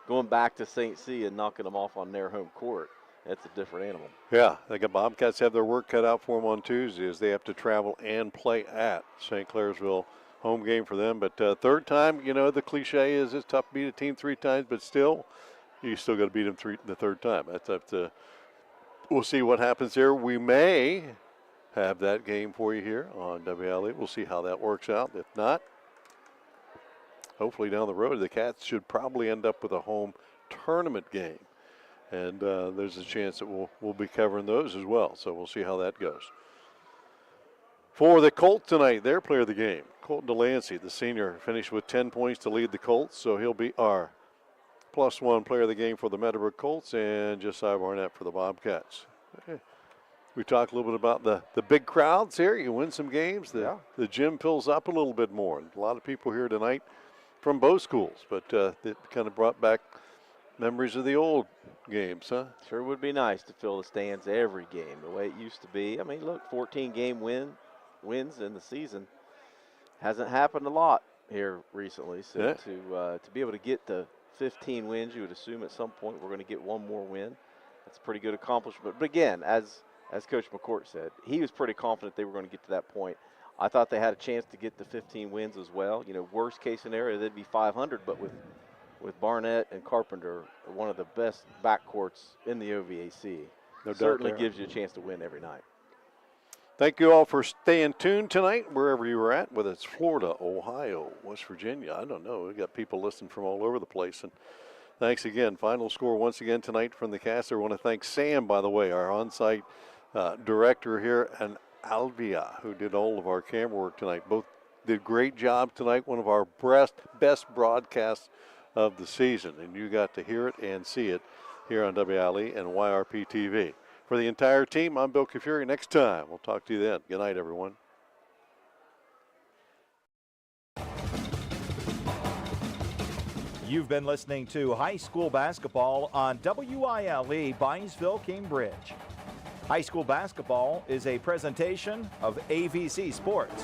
going back to St. C and knocking them off on their home court. That's a different animal. Yeah, I think the Bobcats have their work cut out for them on Tuesday as they have to travel and play at St. Clairsville. Home game for them. But third time, the cliche is it's tough to beat a team 3 times, but still, you still got to beat them the third time. That's up to. We'll see what happens there. We may have that game for you here on WILE. We'll see how that works out. If not, hopefully down the road, the Cats should probably end up with a home tournament game. And there's a chance that we'll be covering those as well. So we'll see how that goes. For the Colts tonight, their player of the game, Colton Delancey, the senior, finished with 10 points to lead the Colts. So he'll be our +1 player of the game for the Meadowbrook Colts, and Josiah Barnett for the Bobcats. We talked a little bit about the big crowds here. You win some games. The gym fills up a little bit more. A lot of people here tonight from both schools, but it kind of brought back memories of the old games, huh? Sure would be nice to fill the stands every game the way it used to be. I mean, look, 14-game wins in the season hasn't happened a lot here recently. So to be able to get to 15 wins, you would assume at some point we're going to get one more win. That's a pretty good accomplishment. But again, as Coach McCourt said, he was pretty confident they were going to get to that point. I thought they had a chance to get to 15 wins as well. You know, worst case scenario, they'd be 500, but with Barnett and Carpenter, one of the best backcourts in the OVAC, certainly gives you a chance to win every night. Thank you all for staying tuned tonight, wherever you were at, whether it's Florida, Ohio, West Virginia. I don't know. We've got people listening from all over the place. And thanks again. Final score once again tonight from the caster. I want to thank Sam, by the way, our on-site director here, and Alvia, who did all of our camera work tonight. Both did great job tonight. One of our best broadcasts of the season. And you got to hear it and see it here on WILE and YRP TV. For the entire team, I'm Bill Kafury. Next time, we'll talk to you then. Good night, everyone. You've been listening to high school basketball on WILE Byesville, Cambridge. High school basketball is a presentation of AVC Sports.